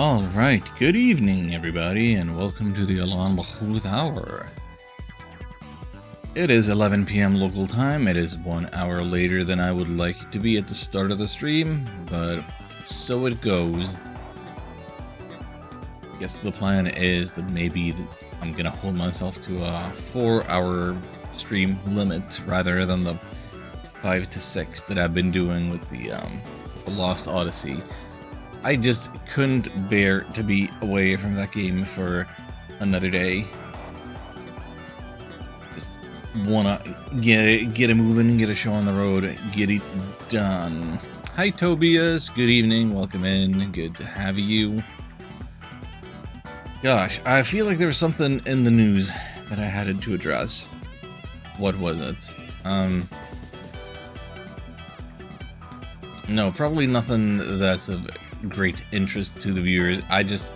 Alright, good evening everybody, and welcome to the Alan Bahuth Hour. It is 11 p.m. local time. It is 1 hour later than I would like it to be at the start of the stream, but so it goes. Guess the plan is that maybe I'm gonna hold myself to a 4-hour stream limit rather than the 5 to 6 that I've been doing with the Lost Odyssey. I just couldn't bear to be away from that game for another day. Just wanna get it moving, get a show on the road, get it done. Hi Tobias, good evening, welcome in, good to have you. Gosh, I feel like there was something in the news that I had to address. What was it? No, probably nothing that's of great interest to the viewers. I just,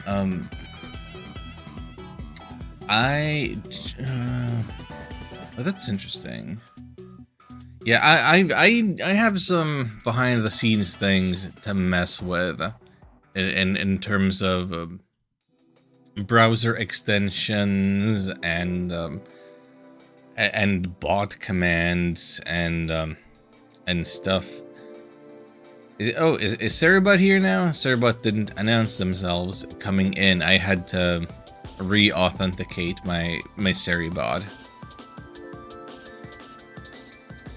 well, that's interesting. Yeah, I have some behind the scenes things to mess with, in terms of browser extensions and bot commands and stuff. Is Cerebot here now? Cerebot didn't announce themselves coming in. I had to re-authenticate my Cerebot.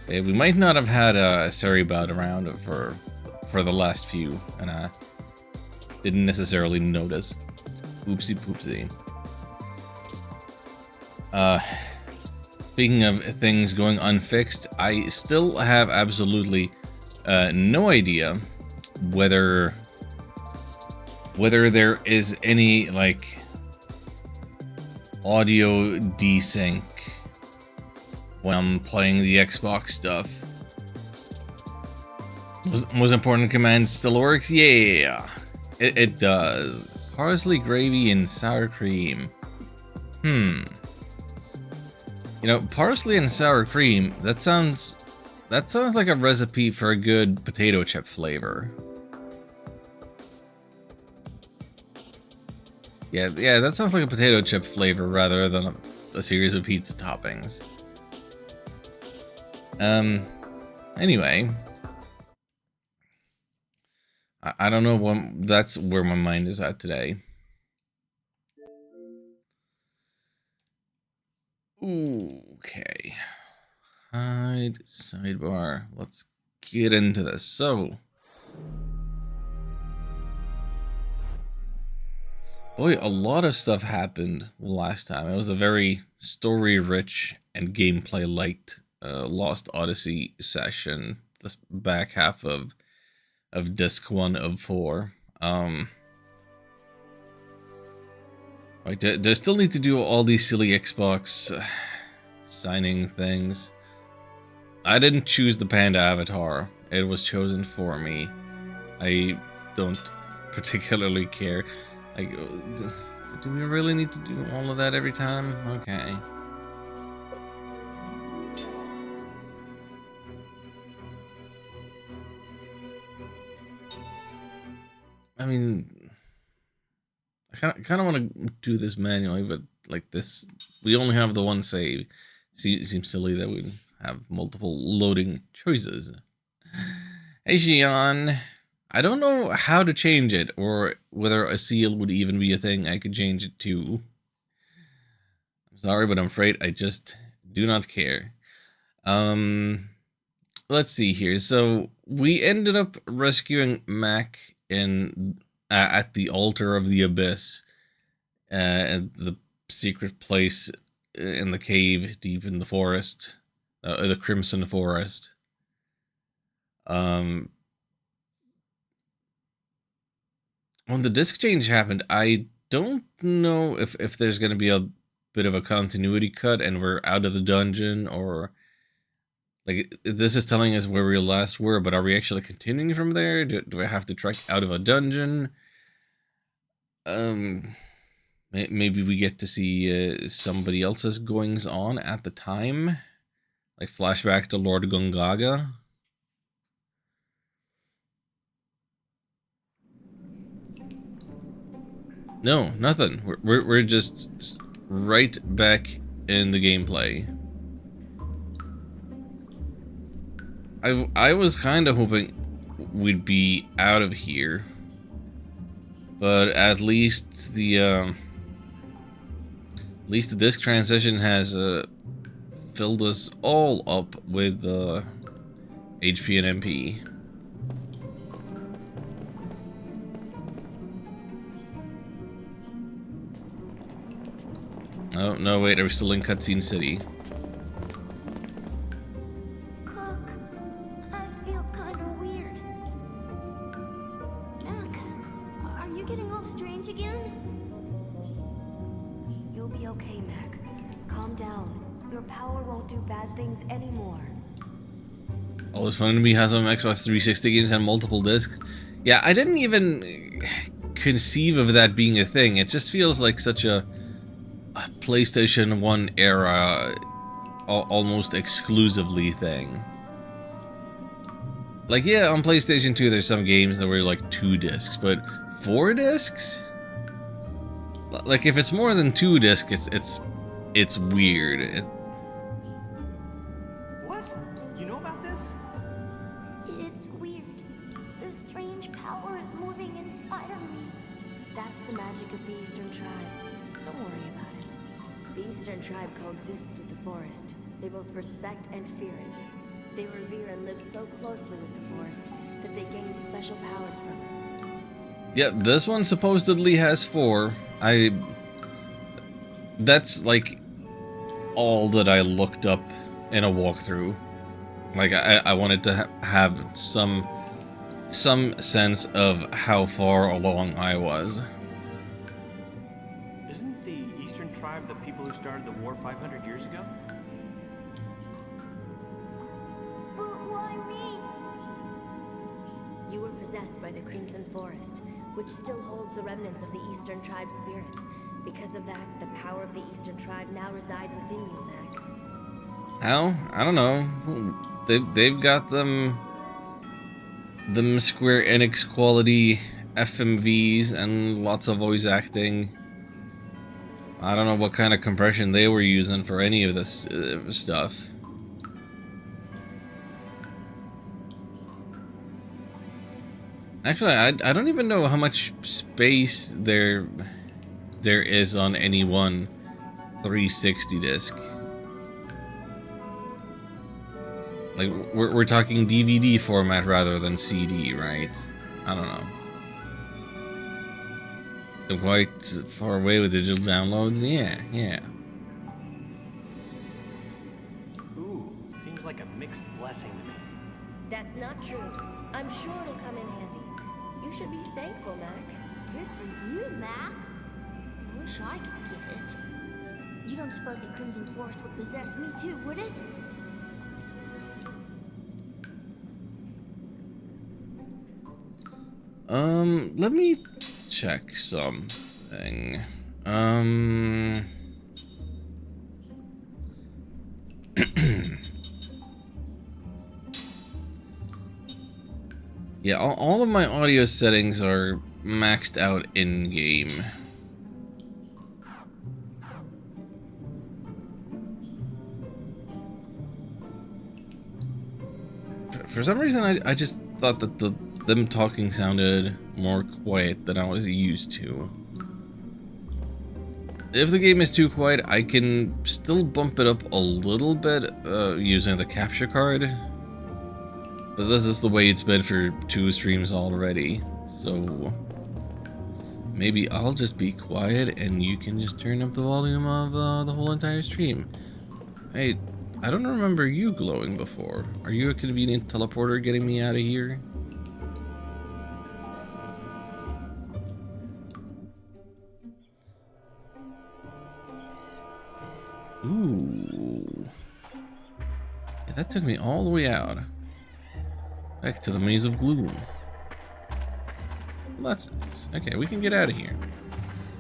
Yeah, we might not have had a Cerebot around for the last few, and I didn't necessarily notice. Oopsie poopsie. Speaking of things going unfixed, I still have absolutely no idea whether there is any like audio desync when I'm playing the Xbox stuff. Most important command still works? Yeah, it does. Parsley gravy and sour cream. You know, parsley and sour cream, that sounds like a recipe for a good potato chip flavor. Yeah, that sounds like a potato chip flavor rather than a series of pizza toppings. Anyway, I don't know what, that's where my mind is at today. Okay. Hide sidebar. Let's get into this. So, boy, a lot of stuff happened last time. It was a very story-rich and gameplay-light Lost Odyssey session. The back half of disc 1 of 4. Like, do I still need to do all these silly Xbox signing things? I didn't choose the panda avatar. It was chosen for me. I don't particularly care. Like, do we really need to do all of that every time? Okay. I mean, I kind of want to do this manually, but like this, we only have the one save. Seems silly that we have multiple loading choices. Hey, Xion. I don't know how to change it, or whether a seal would even be a thing I could change it to. I'm sorry, but I'm afraid I just do not care. Let's see here. So we ended up rescuing Mac in at the altar of the abyss, the secret place in the cave deep in the forest, the Crimson Forest. When the disc change happened, I don't know if there's going to be a bit of a continuity cut and we're out of the dungeon, or like this is telling us where we last were, but are we actually continuing from there? Do I have to trek out of a dungeon? Maybe we get to see somebody else's goings on at the time, like flashback to Lord Gongaga. No, nothing. We're just right back in the gameplay. I was kind of hoping we'd be out of here, but at least the disc transition has filled us all up with HP and MP. Oh, no, wait, are we still in Cutscene City? Cook, I feel kind of weird. Mac, are you getting all strange again? You'll be okay, Mac. Calm down. Your power won't do bad things anymore. Always fun to me how some Xbox 360 games have multiple discs. Yeah, I didn't even conceive of that being a thing. It just feels like such a PlayStation 1 era, almost exclusively thing. Like, yeah, on PlayStation 2 there's some games that were like 2 discs, but 4 discs? Like, if it's more than 2 discs, it's weird. What? You know about this? It's weird. This strange power is moving inside of me. That's the magic of the Eastern Tribe. Don't worry about it. The Eastern Tribe coexists with the forest. They both respect and fear it. They revere and live so closely with the forest that they gain special powers from it. Yep, this one supposedly has 4. That's like all that I looked up in a walkthrough. Like, I wanted to have some sense of how far along I was. Isn't the Eastern Tribe the people who started the war 500 years ago? But why me? You were possessed by the Crimson Forest, which still holds the remnants of the Eastern Tribe's spirit. Because of that, the power of the Eastern Tribe now resides within you, Mac. How? I don't know. They've got them Square Enix quality FMVs and lots of voice acting. I don't know what kind of compression they were using for any of this stuff. Actually, I don't even know how much space there is on any one 360 disc. Like, we're talking DVD format rather than CD, right? I don't know. I'm quite far away with digital downloads. Yeah. Ooh, seems like a mixed blessing to me. That's not true. I'm sure it'll come in handy. You should be thankful, Mac. Good for you, Mac. I wish I could get it. You don't suppose the Crimson Forest would possess me too, would it? Let me check something. Yeah, all of my audio settings are maxed out in-game. For some reason, I just thought that them talking sounded more quiet than I was used to. If the game is too quiet, I can still bump it up a little bit using the capture card. But this is the way it's been for 2 streams already, so maybe I'll just be quiet and you can just turn up the volume of the whole entire stream. Hey, I don't remember you glowing before. Are you a convenient teleporter getting me out of here? Ooh. Yeah, that took me all the way out. Back to the Maze of Gloom. Well, that's nice. Okay, we can get out of here.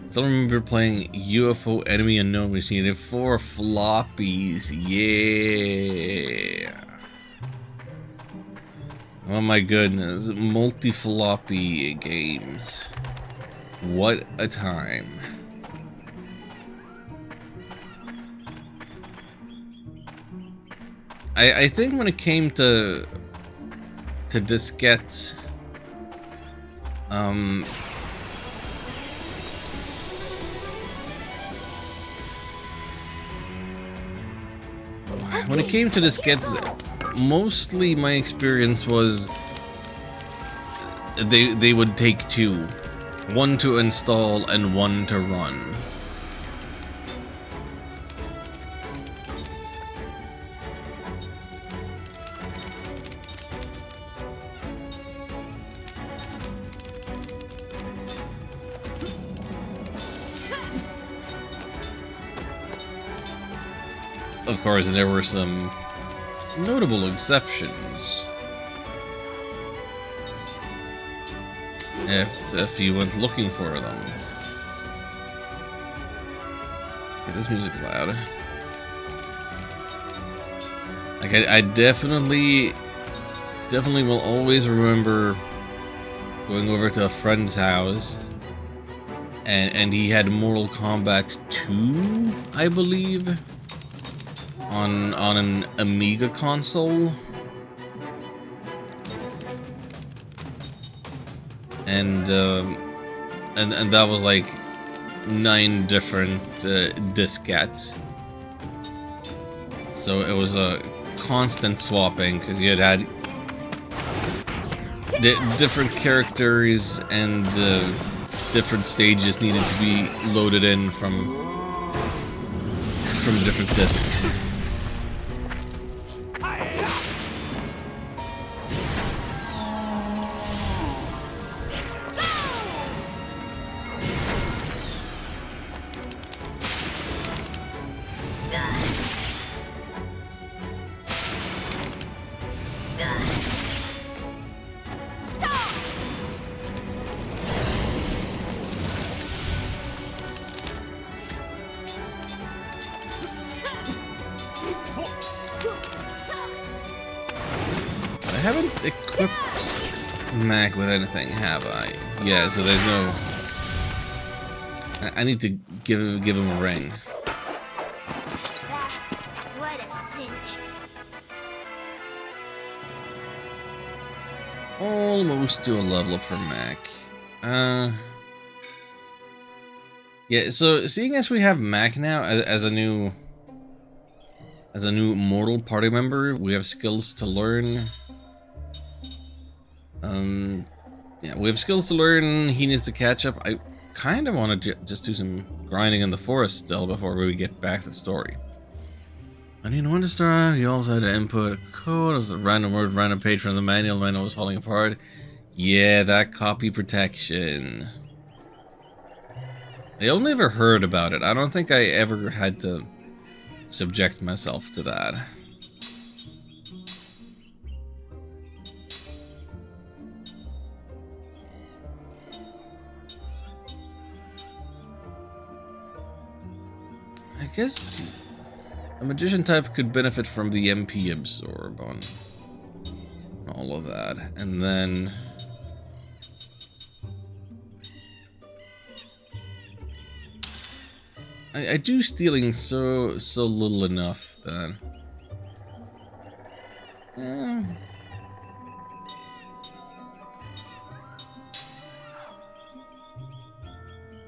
Still remember playing UFO Enemy Unknown, which needed 4 floppies. Yeah. Oh my goodness. Multi-floppy games. What a time. I think when it came to diskettes, when it came to diskettes, mostly my experience was they would take two, one to install and one to run. Of course, there were some notable exceptions. If you went looking for them. Okay, this music's loud. Like I definitely will always remember going over to a friend's house, and he had Mortal Kombat 2, I believe, on an Amiga console. And that was like 9 different diskettes. So it was a constant swapping because you had different characters and different stages needed to be loaded in from different discs. I haven't equipped Mac with anything, have I? Yeah, so there's no... I need to give him a ring. What a cinch. Almost to a level up for Mac. Yeah, so seeing as we have Mac now as a new mortal party member, we have skills to learn. Yeah, we have skills to learn. He needs to catch up. I kind of want to just do some grinding in the forest still before we get back to the story. I need one to start. You also had to input a code. It was a random word, random page from the manual. The manual was falling apart. Yeah, that copy protection. I only ever heard about it. I don't think I ever had to subject myself to that. I guess a magician type could benefit from the MP absorb on all of that, and then I do stealing so little enough that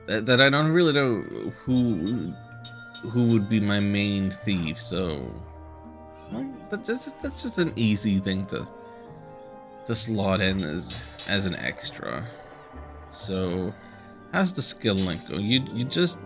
that I don't really know who would be my main thief, so well, that's just an easy thing to slot in as an extra. So how's the skill link go? You just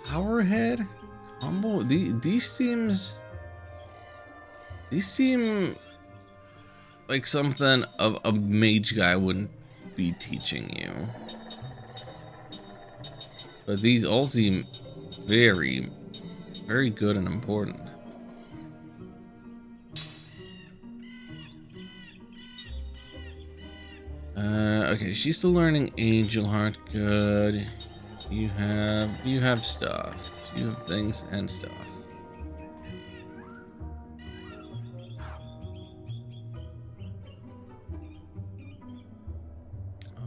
Powerhead combo. These seem like something a mage guy wouldn't be teaching you. But these all seem very, very good and important. Okay, she's still learning Angel Heart. Good. You have stuff. You have things and stuff.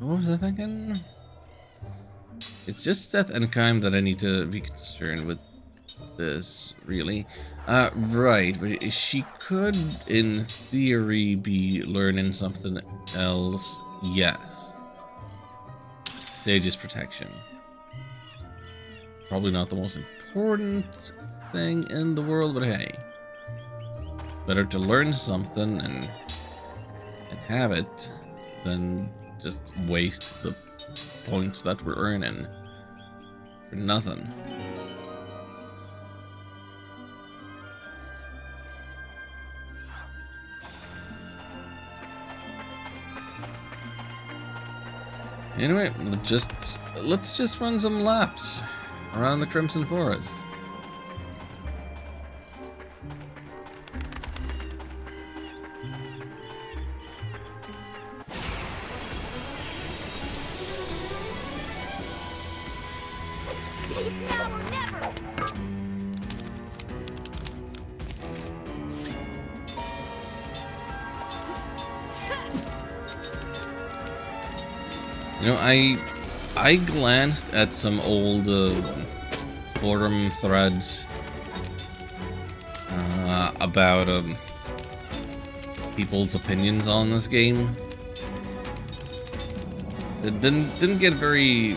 What was I thinking? It's just Seth and Kaim that I need to be concerned with this, really. Right, but she could, in theory, be learning something else. Yes. Sage's protection. Probably not the most important thing in the world, but hey. Better to learn something and have it than just waste the points that we're earning for nothing. Anyway, let's just run some laps around the Crimson Forest. It's now or never! You know, I glanced at some old forum threads about people's opinions on this game. It didn't get very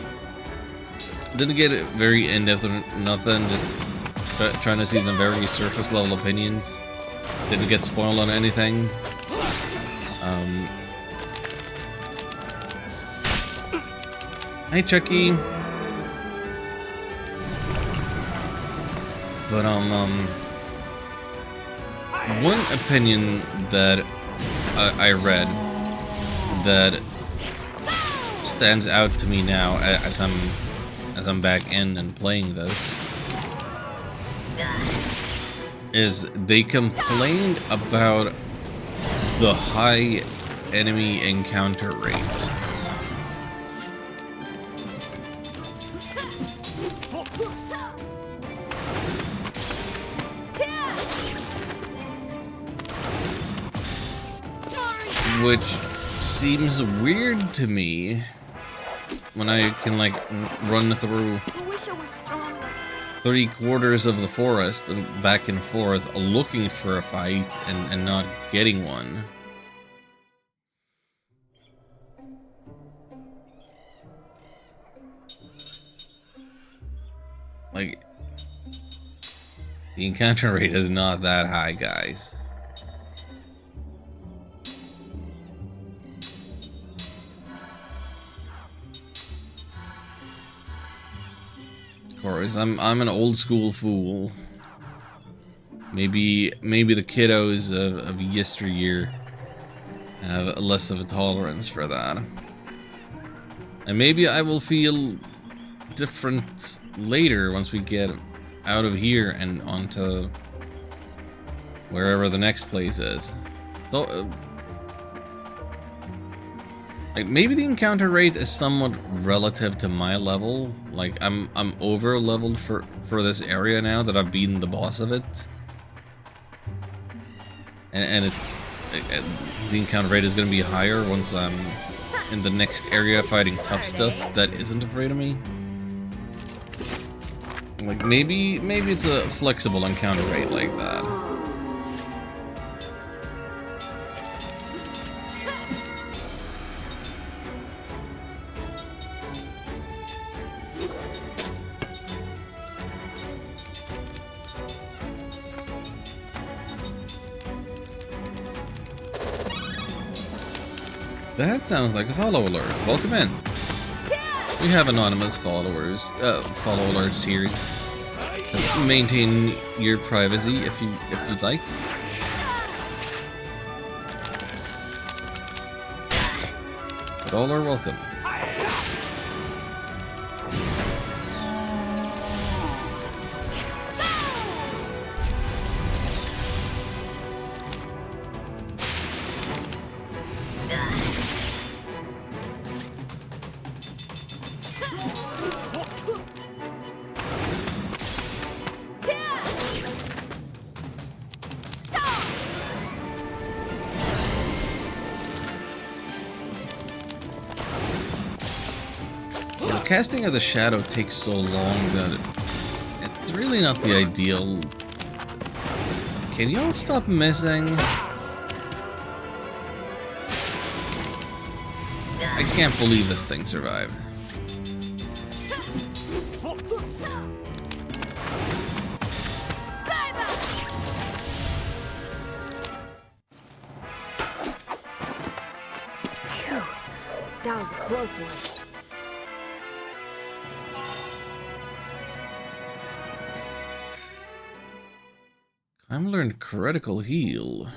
in-depth or nothing. Just trying to see some very surface level opinions. Didn't get spoiled on anything. Hey, Chucky. But one opinion that I read that stands out to me now as I'm back in and playing this is they complained about the high enemy encounter rate. Which seems weird to me when I can like run through 3/4 of the forest and back and forth looking for a fight and not getting one. Like, the encounter rate is not that high, guys. Of course, I'm an old school fool. Maybe the kiddos of yesteryear have less of a tolerance for that. And maybe I will feel different later once we get out of here and onto wherever the next place is. So, like, maybe the encounter rate is somewhat relative to my level. Like, I'm over leveled for this area now that I've beaten the boss of it. And it's the encounter rate is going to be higher once I'm in the next area fighting tough stuff that isn't afraid of me. Like, maybe it's a flexible encounter rate like that. That sounds like a follow alert. Welcome in. We have anonymous follow alerts here. Maintain your privacy if you'd like. But all are welcome. casting of the shadow takes so long that it's really not the ideal. Can y'all stop missing? I can't believe this thing survived. Phew, that was a close one. I'm learned critical heal.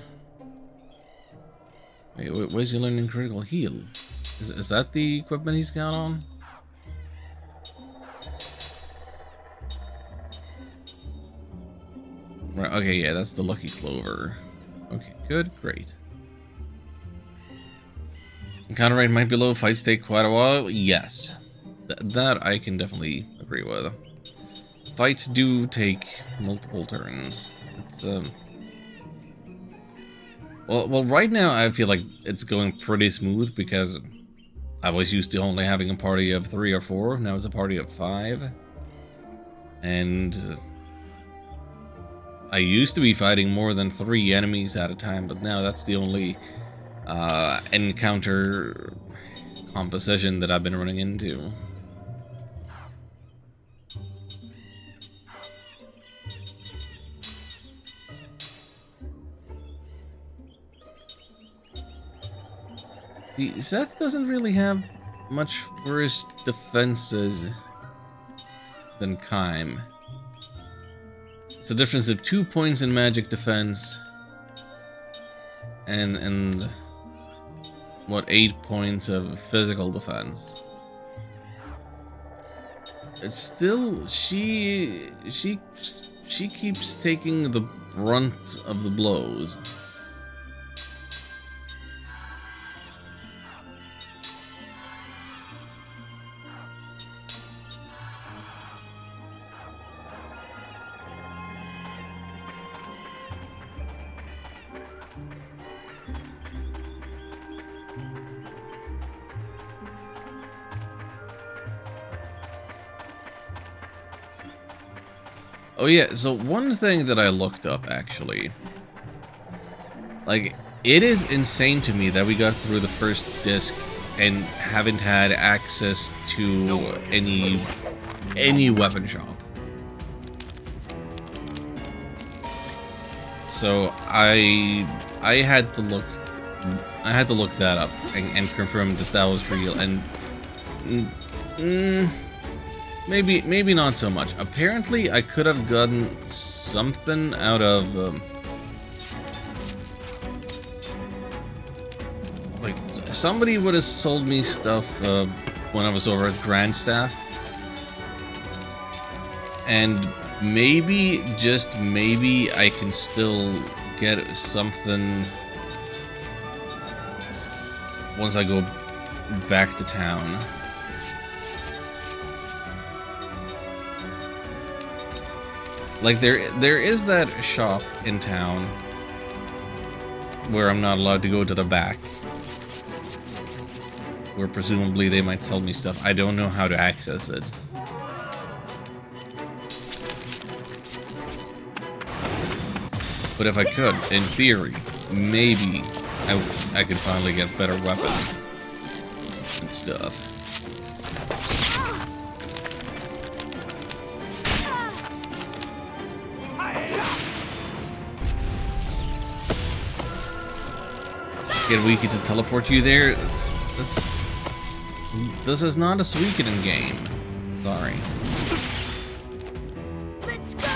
Wait, where's he learning critical heal? Is that the equipment he's got on? Right, okay, yeah, that's the lucky clover. Okay, good, great. Encounter rate might be low, fights take quite a while. Yes, that I can definitely agree with. Fights do take multiple turns. It's well, right now I feel like it's going pretty smooth because I was used to only having a party of 3 or 4. Now it's a party of 5, and I used to be fighting more than 3 enemies at a time, but now that's the only encounter composition that I've been running into. See, Seth doesn't really have much worse defenses than Kaim. It's a difference of 2 points in magic defense and what, 8 points of physical defense. It's still she keeps taking the brunt of the blows. Oh yeah, so one thing that I looked up, actually. Like, it is insane to me that we got through the first disc and haven't had access to any weapon shop. So I had to look that up and confirm that that was real, and maybe not so much. Apparently, I could have gotten something out of like somebody would have sold me stuff when I was over at Grandstaff, and maybe, just maybe, I can still get something once I go back to town. Like, there is that shop in town where I'm not allowed to go to the back, where presumably they might sell me stuff. I don't know how to access it. But if I could, in theory, maybe I could finally get better weapons and stuff. Get Wiki to teleport you there. This is not a Suikoden game. Sorry. Let's go!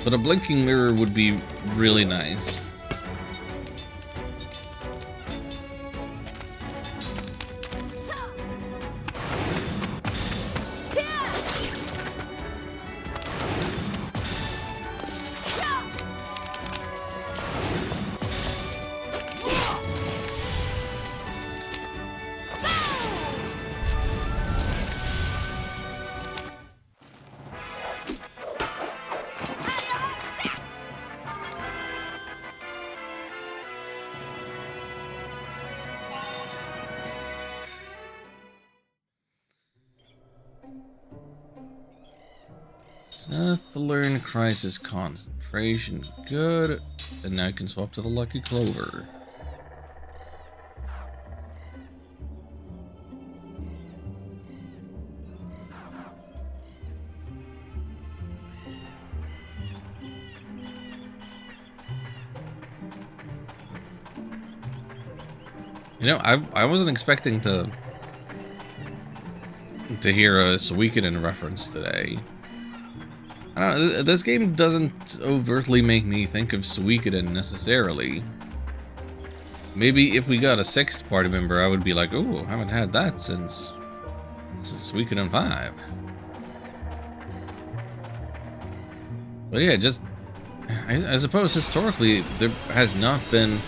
But a blinking mirror would be really nice. Seth learn crisis concentration. Good. And now I can swap to the Lucky Clover. You know, I wasn't expecting to hear a Suikoden reference today. I don't know, this game doesn't overtly make me think of Suikoden necessarily. Maybe if we got a 6th party member, I would be like, oh, I haven't had that since Suikoden 5. But yeah, just I suppose historically there has not been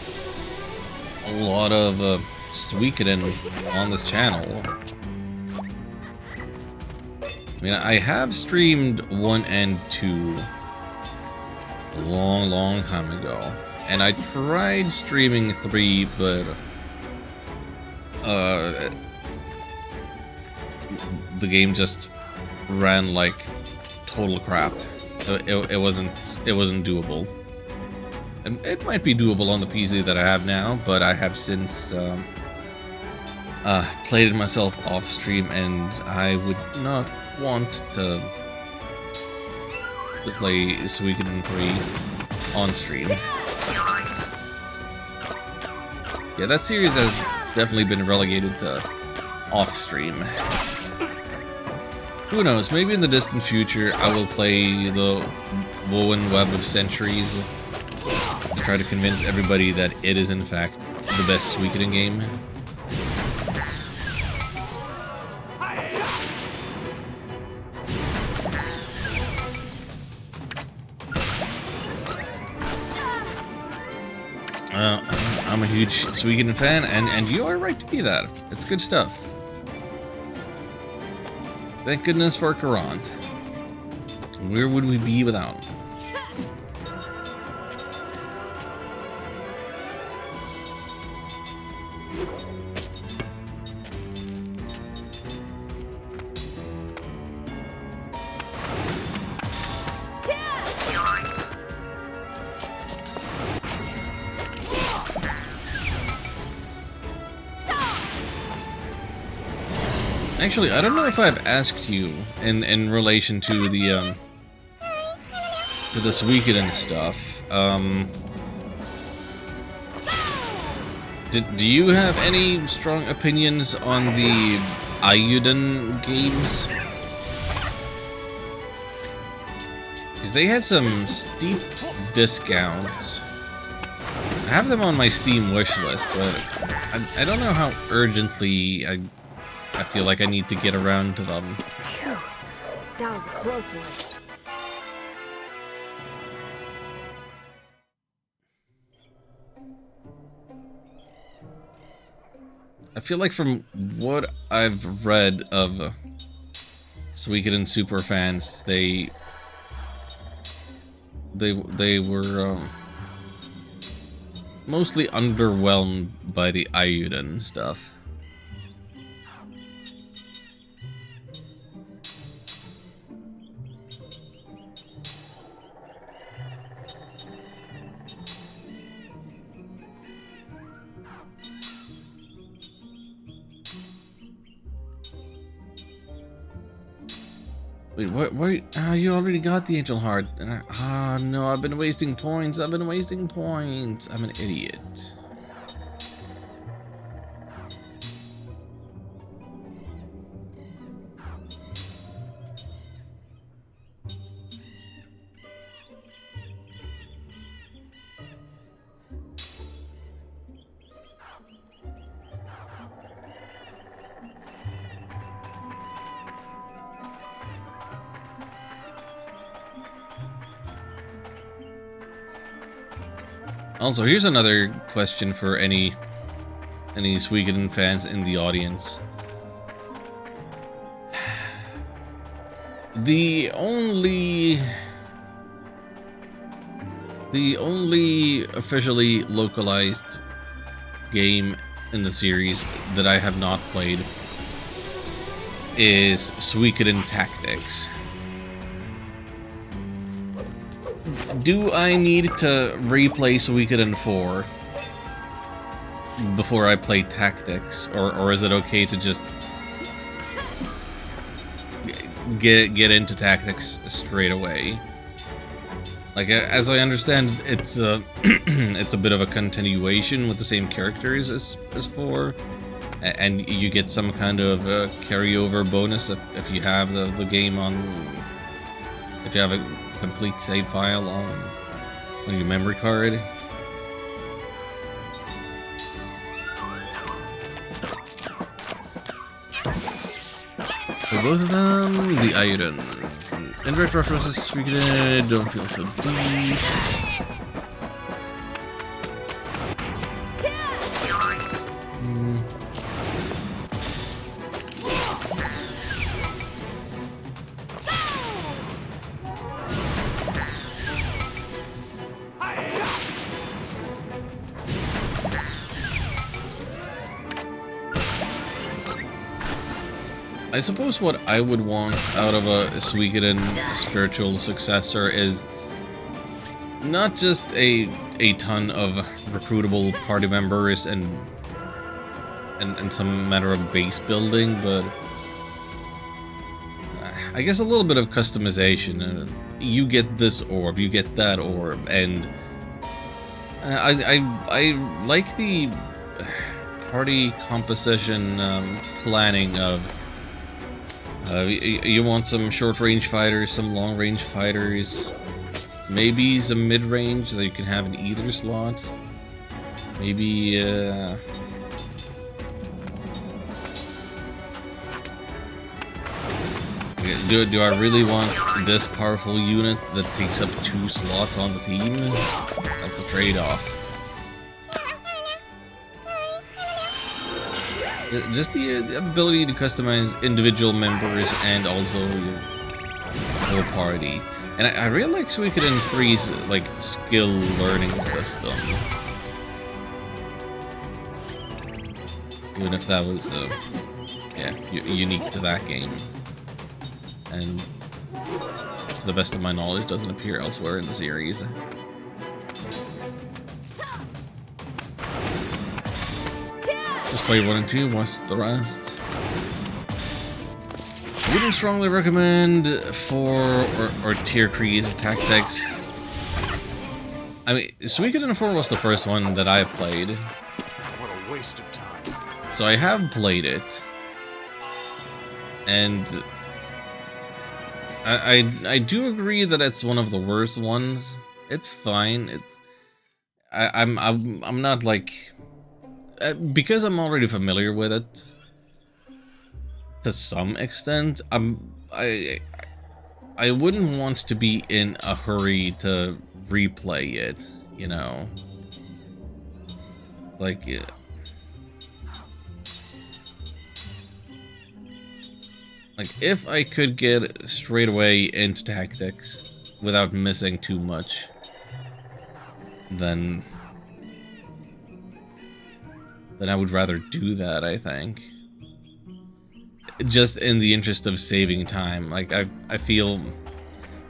a lot of Suikoden on this channel. I mean, I have streamed 1 and 2 a long time ago, and I tried streaming 3, but the game just ran like total crap. It wasn't doable. And it might be doable on the PC that I have now, but I have since played it myself off stream, and I would not want to play Suikoden 3 on stream. Yeah, that series has definitely been relegated to off stream. Who knows, maybe in the distant future I will play the Woven Web of Centuries to try to convince everybody that it is in fact the best Suikoden game. I'm a huge Suikoden fan, and you are right to be that. It's good stuff. Thank goodness for Courant. Where would we be without him? Actually, I don't know if I've asked you in relation to the Suikoden stuff. Do you have any strong opinions on the Ayuden games? Because they had some steep discounts. I have them on my Steam wishlist, but I don't know how urgently I feel like I need to get around to them. Phew, that was a close one. I feel like from what I've read of Suikoden super fans, they were mostly underwhelmed by the Ayuden stuff. Wait, what? You already got the Angel Heart. No, I've been wasting points. I'm an idiot. Also, here's another question for any Suikoden fans in the audience. The only officially localized game in the series that I have not played is Suikoden Tactics. do I need to replay Suikoden 4 before I play Tactics, or is it okay to just get into Tactics straight away? Like, as I understand, it's it's a bit of a continuation with the same characters as 4, and you get some kind of carryover bonus if you have the game on, if you have a complete save file on your memory card. For both of them, the items. Indirect references to Suikoden don't feel so deep. I suppose what I would want out of a Suikoden spiritual successor is not just a ton of recruitable party members and some matter of base building, but I guess a little bit of customization. You get this orb, you get that orb, and I like the party composition planning of. You want some short-range fighters, some long-range fighters, maybe some mid-range that you can have in either slot. Maybe, do I really want this powerful unit that takes up 2 slots on the team? That's a trade-off. Just the ability to customize individual members and also your whole party. And I really like Suikoden 3's like skill learning system. Even if that was yeah, unique to that game. And to the best of my knowledge doesn't appear elsewhere in the series. Just play 1 and 2, watch the rest. Wouldn't strongly recommend 4 or tier creed tactics. I mean, Suikoden 4 was the first one that I played. What a waste of time. So I have played it. And I do agree that it's one of the worst ones. It's fine. I'm not like, because I'm already familiar with it to some extent. I wouldn't want to be in a hurry to replay it, you know. Like, if I could get straight away into tactics without missing too much, then I would rather do that, I think. Just in the interest of saving time. Like, I feel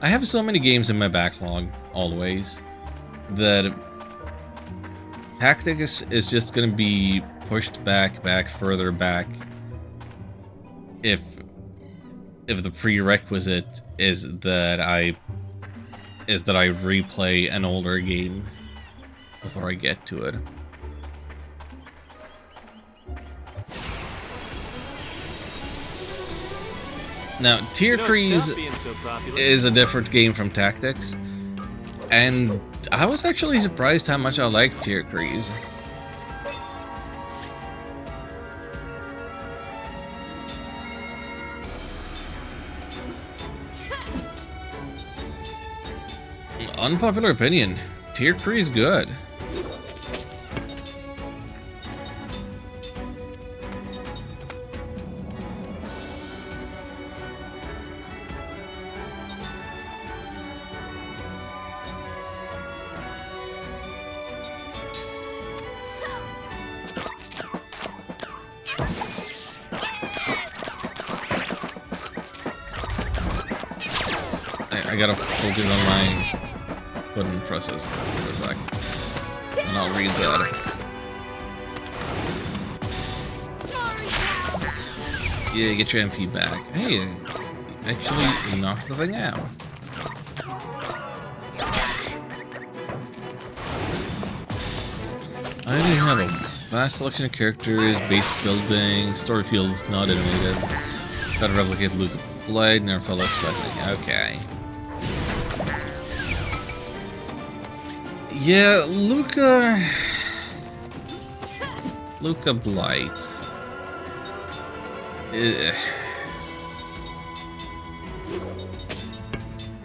I have so many games in my backlog always that tactics is just gonna be pushed back, further back if the prerequisite is that I replay an older game before I get to it. Now, Tier Crease is a different game from Tactics, and I was actually surprised how much I liked Tier Crease. Unpopular opinion, Tier Crease good. I gotta focus on my button presses for a sec. And I'll read that. Yeah, get your MP back. Hey, you actually knocked the thing out. I didn't have a vast selection of characters, base building, story feels not animated. Try to replicate Luke Blight, never felt less threatening. Okay. Yeah, Luca Blight.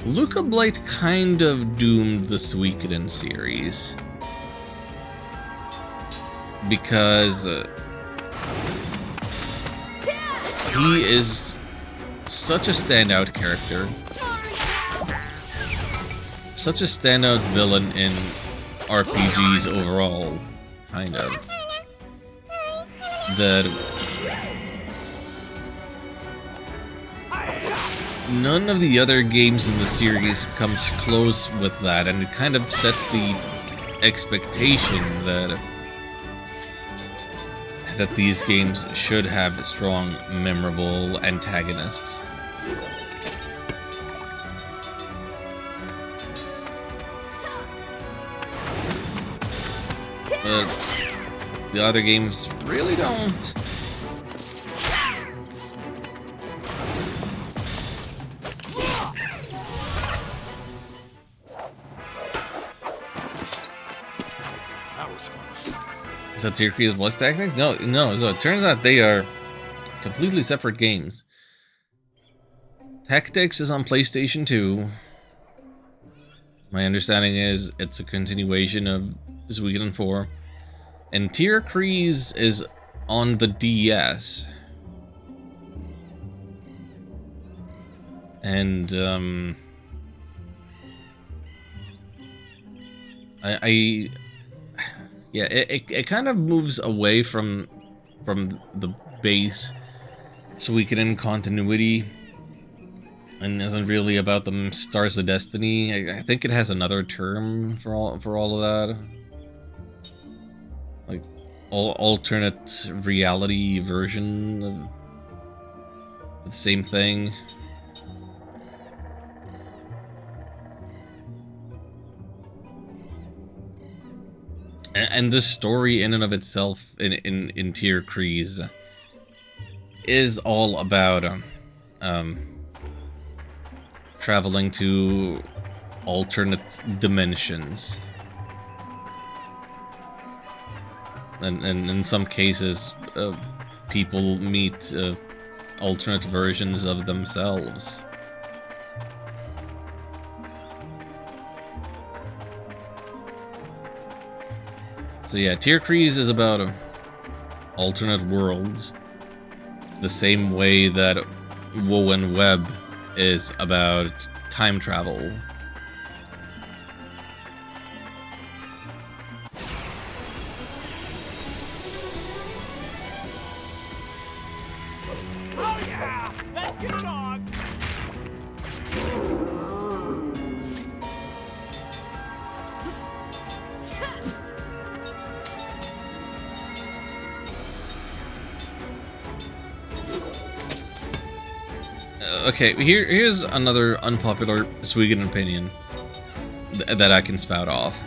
Luca Blight kind of doomed the Suikoden series. Because he is such a standout character, such a standout villain in RPGs overall, kind of, that none of the other games in the series comes close with that, and it kind of sets the expectation that these games should have strong, memorable antagonists. But the other games really don't. Is that Tier Crea's voice tactics? No. So it turns out they are completely separate games. Tactics is on PlayStation 2. My understanding is it's a continuation of Suikoden 4. And Tier Crease is on the DS. And yeah, it kind of moves away from the base Suikoden continuity and isn't really about the Stars of Destiny. I think it has another term for all of that, like alternate reality version of the same thing. And the story in and of itself in Tier Crease is all about traveling to alternate dimensions. And in some cases, people meet alternate versions of themselves. So yeah, Tier Crease is about alternate worlds, the same way that Woe and Web is about time travel. Oh yeah! Let's get it on! Okay, here's another unpopular Suikoden opinion that I can spout off.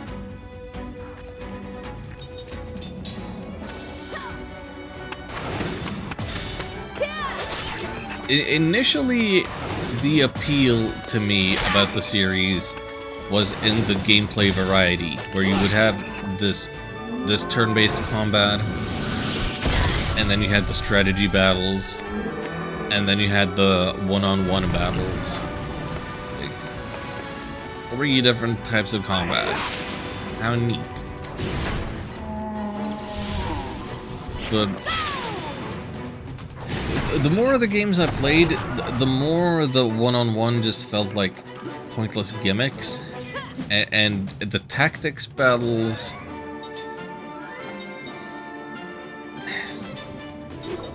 Initially, the appeal to me about the series was in the gameplay variety, where you would have this turn-based combat, and then you had the strategy battles, and then you had the one-on-one battles. Like, 3 different types of combat. How neat. But the more of the games I played, the more the one-on-one just felt like pointless gimmicks. And the tactics battles...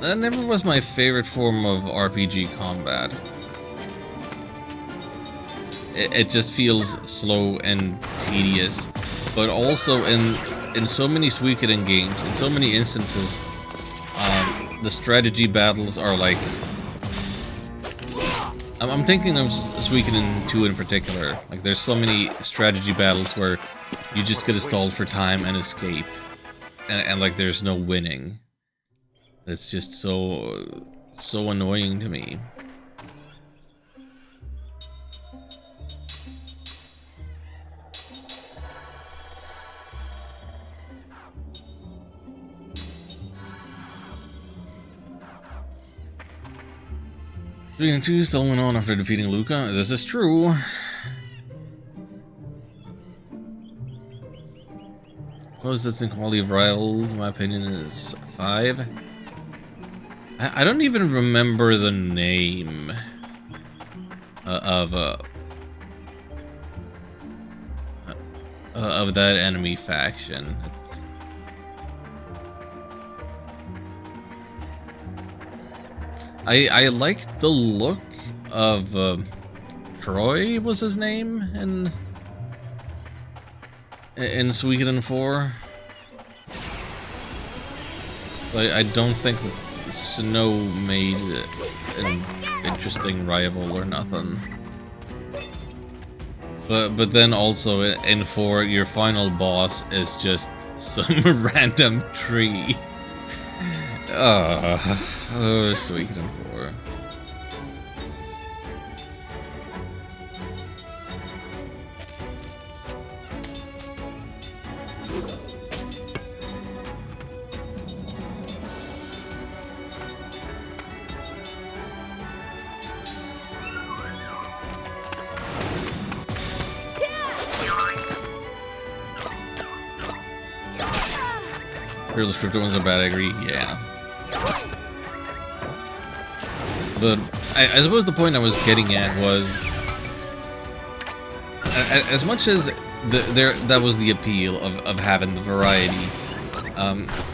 that never was my favorite form of RPG combat. it just feels slow and tedious. But also in so many Suikoden games, in so many instances, the strategy battles are like... I'm thinking of Suikoden 2 in particular. Like, there's so many strategy battles where you just get stalled for time and escape. And like, there's no winning. It's just so annoying to me. Suikoden 2 still went on after defeating Luca. This is true. Closest in quality of rivals, in my opinion, is 5. I don't even remember the name of that enemy faction. I liked the look of Troy was his name in Suikoden 4. But I don't think that Snow made an interesting rival or nothing. But then also in 4, your final boss is just some random tree. Oh, Suikoden 4. Real scripted ones are bad, I agree, yeah. But I suppose the point I was getting at was, as much as that was the appeal of having the variety,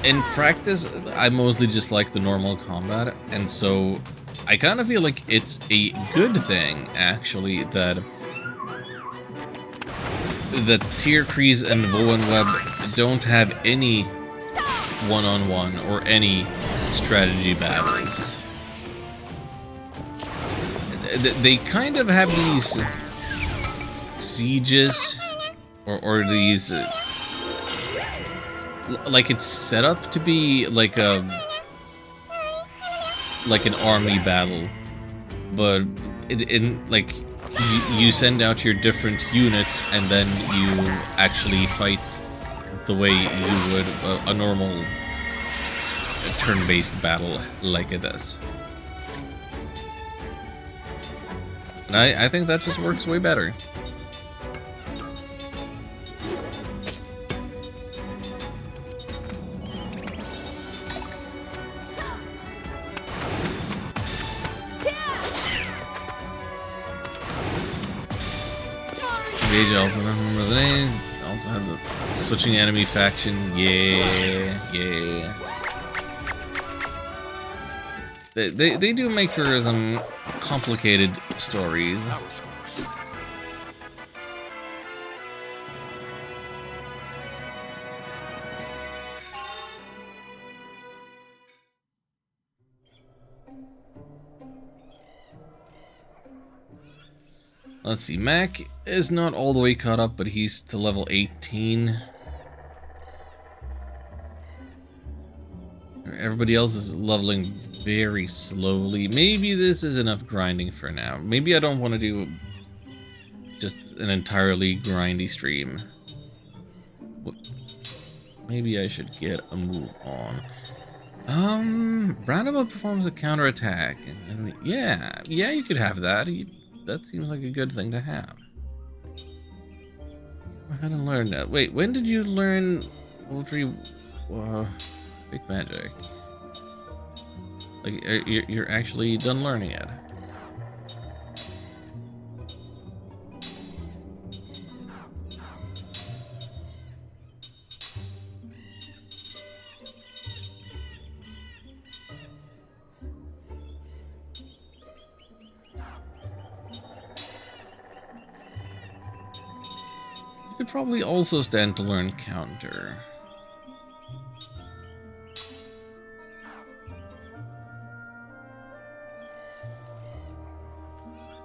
in practice, I mostly just like the normal combat, and so I kind of feel like it's a good thing, actually, that Tierkreis and Voenweb don't have any one-on-one or any strategy battles. They kind of have these sieges or these like it's set up to be like an army battle, but like you send out your different units and then you actually fight the way you would a normal turn-based battle like it does. And I think that just works way better. Engage also, I don't remember the name. Also have the switching enemy faction. Yeah. They do make for some complicated stories. Let's see, Mac is not all the way caught up, but he's to level 18. Everybody else is leveling very slowly. Maybe this is enough grinding for now. Maybe I don't want to do just an entirely grindy stream. Maybe I should get a move on. Roundabout performs a counterattack. Yeah, you could have that. That seems like a good thing to have. I hadn't learned that. Wait, when did you learn Ultra Big Magic? Like, you're actually done learning it. could probably also stand to learn counter.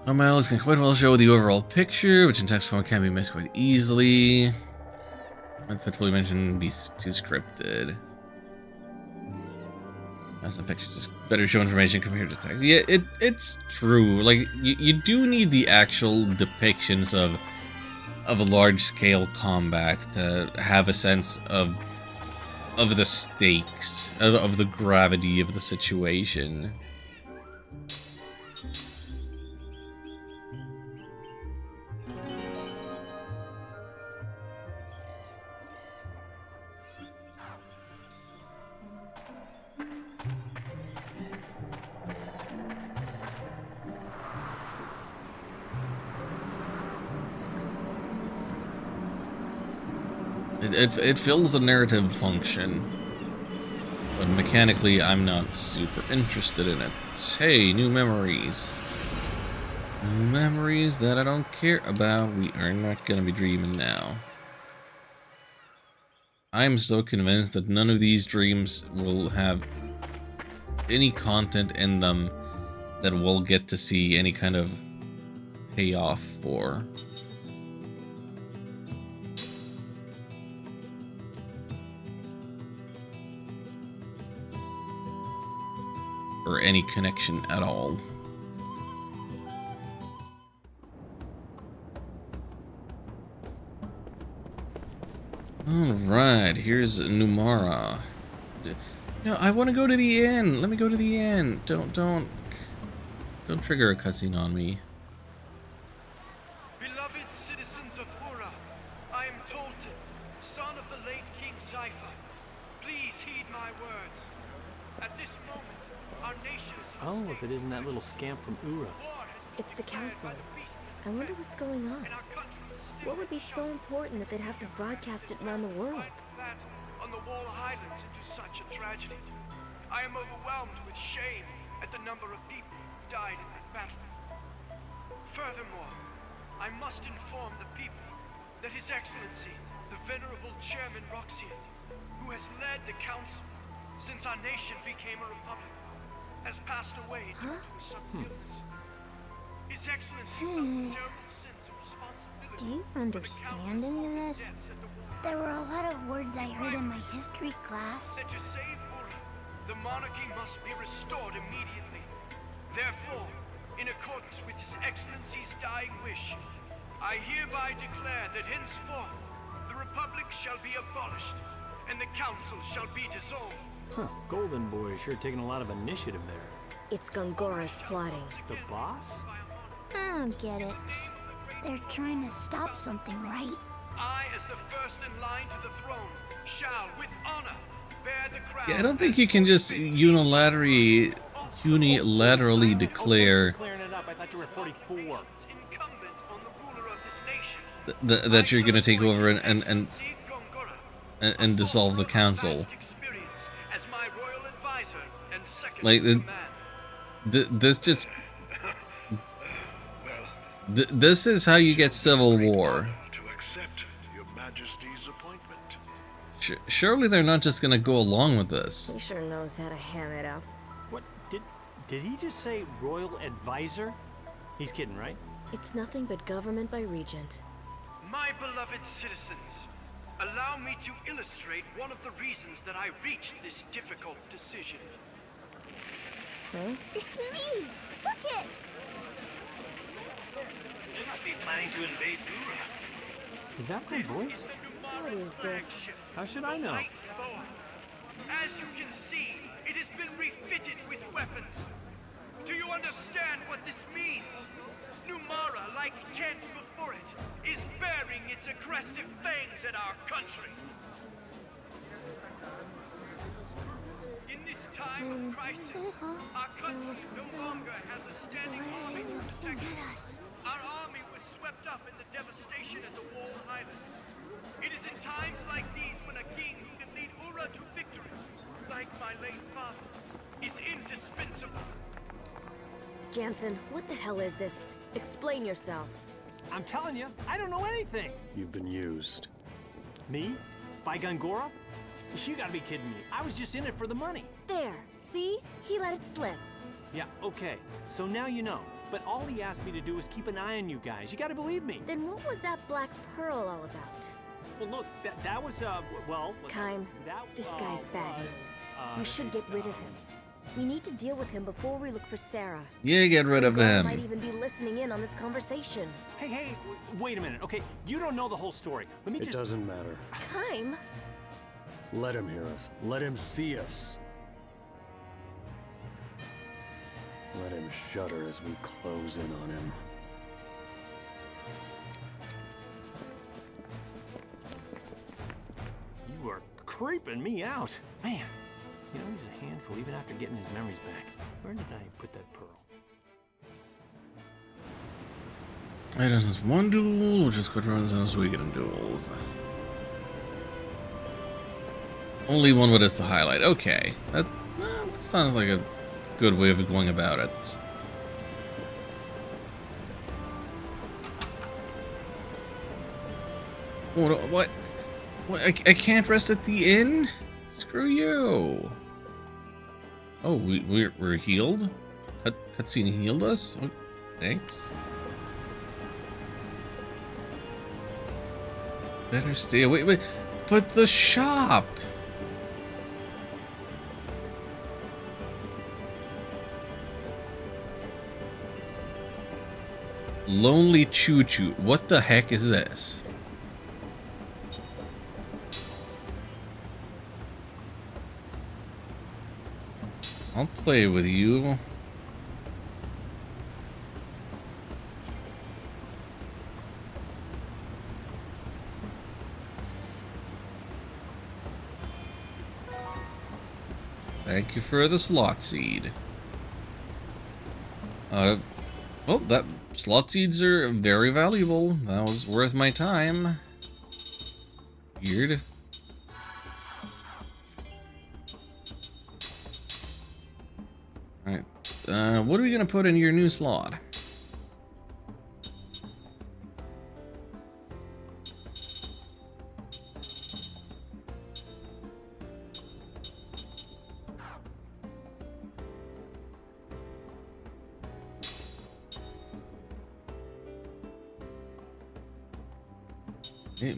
Miles can quite well show the overall picture, which in text form can be missed quite easily. As Pitbull mentioned, be too scripted. As a picture, just better show information compared to text. Yeah, it's true. Like you do need the actual depictions of a large-scale combat to have a sense of the stakes, of the gravity of the situation. It fills a narrative function, but mechanically I'm not super interested in it. Hey, new memories. New memories that I don't care about. We are not gonna be dreaming now. I'm so convinced that none of these dreams will have any content in them that we'll get to see any kind of payoff for. Or any connection at all. Alright, here's Numara. No, I want to go to the end. Let me go to the end. Don't trigger a cutscene on me. Beloved citizens of Ura, I am Tolton, son of the late King Saifa. Please heed my words. At this moment, our nation is Oh, if it isn't that little scamp from Ura. It's the council. I wonder what's going on. What would be so important that they'd have to broadcast it around the world? that on the Wall Highlands into such a tragedy. I am overwhelmed with shame at the number of people who died in that battle. Furthermore, I must inform the people that His Excellency, the Venerable Chairman Roxian, who has led the council since our nation became a republic, has passed away due to a sudden illness. His Excellency felt a terrible sense of responsibility. Do you understand any of this? There were a lot of words I heard in my history class. That to save Ura, the monarchy must be restored immediately. Therefore, in accordance with His Excellency's dying wish, I hereby declare that henceforth the Republic shall be abolished and the Council shall be dissolved. Huh, Golden Boy is sure taking a lot of initiative there. It's Gongora's plotting. The boss? I don't get it. They're trying to stop something, right? I, as the first in line to the throne, shall with honor bear the crown. Yeah, I don't think you can just unilaterally declare Clearing it up. I thought you were 44. Incumbent on the ruler of this nation. that you're gonna take over and See Gongora, and dissolve the council. vast experience as my royal advisor and second Like, in command. This just this is how you get civil war. To accept your Majesty's appointment. Surely they're not just gonna go along with this. He sure knows how to ham it up. What? Did he just say royal advisor? He's kidding, right? It's nothing but government by regent. My beloved citizens, allow me to illustrate one of the reasons that I reached this difficult decision. It's me! Look it! They must be planning to invade Ura. Is that my voice? What is this? How should I know? As you can see, it has been refitted with weapons. Do you understand what this means? Numara, like Kent before it, is bearing its aggressive fangs at our country. In this time of crisis, our country no longer has a standing army to protect us. Our army was swept up in the devastation at the Wall Highlands. It is in times like these when a king who can lead Ura to victory, like my late father, is indispensable. Jansen, what the hell is this? Explain yourself. I'm telling you, I don't know anything. You've been used. Me? By Gungora? You gotta be kidding me. I was just in it for the money. There, see? He let it slip. Yeah, okay. So now you know. But all he asked me to do is keep an eye on you guys. You gotta believe me. Then what was that black pearl all about? Well, look, that was, well... Kime, this guy's bad news. We should get rid of him. We need to deal with him before we look for Sarah. Yeah, get rid of Gungora might him. even be listening in on this conversation. Hey, wait a minute, okay? You don't know the whole story. Let me It just... doesn't matter. Kime? Let him hear us. Let him see us. Let him shudder as we close in on him. You are creeping me out. Man, you know, he's a handful even after getting his memories back. Where did I put that pearl? Items is one duel, which is quick runs and a weekend duels. Only one with us to highlight. Okay, that sounds like a good way of going about it. What? I can't rest at the inn? Screw you. Oh, we're healed? Cutscene healed us? Oh, thanks. Better stay away. Wait, but the shop! Lonely Choo Choo. What the heck is this? I'll play with you. Thank you for the slot seed. Well, that slot seeds are very valuable. That was worth my time. Weird. Alright. What are we gonna put in your new slot?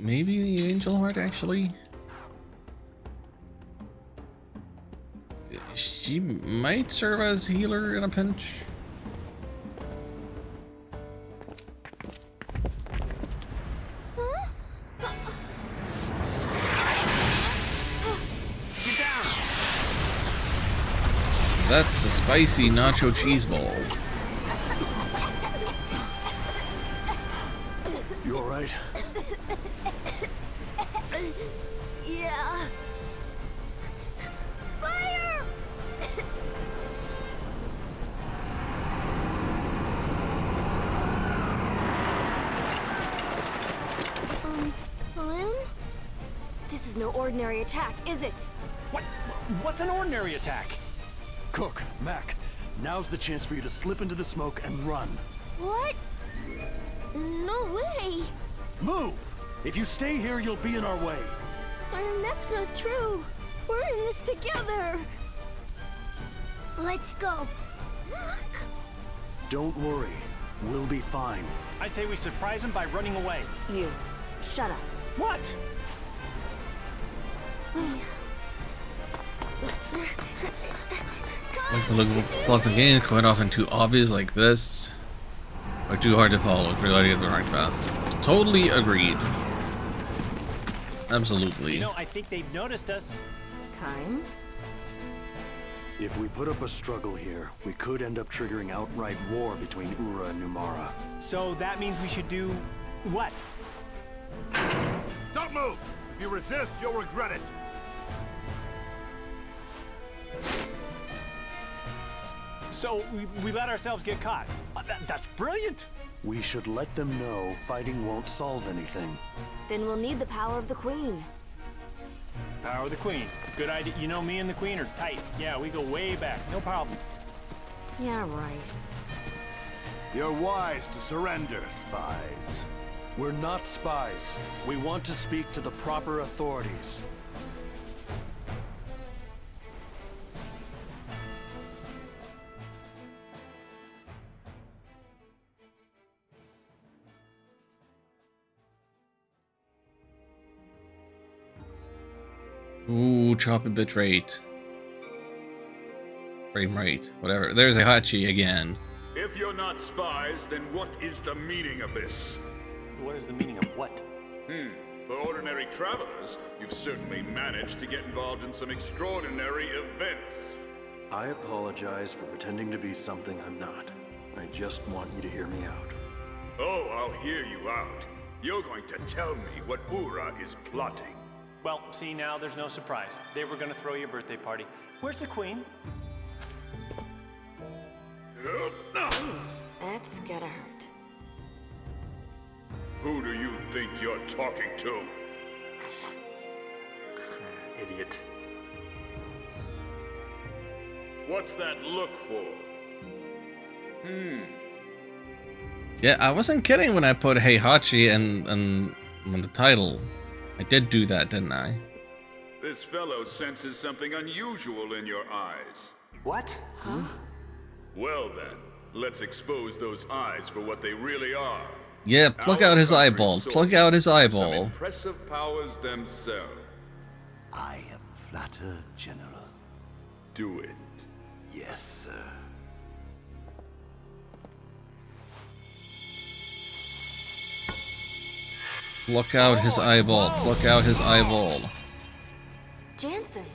Maybe the Angel Heart, actually? She might serve as healer in a pinch. That's a spicy nacho cheese ball. You alright? Yeah. Fire! Lion? This is no ordinary attack, is it? What's an ordinary attack? Cook, Mac, now's the chance for you to slip into the smoke and run. What? No way. Move! If you stay here, you'll be in our way. That's not true. We're in this together. Let's go. Look. Don't worry. We'll be fine. I say we surprise him by running away. You, shut up. What? Like the look of lots of games quite often too obvious like this, or too hard to follow if you're ready to get the right fast. Totally agreed. Absolutely. You know, I think they've noticed us. Kime? If we put up a struggle here, we could end up triggering outright war between Ura and Numara. So that means we should do what? Don't move! If you resist, you'll regret it. So we let ourselves get caught. That's brilliant. We should let them know fighting won't solve anything. Then we'll need the power of the Queen. Power of the Queen. Good idea. You know, me and the Queen are tight. Yeah, we go way back. No problem. Yeah, right. You're wise to surrender, spies. We're not spies. We want to speak to the proper authorities. Ooh, choppy bit rate. Frame rate, whatever. There's Heihachi again. If you're not spies, then what is the meaning of this? What is the meaning of what? For ordinary travelers, you've certainly managed to get involved in some extraordinary events. I apologize for pretending to be something I'm not. I just want you to hear me out. Oh, I'll hear you out. You're going to tell me what Ura is plotting. Well, see now, there's no surprise. They were gonna throw your birthday party. Where's the queen? That's gotta hurt. Who do you think you're talking to? Idiot. What's that look for? Yeah, I wasn't kidding when I put Heihachi and on the title. I did do that, didn't I? This fellow senses something unusual in your eyes. What? Huh? Well then, let's expose those eyes for what they really are. Yeah, plug Our out his country's eyeball. sources Plug out his Some eyeball. impressive powers themselves. I am flattered, General. Do it. Yes, sir. Pluck out his eyeball. Pluck out his eyeball. Jansen.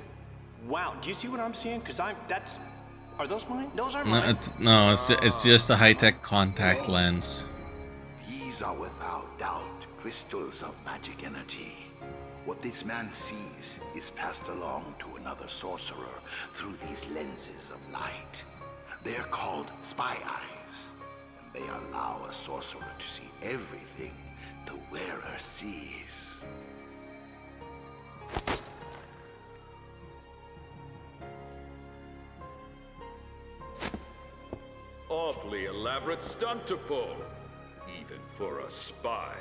Wow, do you see what I'm seeing? Cause that's... Are those mine? Those are No, mine. it's just a high-tech contact lens. These are without doubt crystals of magic energy. What this man sees is passed along to another sorcerer through these lenses of light. They are called spy eyes, and they allow a sorcerer to see everything the wearer sees. Awfully elaborate stunt to pull, even for a spy.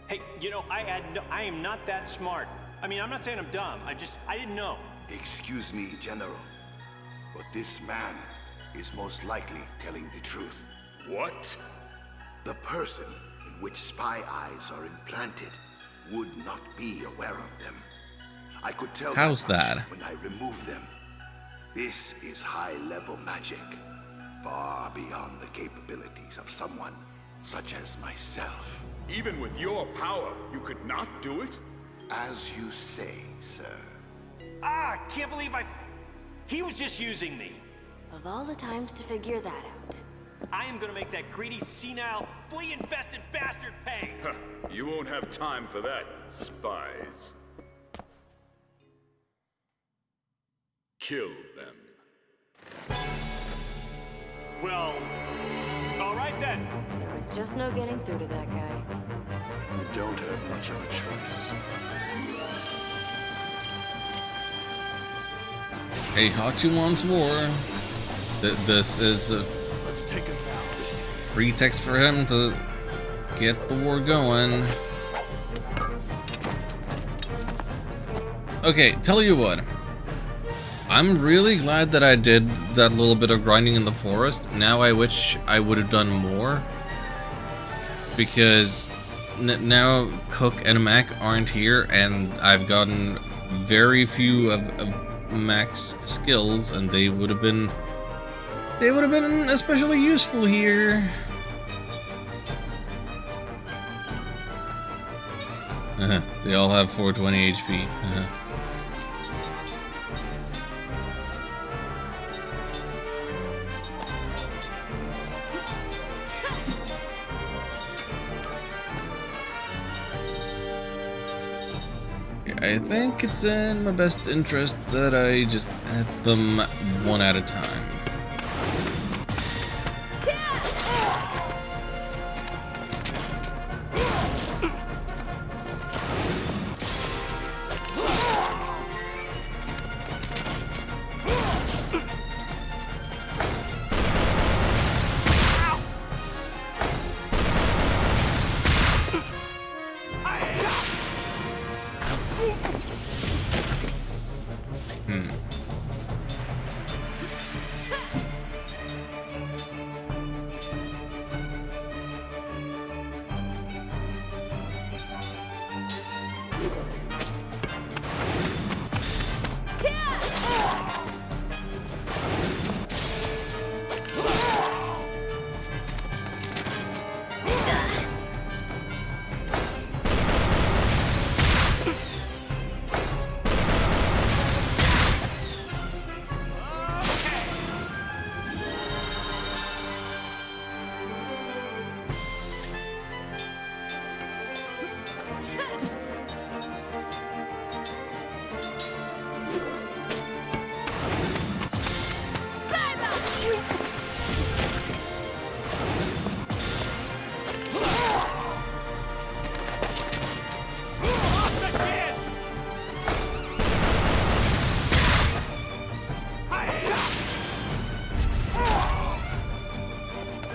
Hey, you know, I am not that smart. I mean, I'm not saying I'm dumb. I didn't know. Excuse me, General, but this man is most likely telling the truth. What? The person in which spy eyes are implanted would not be aware of them. I could tell How's much that? when I remove them. This is high-level magic, far beyond the capabilities of someone such as myself. Even with your power, you could not do it? As you say, sir. Ah, can't believe he was just using me. Of all the times to figure that out. I am gonna make that greedy, senile, flea-infested bastard pay. Huh, you won't have time for that, spies. Kill them. Well, all right then. There was just no getting through to that guy. You don't have much of a choice. Heihachi wants war. This is a Let's take him out. pretext for him to get the war going. Okay, tell you what. I'm really glad that I did that little bit of grinding in the forest. Now I wish I would have done more. Because now Cook and Mac aren't here, and I've gotten very few of Mac's skills, and they would have been especially useful here. They all have 420 HP. I think it's in my best interest that I just hit them one at a time.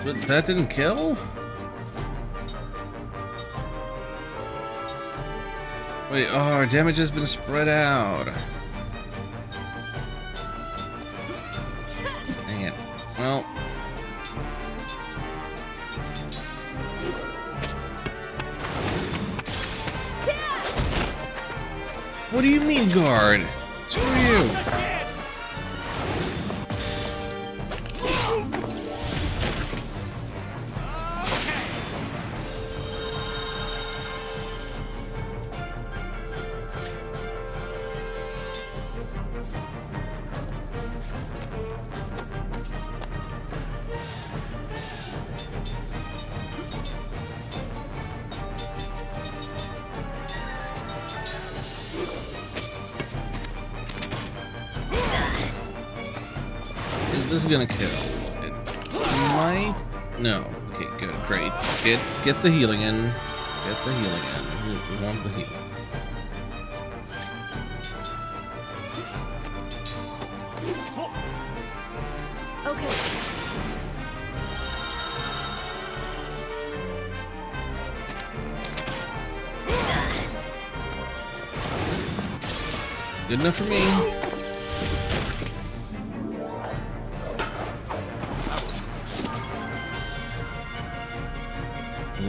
But that didn't kill? Wait, oh, our damage has been spread out. Dang it. Well. What do you mean, guard? Screw you. Is this gonna kill? It might. No. Okay, good, great. Get the healing in. Get the healing in. We want the healing. Okay. Good enough for me.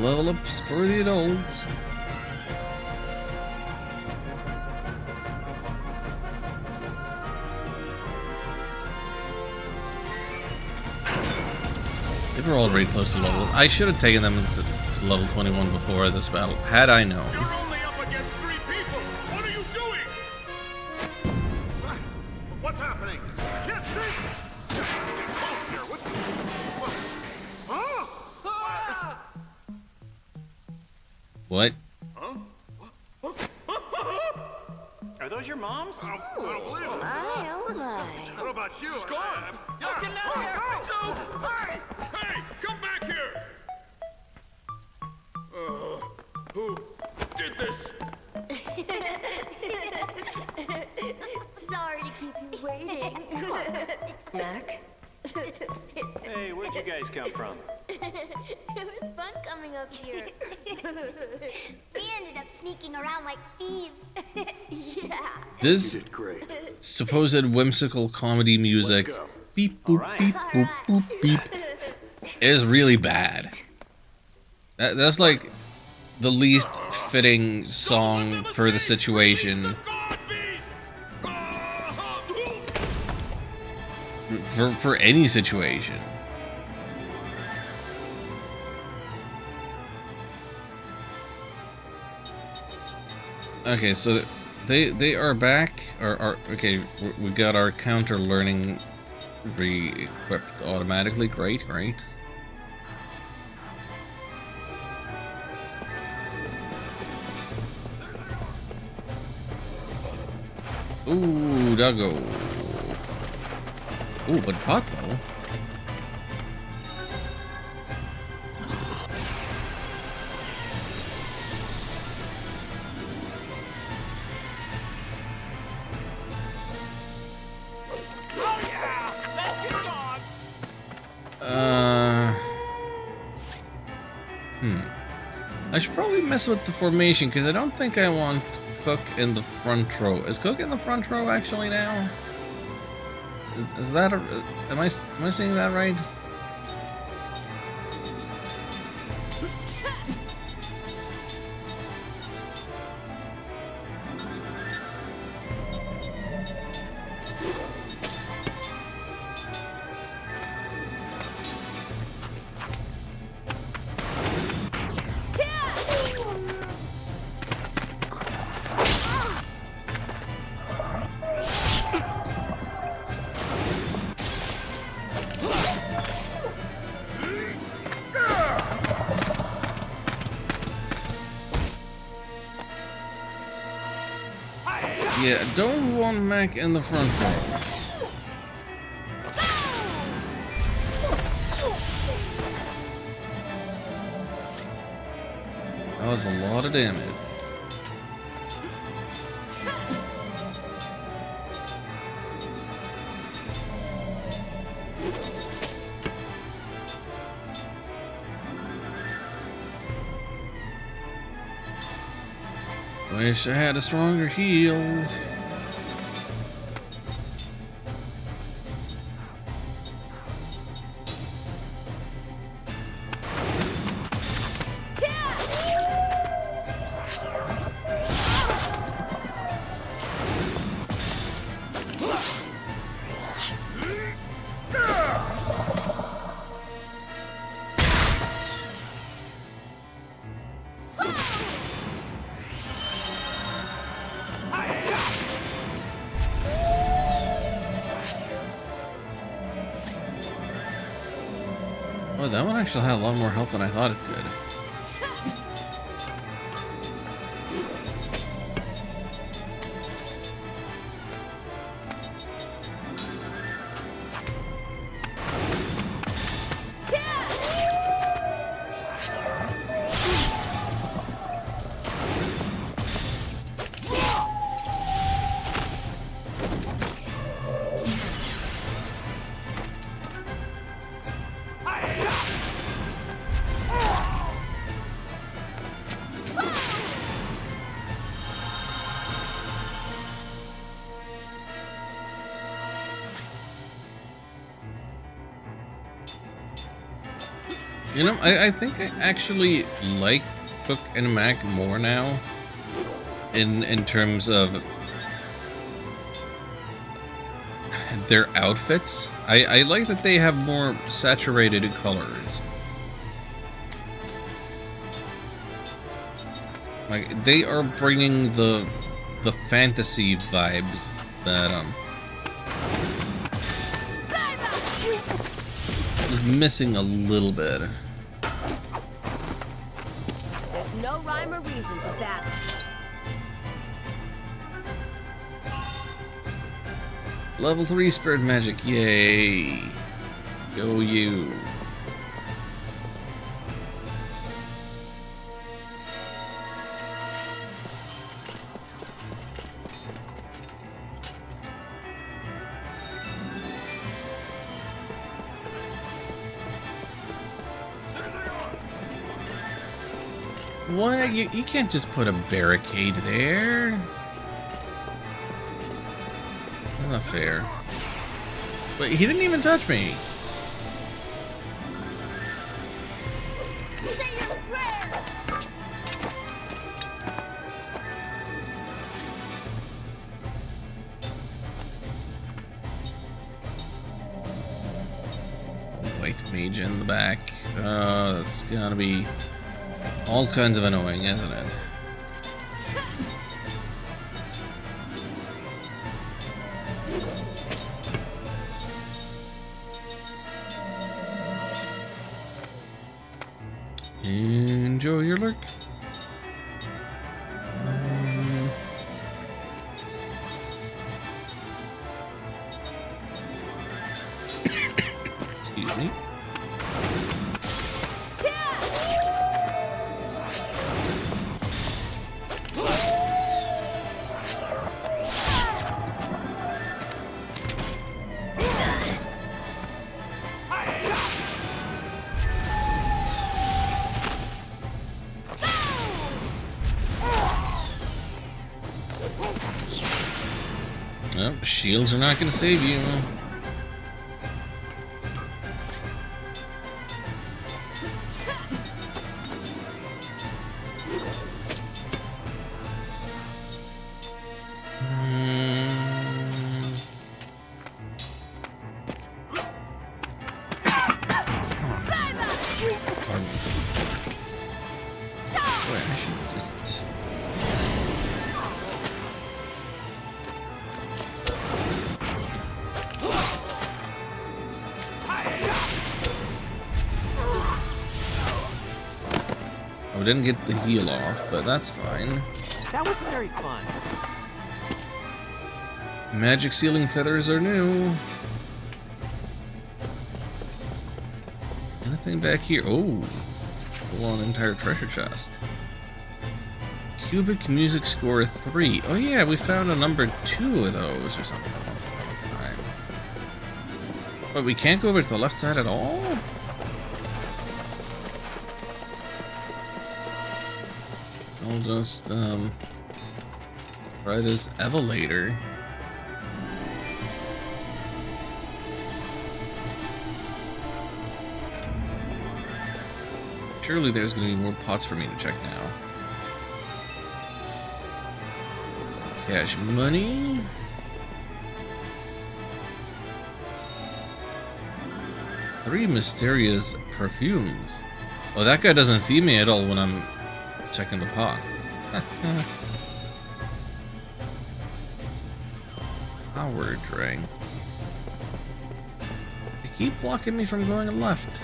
Level ups for the adults. They were already close to level. I should have taken them to level 21 before this battle, had I known. You're only up against 3 people! What are you doing? What's happening? I can't see! Here, what's... What? Are those your moms? I don't believe it. Oh my. What about you? She's gone! Get out of here! So, hey, come back here! Who did this? Sorry to keep you waiting. Mac? Hey, where'd you guys come from? It was fun coming up here. We ended up sneaking around like thieves. Yeah. This You did great. supposed whimsical comedy music, Let's go. beep boop Alright. beep boop boop beep, is really bad. That's like the least fitting song for the situation. For any situation. Okay, so they are back. Okay, we got our counter learning re-equipped automatically. Great. Ooh, doggo. Ooh, but pot though. I should probably mess with the formation because I don't think I want Cook in the front row. Is Cook in the front row actually now? Is that a... Am I seeing that right? Yeah, don't want Mac in the front row. That was a lot of damage. Wish I had a stronger heel. Oh, that one actually had a lot more health than I thought it could. You know, I think I actually like Cook and Mac more now in terms of their outfits. I like that they have more saturated colors. Like, they are bringing the fantasy vibes that is missing a little bit. There's no rhyme or reason to that. Level 3 spirit magic, yay! Go you. What? You can't just put a barricade there. That's not fair. But he didn't even touch me. Say your prayers! White mage in the back. That's gonna be all kinds of annoying, isn't it? Enjoy your lurk. Excuse me. Well, shields are not going to save you. I didn't get the heal off, but that's fine. That wasn't very fun. Magic ceiling feathers are new. Anything back here? Oh, full on entire treasure chest. Cubic music score 3. Oh yeah, we found a number 2 of those or something. Right. But we can't go over to the left side at all? I'll just try this elevator. Surely there's going to be more pots for me to check now. Cash money. Three mysterious perfumes. Oh, that guy doesn't see me at all when I'm checking the pot. Power drink. They keep blocking me from going left.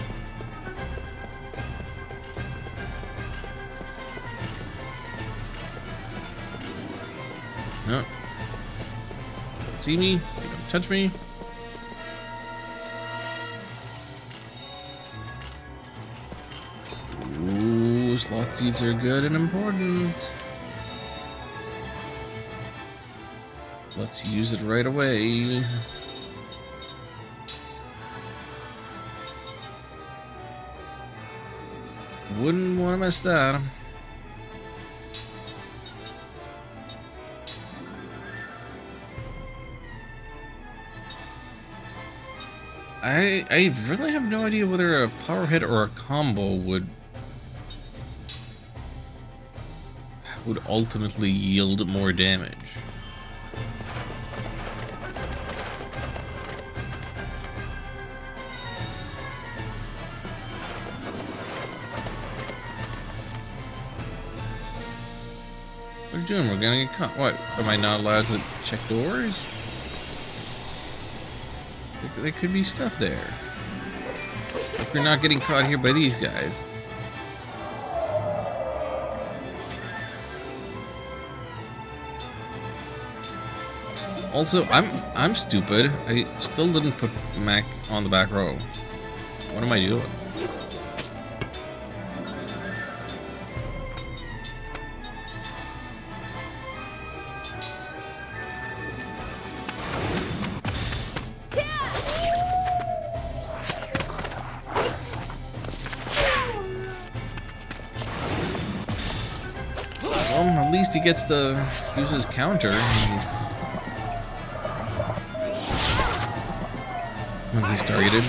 No. See me? You don't touch me. Ooh, slot seeds are good and important. Let's use it right away. Wouldn't want to miss that. I really have no idea whether a power hit or a combo would ultimately yield more damage. What are you doing? We're gonna get caught. What? Am I not allowed to check doors? There could be stuff there. If we're not getting caught here by these guys. Also, I'm stupid. I still didn't put Mac on the back row. What am I doing? Well, at least he gets to use his counter when he's targeted.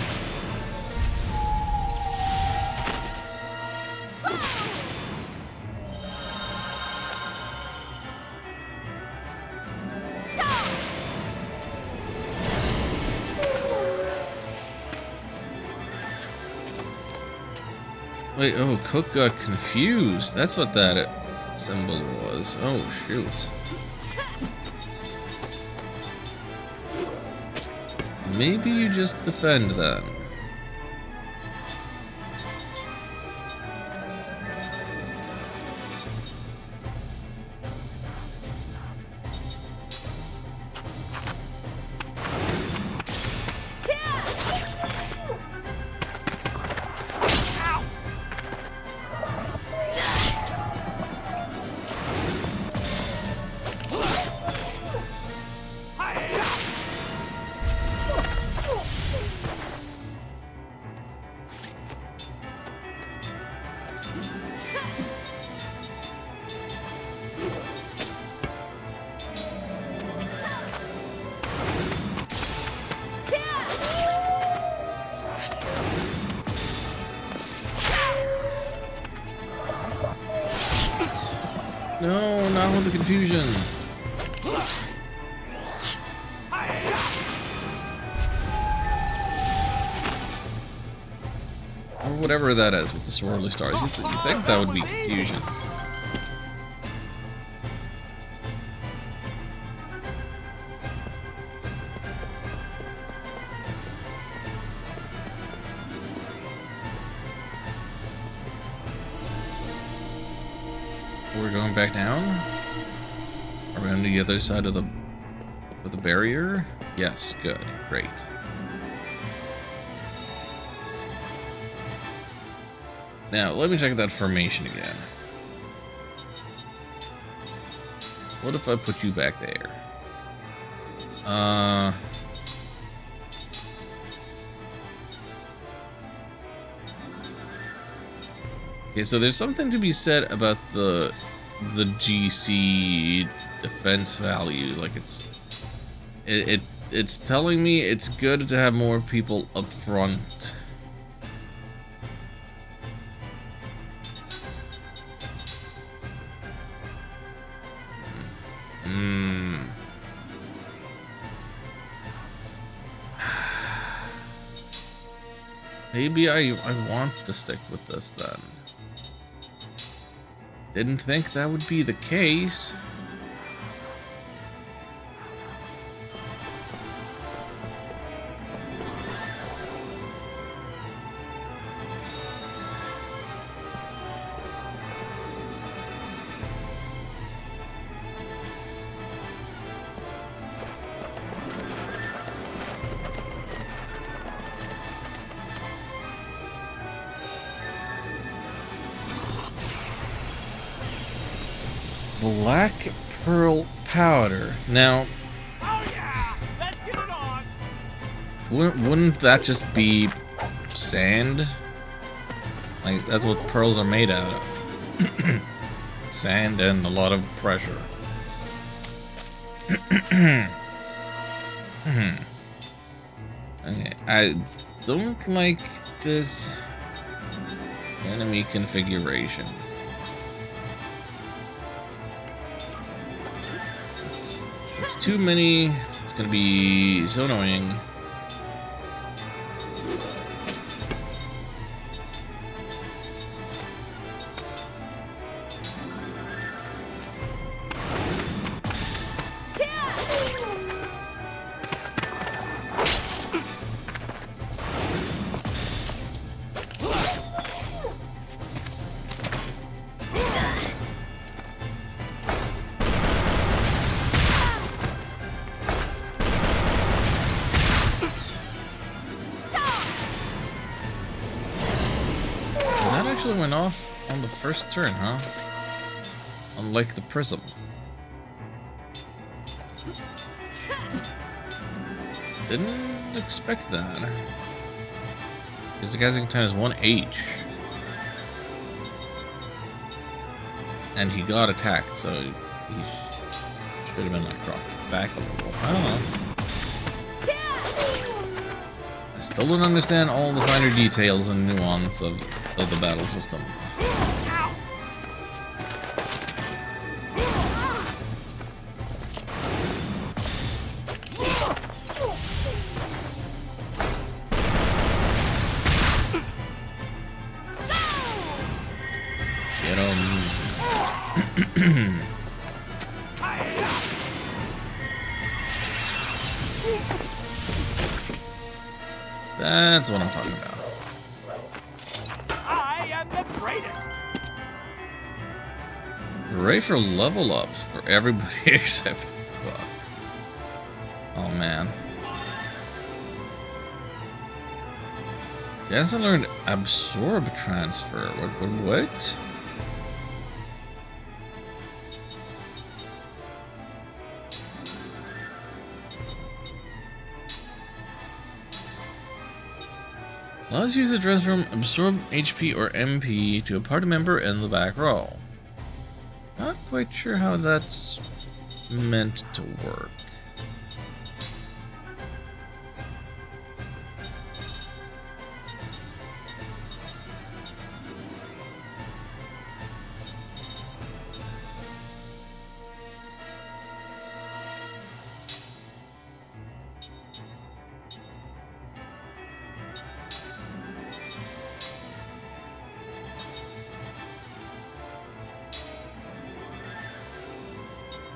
Wait, oh, Cook got confused. That's what that symbol was. Oh, shoot. Maybe you just defend then. No, not with the confusion. Or whatever that is with the swirly stars. You think that would be confusion. We're going back down? Are we on the other side of the barrier? Yes, good, great. Now, let me check that formation again. What if I put you back there? Okay, so there's something to be said about the GC defense value. Like it's telling me it's good to have more people up front. Maybe I want to stick with this then. Didn't think that would be the case. Black pearl powder. Now, Oh yeah! Let's get it on! wouldn't that just be sand? Like, that's what pearls are made out of. Sand and a lot of pressure. Okay, I don't like this enemy configuration. It's too many. It's gonna be so annoying. Went off on the first turn, huh? Unlike the prism. Didn't expect that. Because the guy's time is 1H. And he got attacked, so he should have been like dropped back a little. I don't know. I still don't understand all the finer details and nuance of the battle system. Get 'em. That's what I'm talking about. Hooray for level ups for everybody except Buck. Oh man. You guys learned absorb transfer. What? Allows you to transfer absorb HP or MP to a party member in the back row. Not quite sure how that's meant to work.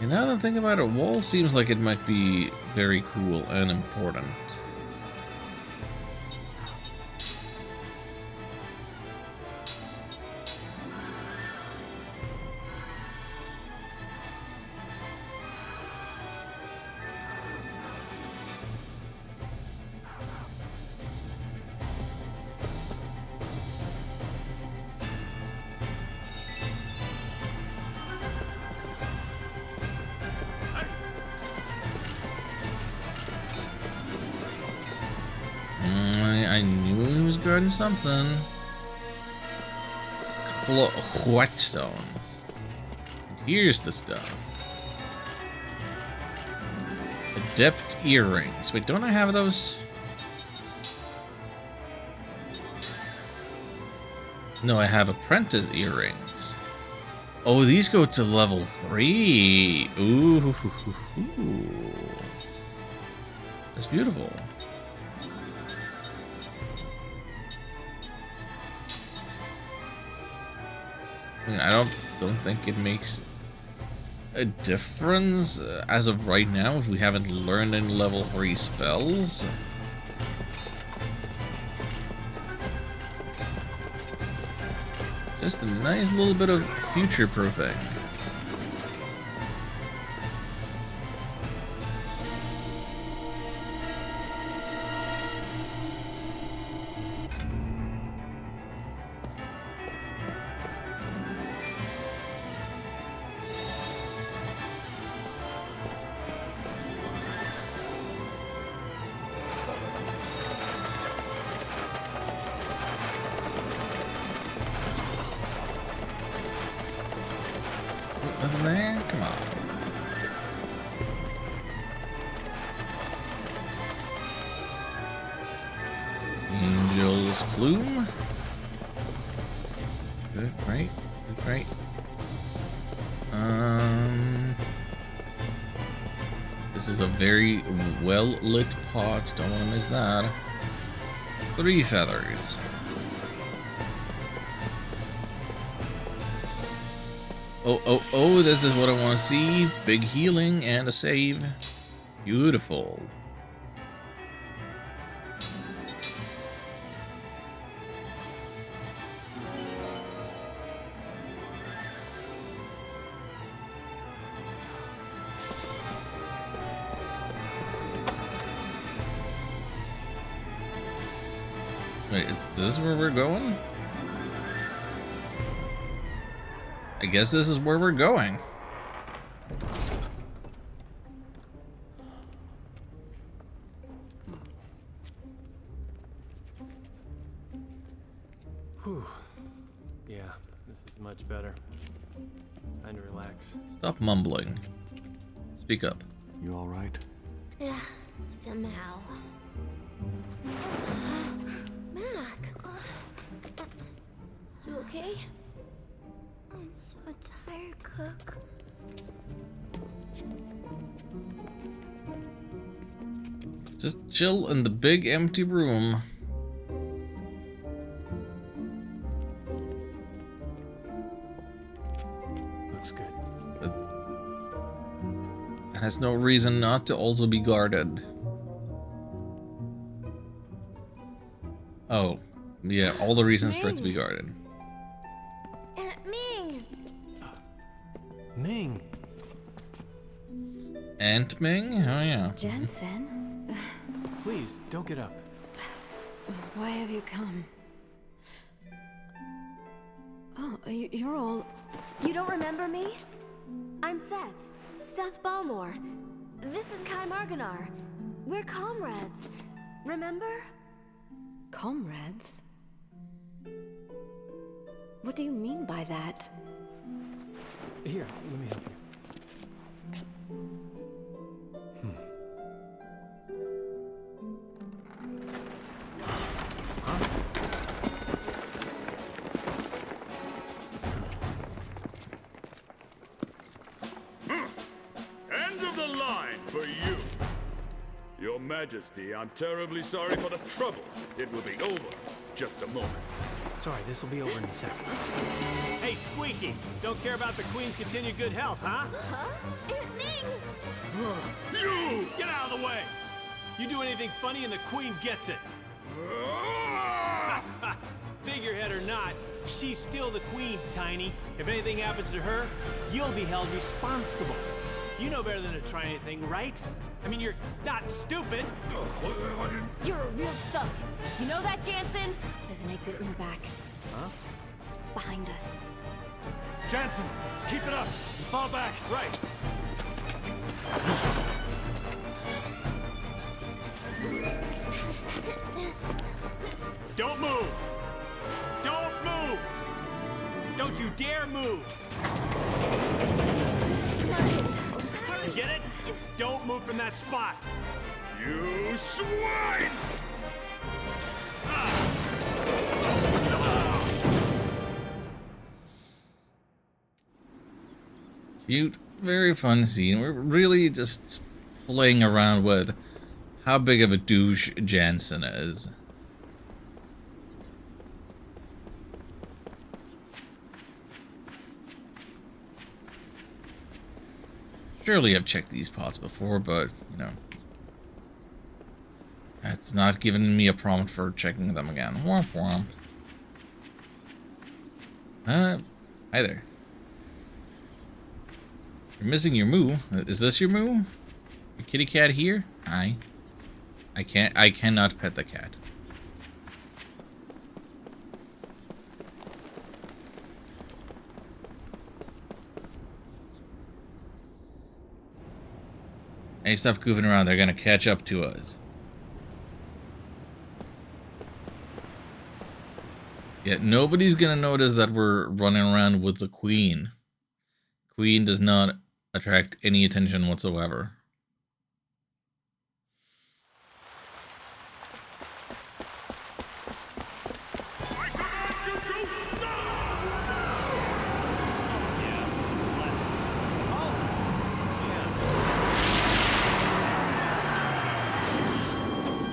You know, the thing about it, wall seems like it might be very cool and important. I knew he was guarding something. A couple of whetstones. And here's the stuff. Adept earrings. Wait, don't I have those? No, I have apprentice earrings. Oh, these go to level 3. Ooh. That's beautiful. I don't think it makes a difference as of right now if we haven't learned any level 3 spells. Just a nice little bit of future proofing. Nothing there? Come on. Angel's Plume. Good, right? Good, right? This is a very well-lit pot. Don't want to miss that. 3 feathers. Oh, this is what I want to see. Big healing and a save. Beautiful. Wait, is this where we're going? I guess this is where we're going. Whew. Yeah, this is much better. Time to relax. Stop mumbling. Speak up. You all right? Yeah, somehow. Mac! You okay? I'm so tired, Cook. Just chill in the big empty room. Looks good. It has no reason not to also be guarded. Oh, yeah, all the reasons for it to be guarded. Aunt Ming! Ming! Aunt Ming? Oh, yeah. Jensen? Please, don't get up. Why have you come? Oh, you're all... You don't remember me? I'm Seth. Seth Balmore. This is Kai Marganar. We're comrades. Remember? Comrades? What do you mean by that? Here, let me help you. End of the line for you. Your Majesty, I'm terribly sorry for the trouble. It will be over. Just a moment. Sorry, this will be over in a second. Hey, Squeaky! Don't care about the Queen's continued good health, huh? Huh? Aunt You! Get out of the way! You do anything funny and the Queen gets it. Figurehead or not, she's still the Queen, Tiny. If anything happens to her, you'll be held responsible. You know better than to try anything, right? I mean, you're not stupid. You're a real thug. You know that, Jansen? There's an exit in the back. Huh? Behind us. Jansen, keep it up. And fall back. Right. Don't move. Don't move. Don't you dare move. Come on, kids. You get it? Don't move from that spot. You swine! Cute, very fun scene. We're really just playing around with how big of a douche Jansen is. Surely I've checked these pots before, but, you know, it's not giving me a prompt for checking them again. Womp womp. Hi there. You're missing your moo. Is this your moo? Your kitty cat here? Hi. I cannot pet the cat. Hey, stop goofing around. They're gonna catch up to us. Yeah, nobody's gonna notice that we're running around with the Queen. Queen does not attract any attention whatsoever.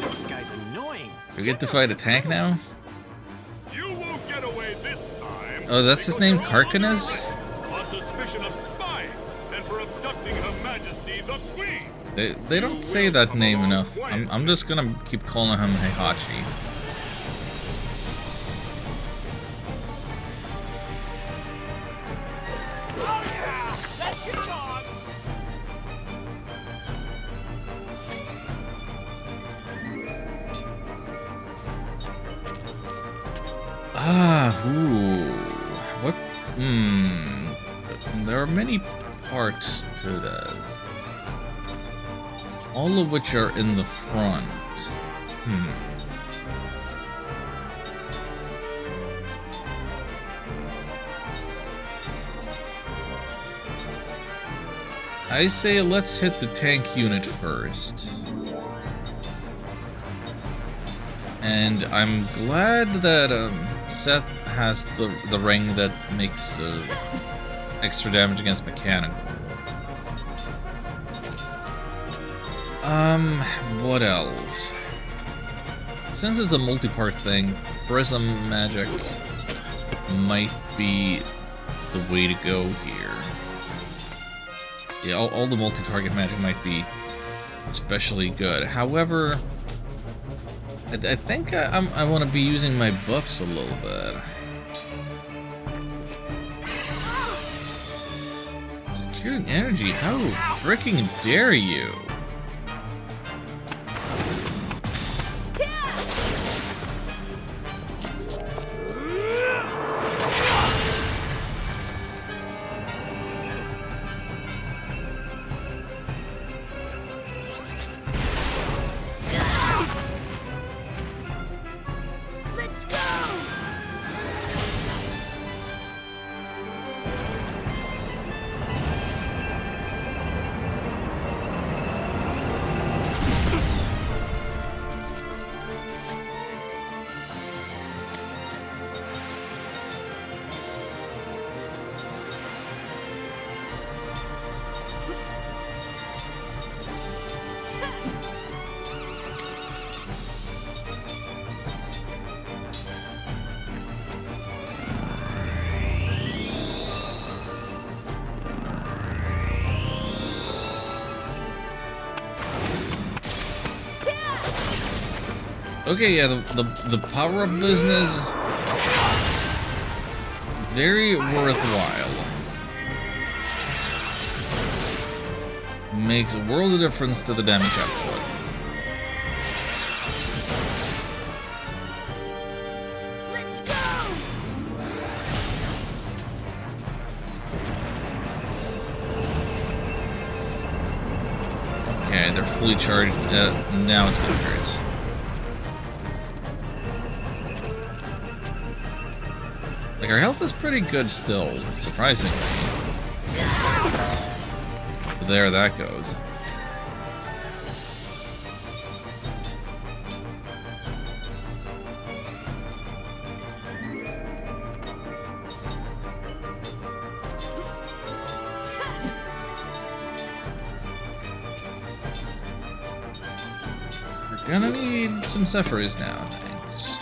This guy's annoying. We get to fight a tank now? You won't get away this time. Oh, that's his name, Karkanas? On suspicion of spying and for abducting Her Majesty the Queen. They don't say that name enough. I'm just gonna keep calling him Heihachi. Oh yeah! Let's get it on! Ooh. What? There are many parts to this. All of which are in the front. I say let's hit the tank unit first. And I'm glad that Seth has the ring that makes extra damage against mechanical. What else? Since it's a multi-part thing, Prism Magic might be the way to go here. Yeah, all the multi-target magic might be especially good. However, I think I want to be using my buffs a little bit. Securing energy? How freaking dare you? Okay, yeah, the power-up business, very worthwhile. Makes a world of difference to the damage output. Let's go! Okay, they're fully charged. Now it's gonna hurt. Like, our health is pretty good still, surprisingly. There that goes. We're gonna need some Sephiroths now, thanks.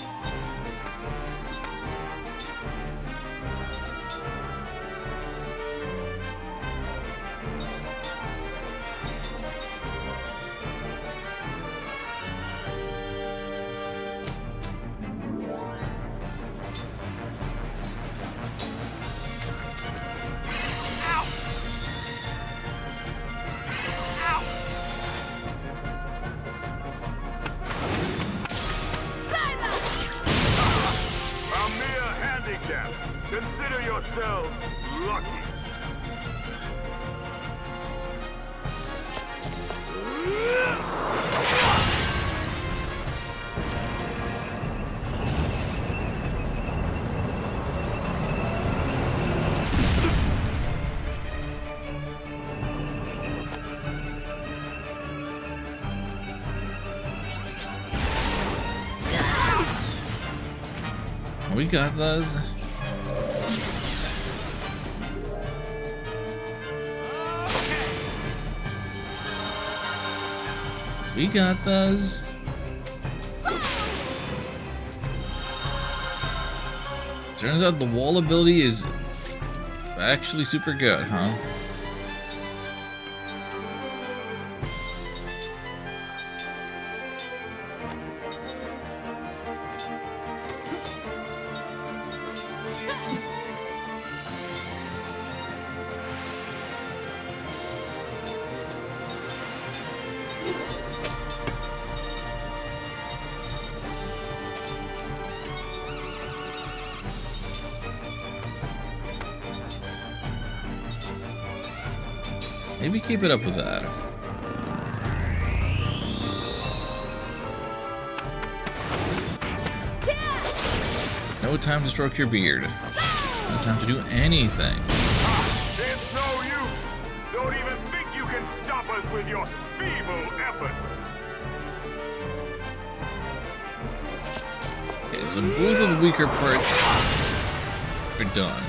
A mere handicap. Consider yourselves lucky. We got those. We got those. Turns out the wall ability is actually super good, huh? Maybe keep it up with that. No time to stroke your beard. No time to do anything. It's no use. Don't even think you can stop us with your feeble effort. Okay, so both of the weaker parts are done.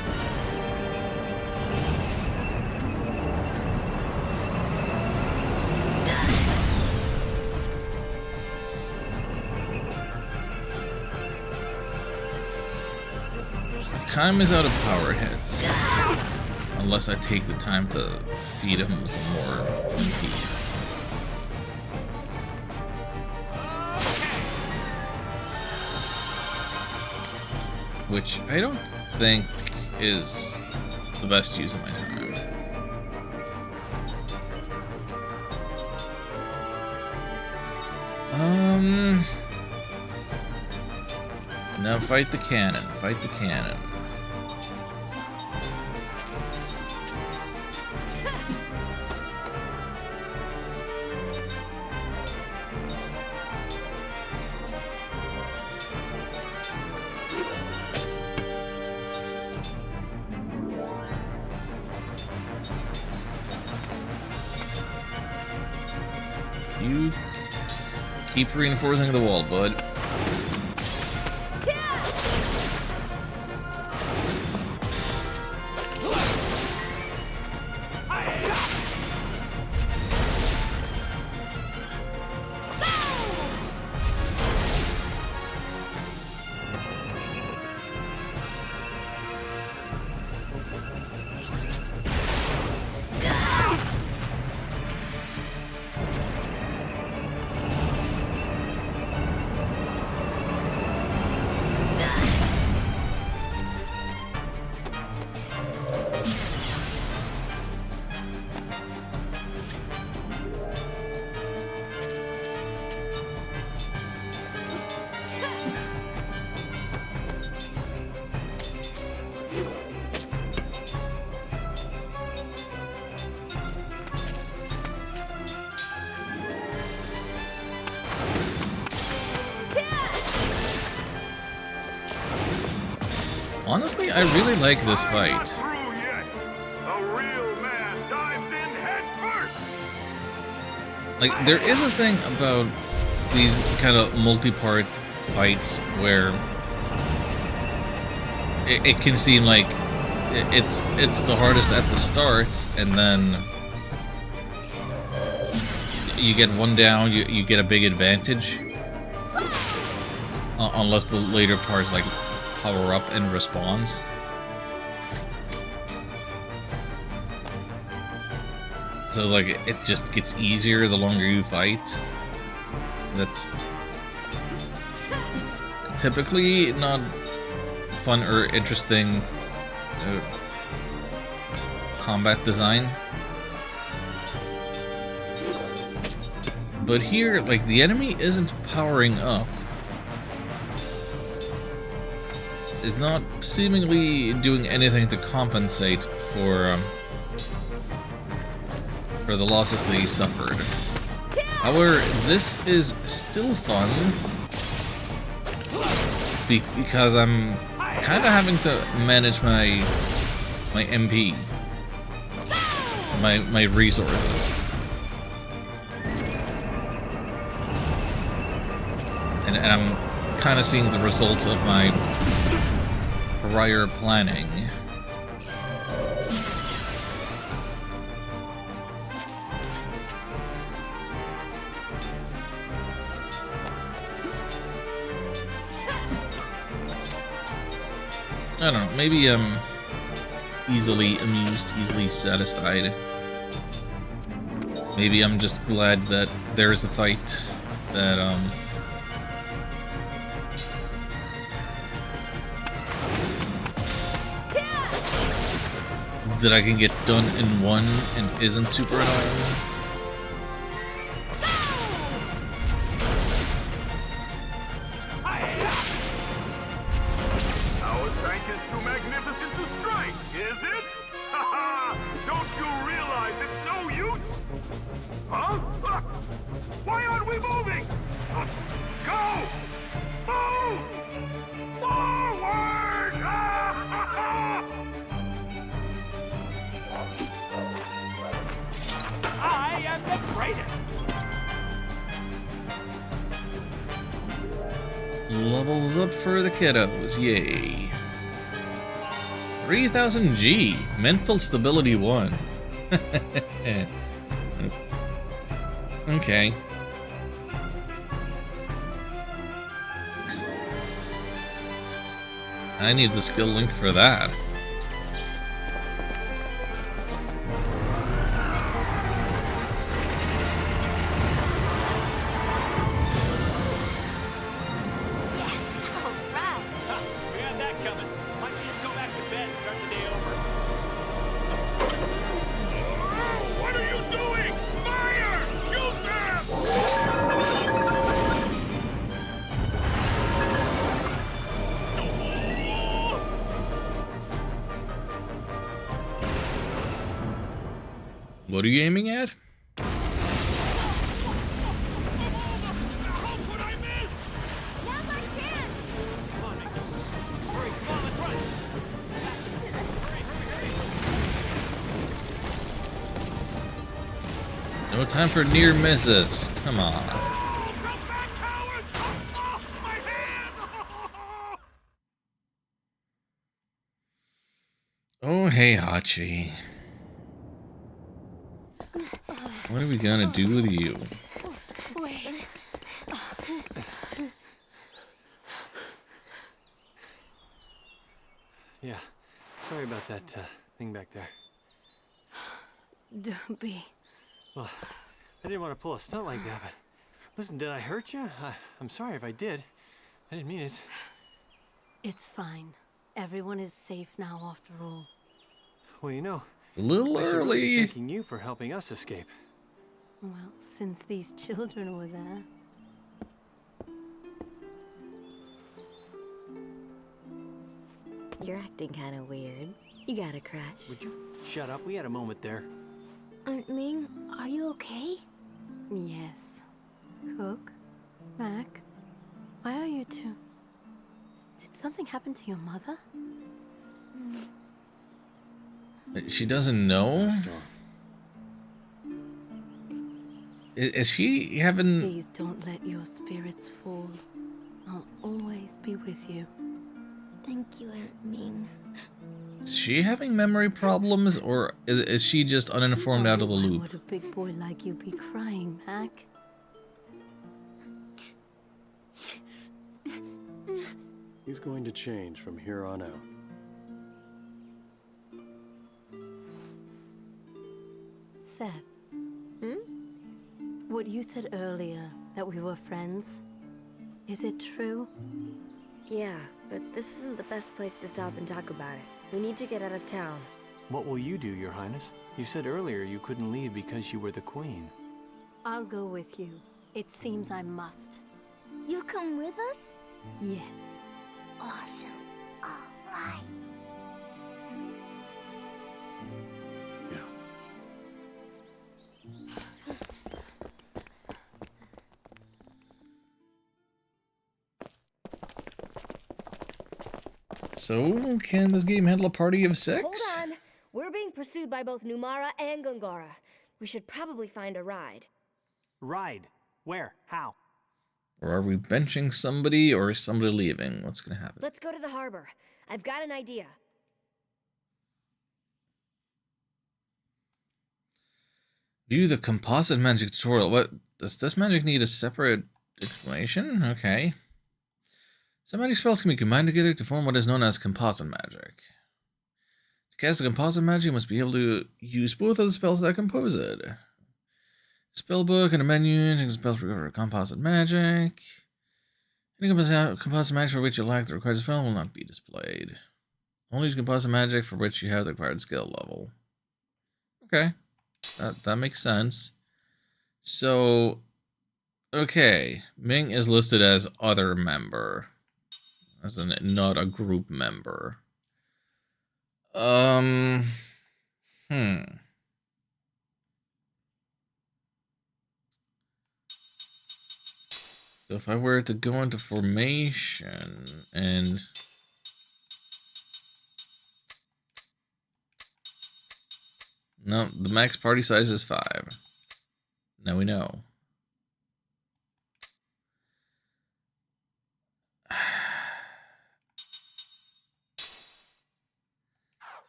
Time is out of power hits. Unless I take the time to feed him some more MP. Which I don't think is the best use of my time. Now fight the cannon. Fight the cannon. You keep reinforcing the wall, bud. Honestly, I really like this fight. Through yet. A real man dives in head first. Like, there is a thing about these kind of multi-part fights where it can seem like it's the hardest at the start, and then you get one down, you get a big advantage. Unless the later parts like power up in response. So like it just gets easier the longer you fight. That's typically not fun or interesting combat design. But here, like, the enemy isn't powering up. Is not seemingly doing anything to compensate for the losses that he suffered. However, this is still fun because I'm kind of having to manage my MP, my resources, and I'm kind of seeing the results of my prior planning. I don't know, maybe I'm easily amused, easily satisfied. Maybe I'm just glad that there's a fight that that I can get done in one and isn't super annoying. Our tank is too magnificent to strike, is it? Haha! Don't you realize it's no use? Huh? Why aren't we moving? Go! Move! Forward! I am the greatest! Levels up for the kiddos, yay. 3000 G, mental stability 1. Okay. I need the skill link for that. What are you aiming at? No time for near misses. Come on. Oh, Heihachi. What are we gonna do with you? Wait. Yeah, sorry about that thing back there. Don't be. Well, I didn't want to pull a stunt like that, but listen, did I hurt you? I'm sorry if I did. I didn't mean it. It's fine. Everyone is safe now after all. Well, you know, A little I should really be early. thanking you for helping us escape. Well, since these children were there. You're acting kind of weird. You got a crush. Would you shut up? We had a moment there. Aunt Ming, are you okay? Yes. Cook? Mac? Why are you two? Did something happen to your mother? She doesn't know? Is she having... Please don't let your spirits fall. I'll always be with you. Thank you, Aunt Ming. Is she having memory problems, or is she just uninformed out of the Why loop? would a big boy like you be crying, Mac? He's going to change from here on out. Seth. What you said earlier, that we were friends, is it true? Yeah, but this isn't the best place to stop and talk about it. We need to get out of town. What will you do, Your Highness? You said earlier you couldn't leave because you were the queen. I'll go with you. It seems I must. You'll come with us? Yes. Awesome. All right. Yeah. So, can this game handle a party of 6? Hold on. We're being pursued by both Numara and Gongora. We should probably find a ride. Ride? Where? How? Or are we benching somebody, or is somebody leaving? What's gonna happen? Let's go to the harbor. I've got an idea. View the composite magic tutorial. What? Does this magic need a separate explanation? Okay. Some magic spells can be combined together to form what is known as composite magic. To cast a composite magic, you must be able to use both of the spells that compose it. Spellbook and a menu, take spells for composite magic. Any composite magic for which you lack the required spell will not be displayed. Only use composite magic for which you have the required skill level. Okay. That makes sense. So, okay. Ming is listed as other member. As in, not a group member. So if I were to go into formation and... No, the max party size is 5. Now we know.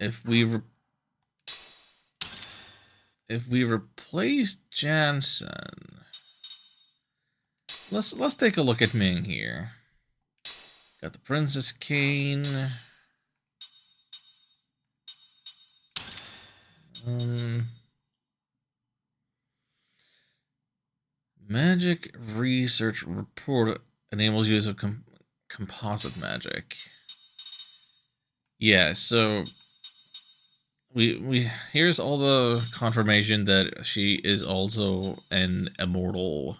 If we replace Jansen, let's take a look at Ming here. Got the Princess Cane. Magic research report enables use of composite magic. Yeah, so we here's all the confirmation that she is also an immortal.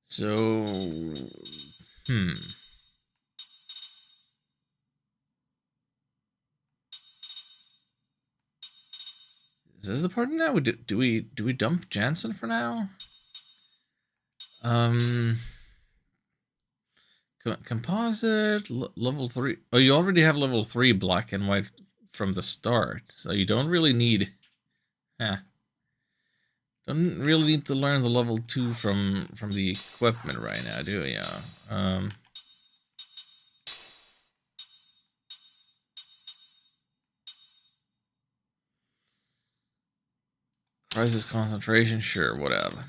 So, Is this the part now? Do we dump Jansen for now? Composite level 3. Oh, you already have level 3 black and white from the start, so you don't really need. Don't really need to learn the level 2 from the equipment right now, do you? Crisis concentration, sure, whatever.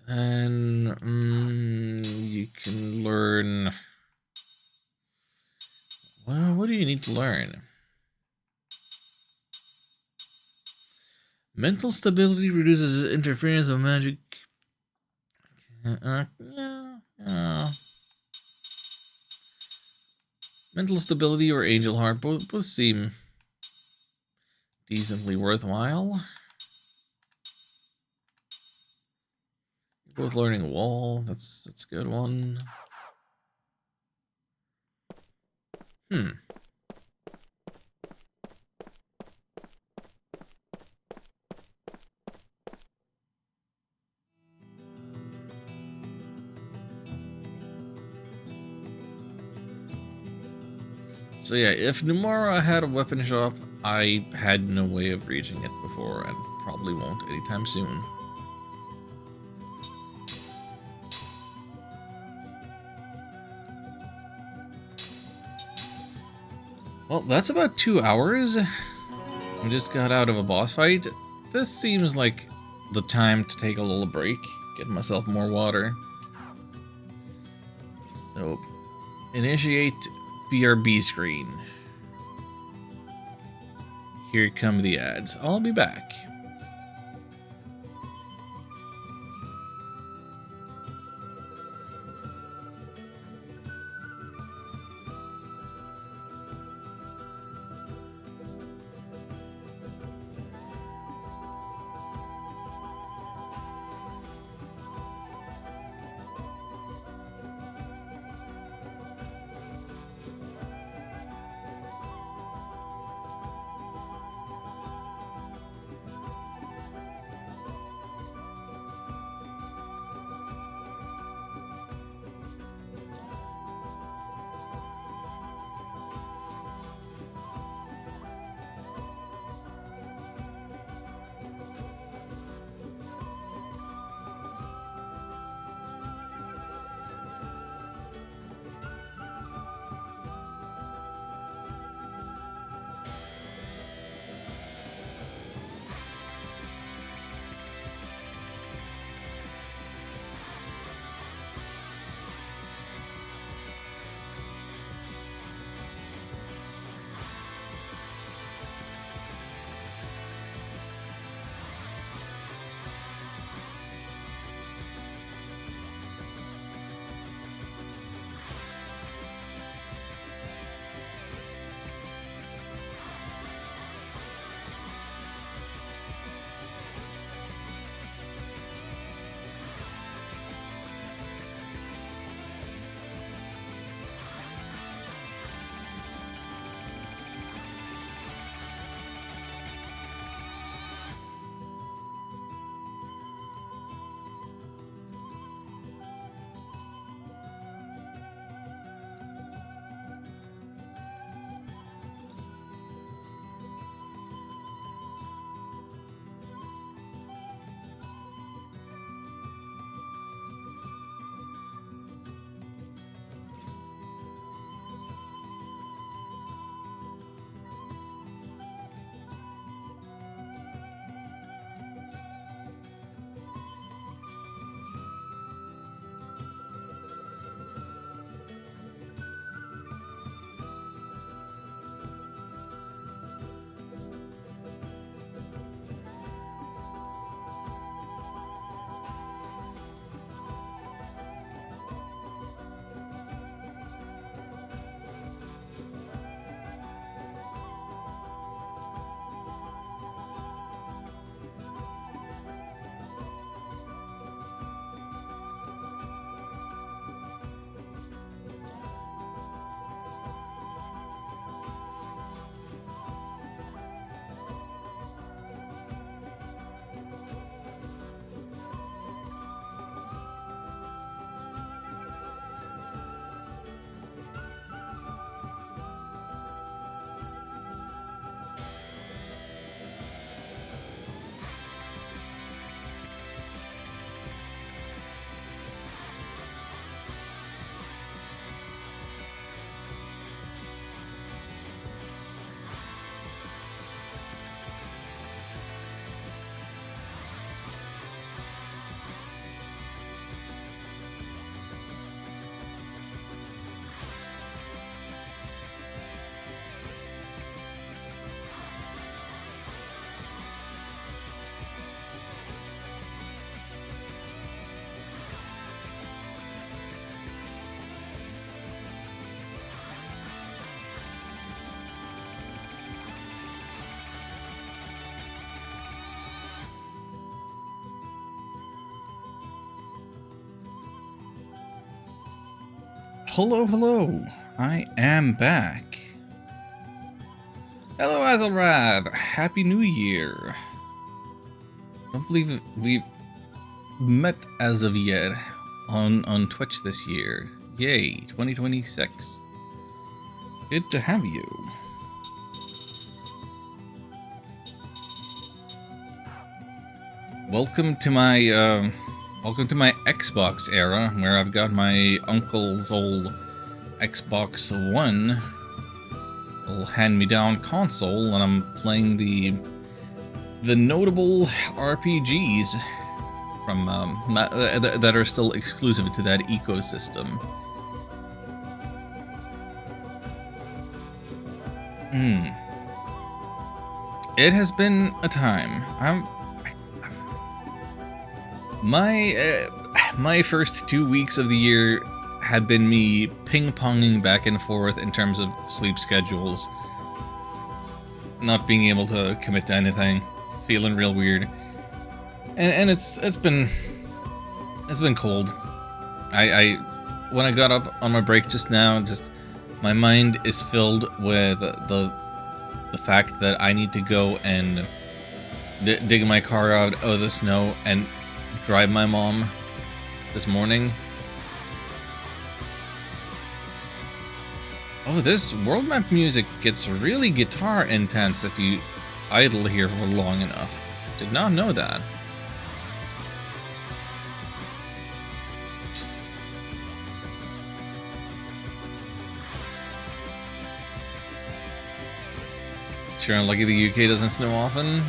Then you can learn. Well, what do you need to learn? Mental stability reduces interference of magic. Mental stability or angel heart, both seem decently worthwhile. Both learning a wall, that's a good one. So yeah, if Numara had a weapon shop, I had no way of reaching it before and probably won't anytime soon. Well, that's about 2 hours. We just got out of a boss fight. This seems like the time to take a little break, get myself more water. So, initiate BRB screen. Here come the ads. I'll be back. Hello. I am back. Hello, Azalrad. Happy New Year. Don't believe we've met as of yet on Twitch this year. Yay, 2026. Good to have you. Welcome to my Xbox era, where I've got my uncle's old Xbox One, old hand-me-down console, and I'm playing the notable RPGs from that are still exclusive to that ecosystem. It has been a time. My first 2 weeks of the year had been me ping-ponging back and forth in terms of sleep schedules, not being able to commit to anything, feeling real weird, and it's been cold. When I got up on my break just now, my mind is filled with the fact that I need to go and dig my car out of the snow and drive my mom this morning. Oh, this world map music gets really guitar intense if you idle here for long enough. Did not know that. Sure, I'm lucky the UK doesn't snow often.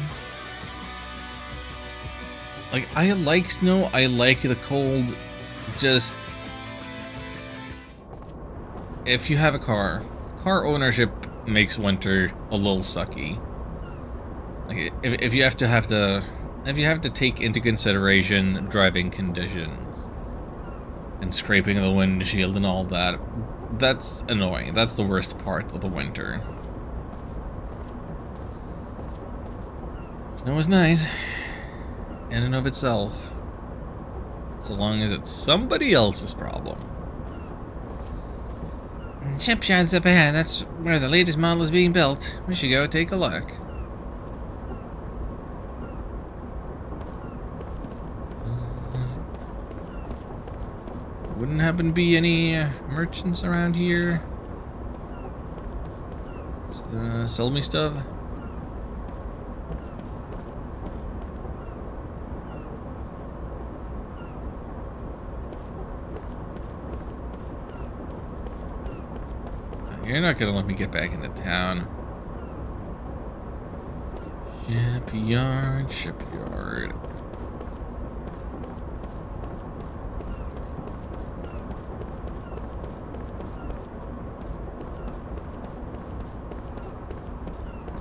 Like, I like snow, I like the cold, just... if you have a car ownership makes winter a little sucky. Like, if you have to take into consideration driving conditions and scraping the windshield and all that, that's annoying. That's the worst part of the winter. Snow is nice in and of itself, so long as it's somebody else's problem. Shipyard's up ahead. That's where the latest model is being built. We should go take a look. Wouldn't happen to be any merchants around here? Sell me stuff? You're not gonna let me get back into town. Shipyard.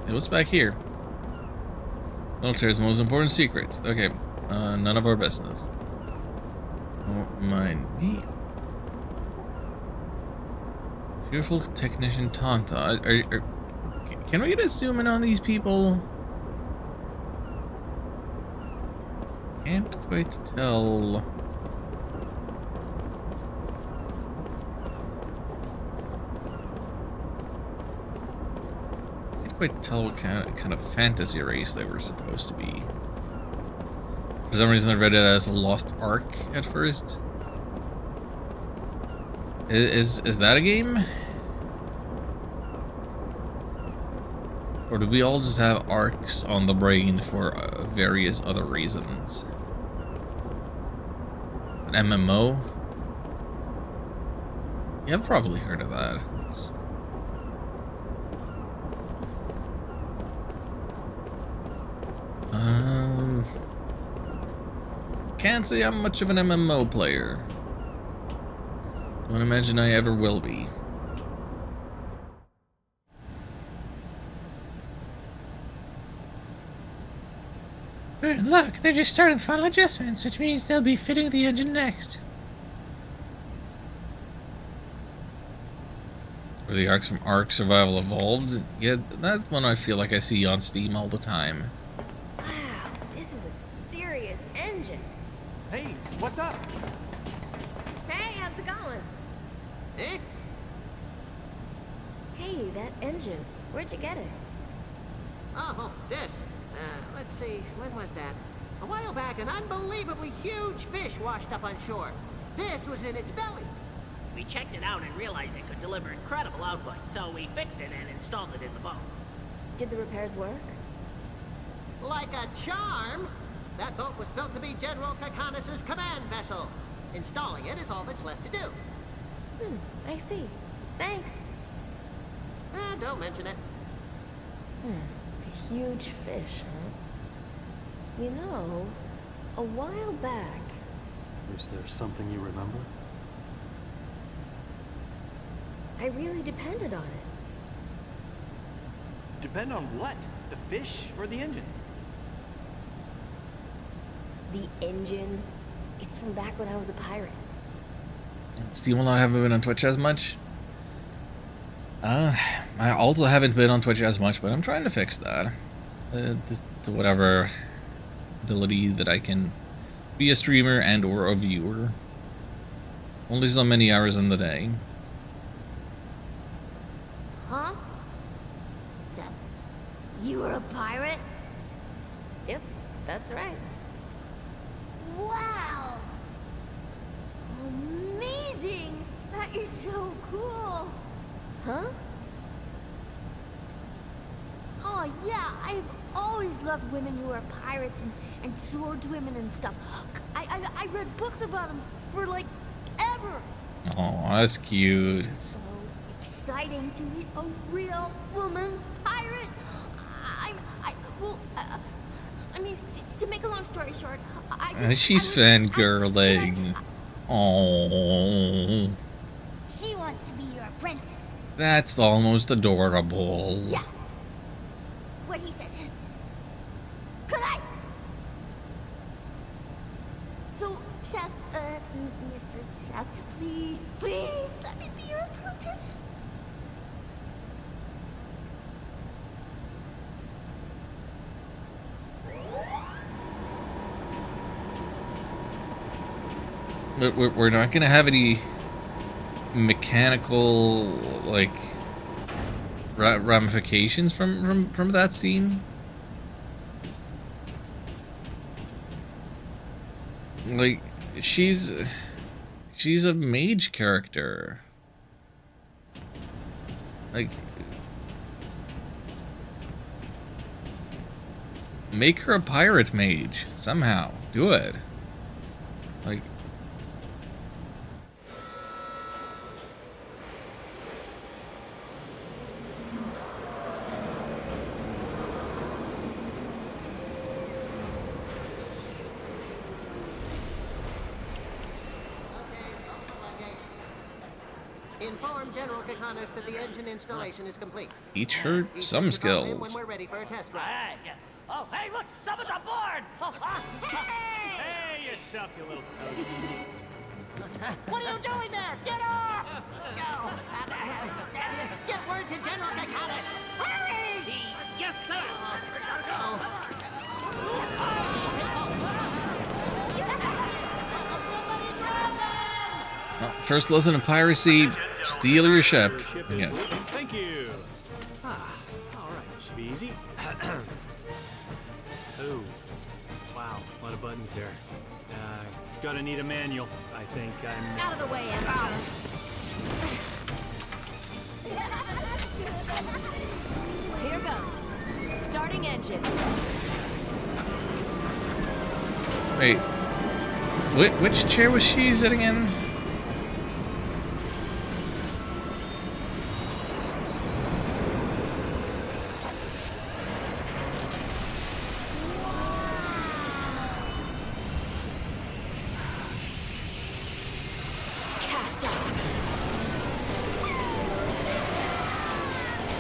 Hey, what's back here? Military's most important secret. Okay, none of our business. Don't mind me. Beautiful technician Tanta. Can we get a zoom in on these people? Can't quite tell. Can't quite tell what kind of fantasy race they were supposed to be. For some reason I read it as a Lost Ark at first. Is that a game? Or do we all just have arcs on the brain for various other reasons? An MMO? Yeah, I've probably heard of that. Can't say I'm much of an MMO player. Don't imagine I ever will be. Look, they're just starting the final adjustments, which means they'll be fitting the engine next. Were the arcs from Ark Survival Evolved? Yeah, that one I feel like I see on Steam all the time. Wow, this is a serious engine. Hey, what's up? Hey, how's it going? Eh? Hey, that engine. Where'd you get it? Oh, this. Let's see, when was that? A while back, an unbelievably huge fish washed up on shore. This was in its belly. We checked it out and realized it could deliver incredible output, so we fixed it and installed it in the boat. Did the repairs work? Like a charm, that boat was built to be General Kakanis' command vessel. Installing it is all that's left to do. I see. Thanks. Don't mention it. A huge fish, huh? You know, a while back... Is there something you remember? I really depended on it. Depend on what? The fish or the engine? The engine? It's from back when I was a pirate. Steve and I haven't been on Twitch as much. I also haven't been on Twitch as much, but I'm trying to fix that. To whatever ability that I can be a streamer and or a viewer. Only so many hours in the day. Huh? Seth, you were a pirate? Yep, that's right. Wow! Amazing! That is so cool! Huh? Oh yeah, I've always loved women who are pirates and swordswomen and stuff. I read books about them for like ever. Oh, that's cute. So exciting to meet a real woman pirate. I mean, to make a long story short, She's fangirling. Oh, She wants to be your apprentice. that's almost adorable. Yeah. What he said. Could I? So, Seth, Mistress Seth, please, please let me be your apprentice. But we're not gonna have any mechanical, like, ramifications from that scene. Like, she's a mage character. Like, make her a pirate mage somehow. Do it. Like, Inform General Kakanis that the engine installation is complete. teach her He some said to call him skills. when we're ready for a test run. Alright, yeah. Oh, hey, look! Someone's on board! Hey, yourself, you little toad. What are you doing there? Get off! Go! Get word to General Kakanis! Hurry! Yes, sir! Somebody grab them! Well, first lesson of piracy: steal your ship. Your ship is Yes. waiting. Thank you. All right. Should be easy. Oh, wow. A lot of buttons there. Gonna need a manual. I think I'm... Out of the way, amateur. Here goes. Starting engine. Wait. Which chair was she sitting in? Cast off.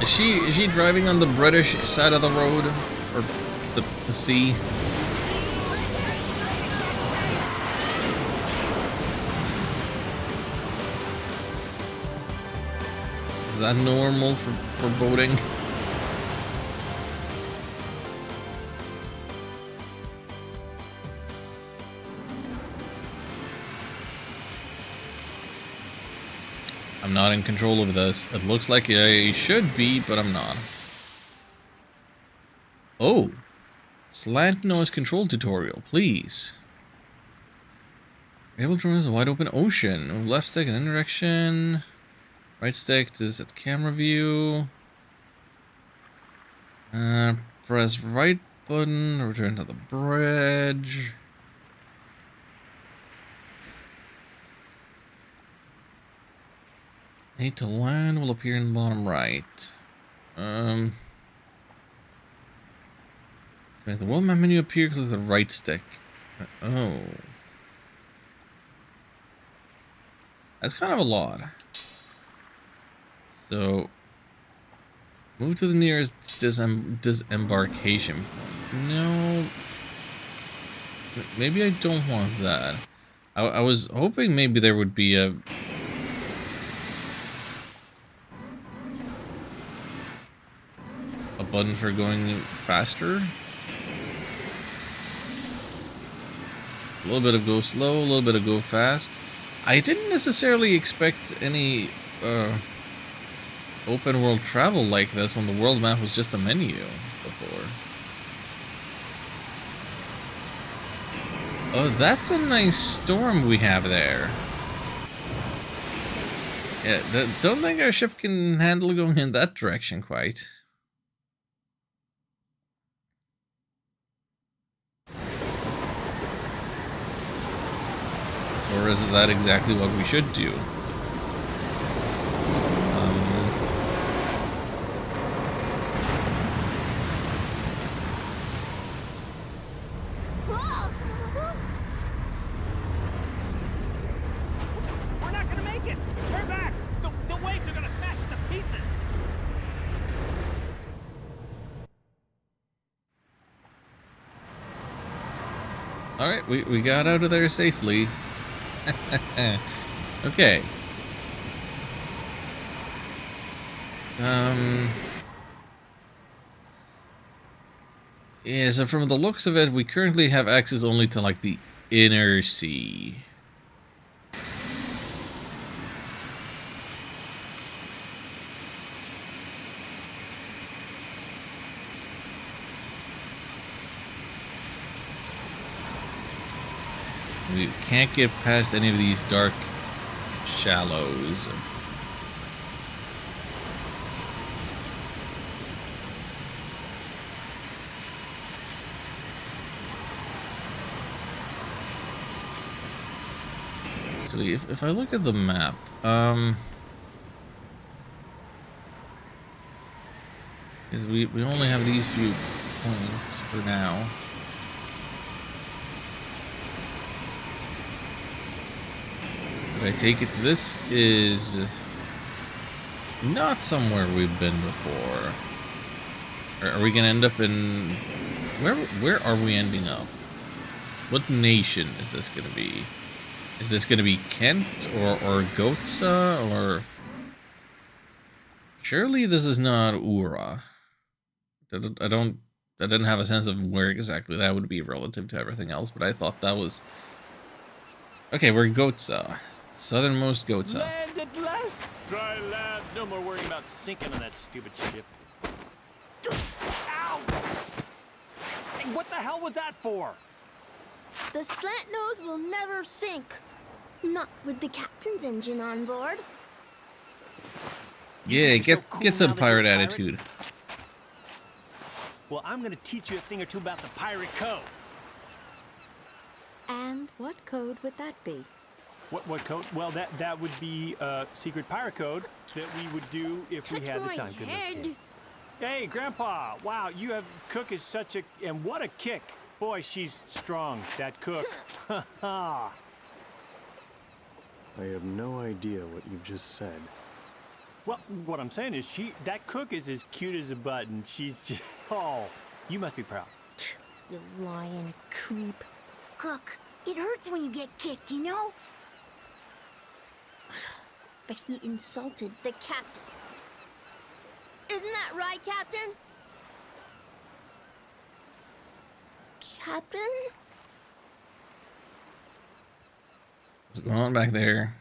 Is she driving on the British side of the road, or the sea? Is that normal for boating? I'm not in control of this. It looks like I should be, but I'm not. Oh. Slant noise control tutorial, please. Able to use a wide open ocean. Left stick in any direction. Right stick to set camera view. Press right button. Return to the bridge. Need to land will appear in the bottom right. Make the world map menu appear because of the right stick. Oh. That's kind of a lot. So, move to the nearest disembarkation point. No. Maybe I don't want that. I was hoping maybe there would be a button for going faster. A little bit of go slow, a little bit of go fast. I didn't necessarily expect any open world travel like this when the world map was just a menu before. Oh, that's a nice storm we have there. Yeah, don't think our ship can handle going in that direction quite. Or is that exactly what we should do? We're not gonna make it! Turn back! The waves are gonna smash us to pieces! Alright, we got out of there safely. Okay. Yeah, so from the looks of it, we currently have access only to, like, the inner sea. We can't get past any of these dark shallows. Actually, if I look at the map, because we only have these few points for now. I take it this is not somewhere we've been before. Are we gonna end up in where are we ending up? What nation is this gonna be? Is this gonna be Kent or Gotza or surely this is not Ura. I didn't have a sense of where exactly that would be relative to everything else, but I thought that was okay. We're Gotza. Southernmost Gotza. Land at last! Dry land. No more worrying about sinking on that stupid ship. Ow! Hey, what the hell was that for? The slant nose will never sink. Not with the captain's engine on board. Yeah, get some pirate attitude. Well, I'm gonna teach you a thing or two about the pirate code. And what code would that be? What code? Well, that would be a secret pirate code that we would do if we had the time. Good luck, kid. Hey, Grandpa! Wow, you have Cook is such a and what a kick! Boy, she's strong. That Cook. Ha ha. I have no idea what you've just said. Well, what I'm saying is that Cook is as cute as a button. She's just, oh, you must be proud. You lying creep. Cook, it hurts when you get kicked, you know? But he insulted the captain. Isn't that right, Captain? Captain? What's going on back there?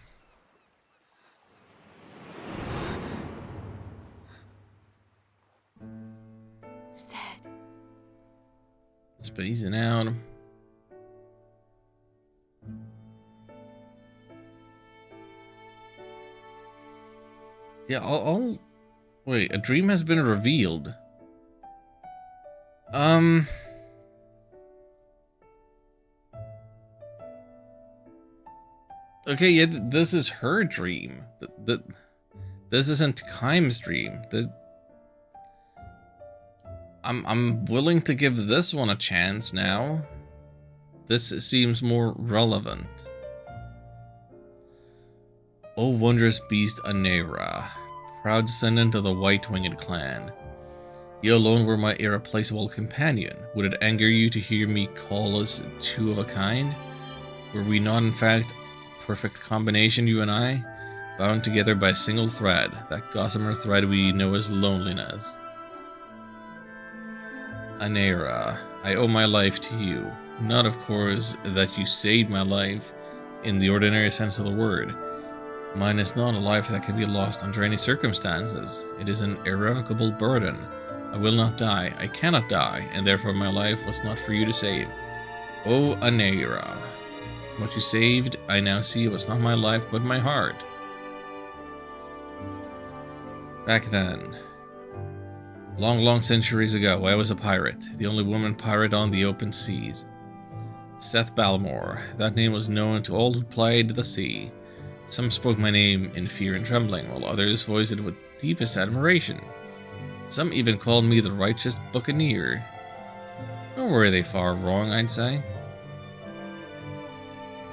Spacing out. Yeah, I'll... Wait, a dream has been revealed. Okay, yeah, this is her dream. This isn't Kaim's dream. I'm willing to give this one a chance now. This seems more relevant. O wondrous beast Numara, proud descendant of the white-winged clan. You alone were my irreplaceable companion. Would it anger you to hear me call us two of a kind? Were we not in fact perfect combination, you and I? Bound together by a single thread, that gossamer thread we know as loneliness. Numara, I owe my life to you. Not, of course, that you saved my life in the ordinary sense of the word. Mine is not a life that can be lost under any circumstances. It is an irrevocable burden. I will not die, I cannot die, and therefore my life was not for you to save. O Numara, what you saved, I now see was not my life, but my heart. Back then, long centuries ago, I was a pirate, the only woman pirate on the open seas. Seth Balmore, that name was known to all who plied the sea. Some spoke my name in fear and trembling, while others voiced it with deepest admiration. Some even called me the righteous buccaneer. Nor were they far wrong, I'd say.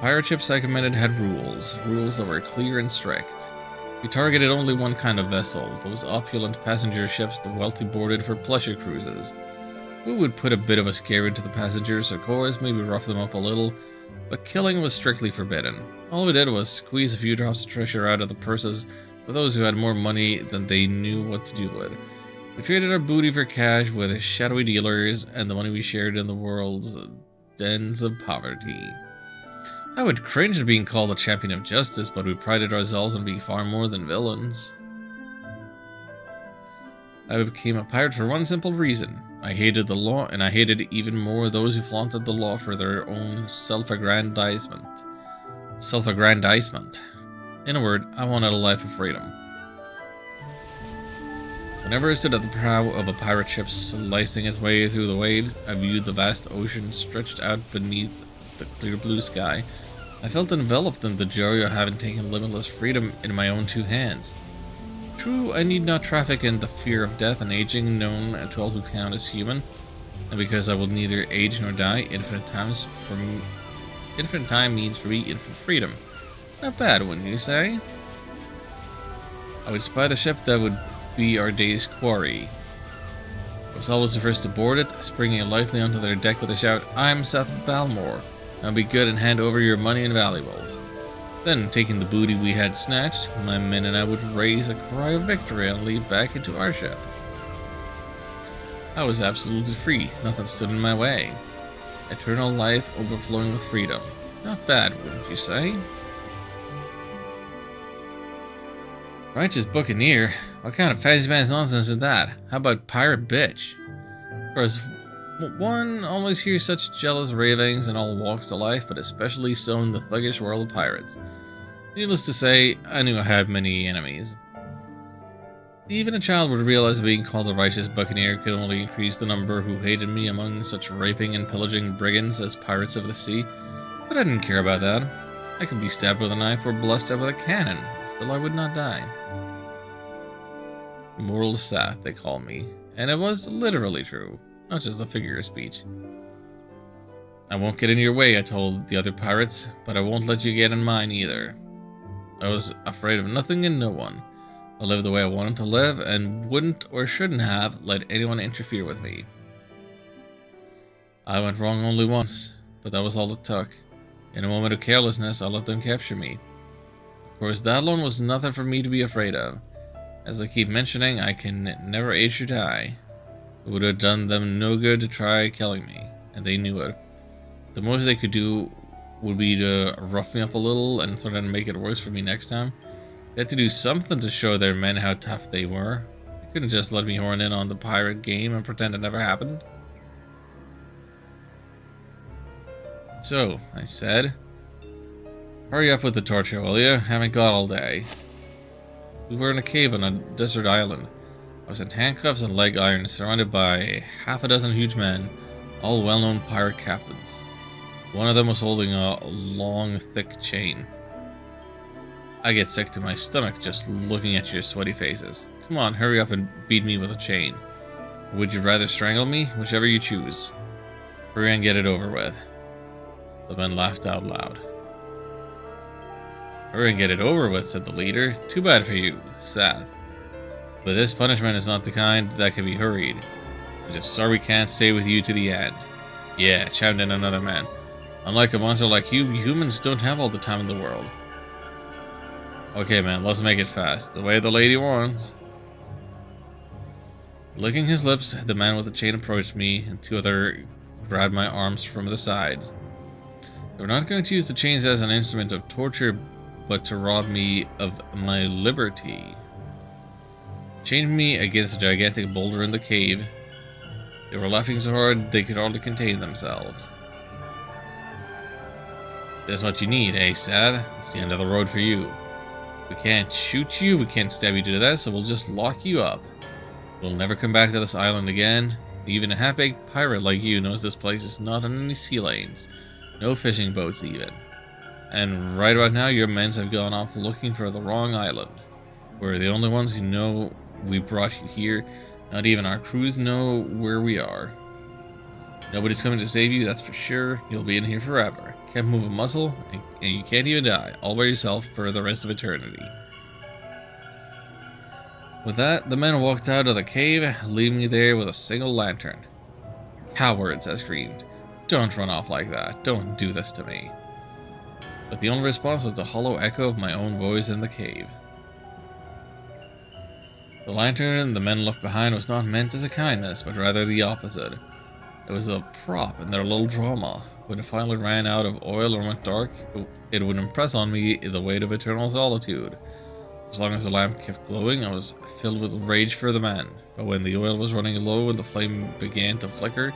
Pirate ships I commanded had rules that were clear and strict. We targeted only one kind of vessel, those opulent passenger ships the wealthy boarded for pleasure cruises. We would put a bit of a scare into the passengers, of course, maybe rough them up a little, but killing was strictly forbidden. All we did was squeeze a few drops of treasure out of the purses of those who had more money than they knew what to do with. We traded our booty for cash with shadowy dealers and the money we shared in the world's dens of poverty. I would cringe at being called a champion of justice, but we prided ourselves on being far more than villains. I became a pirate for one simple reason. I hated the law, and I hated even more those who flaunted the law for their own self-aggrandizement. In a word, I wanted a life of freedom. Whenever I stood at the prow of a pirate ship slicing its way through the waves, I viewed the vast ocean stretched out beneath the clear blue sky. I felt enveloped in the joy of having taken limitless freedom in my own two hands. True, I need not traffic in the fear of death and aging known to all who count as human, and because I will neither age nor die, infinite time means for me infinite freedom. Not bad, wouldn't you say? I would spy the ship that would be our day's quarry. I was always the first to board it, springing lightly onto their deck with a shout, "I'm Seth Balmore. Now be good and hand over your money and valuables." Then, taking the booty we had snatched, my men and I would raise a cry of victory and leap back into our ship. I was absolutely free, nothing stood in my way. Eternal life overflowing with freedom. Not bad, wouldn't you say? Righteous buccaneer? What kind of fancy pants nonsense is that? How about pirate bitch? Of course, one always hears such jealous ravings in all walks of life, but especially so in the thuggish world of pirates. Needless to say, I knew I had many enemies. Even a child would realize that being called a righteous buccaneer could only increase the number who hated me among such raping and pillaging brigands as pirates of the sea, but I didn't care about that. I could be stabbed with a knife or blasted with a cannon, still I would not die. Immortal Seth, they call me, and it was literally true, not just a figure of speech. I won't get in your way, I told the other pirates, but I won't let you get in mine either. I was afraid of nothing and no one. I lived the way I wanted to live, and wouldn't or shouldn't have let anyone interfere with me. I went wrong only once, but that was all it took. In a moment of carelessness, I let them capture me. Of course, that alone was nothing for me to be afraid of. As I keep mentioning, I can never age or die. It would have done them no good to try killing me, and they knew it. The most they could do would be to rough me up a little and threaten to make it worse for me next time. They had to do something to show their men how tough they were. They couldn't just let me horn in on the pirate game and pretend it never happened. So, I said, hurry up with the torture, will you? Haven't got all day. We were in a cave on a desert island. I was in handcuffs and leg irons, surrounded by half a dozen huge men, all well-known pirate captains. One of them was holding a long, thick chain. I get sick to my stomach just looking at your sweaty faces. Come on, hurry up and beat me with a chain. Would you rather strangle me? Whichever you choose. Hurry and get it over with. The men laughed out loud. Hurry and get it over with, said the leader. Too bad for you, Seth. But this punishment is not the kind that can be hurried. I'm just sorry we can't stay with you to the end. Yeah, chimed in another man. Unlike a monster like you, humans don't have all the time in the world. Okay, man, let's make it fast. The way the lady wants. Licking his lips, the man with the chain approached me, and two other grabbed my arms from the sides. They were not going to use the chains as an instrument of torture, but to rob me of my liberty. Chained me against a gigantic boulder in the cave. They were laughing so hard they could hardly contain themselves. That's what you need, eh, Sad? It's the end of the road for you. We can't shoot you, we can't stab you to death, so we'll just lock you up. We'll never come back to this island again. Even a half-baked pirate like you knows this place is not on any sea lanes. No fishing boats even. And right about now, your men have gone off looking for the wrong island. We're the only ones who know we brought you here. Not even our crews know where we are. Nobody's coming to save you, that's for sure. You'll be in here forever. Can't move a muscle, and you can't even die, all by yourself for the rest of eternity. With that, the men walked out of the cave, leaving me there with a single lantern. Cowards, I screamed. Don't run off like that. Don't do this to me. But the only response was the hollow echo of my own voice in the cave. The lantern the men left behind was not meant as a kindness, but rather the opposite. It was a prop in their little drama. When it finally ran out of oil or went dark, it would impress on me the weight of eternal solitude. As long as the lamp kept glowing, I was filled with rage for the men. But when the oil was running low and the flame began to flicker,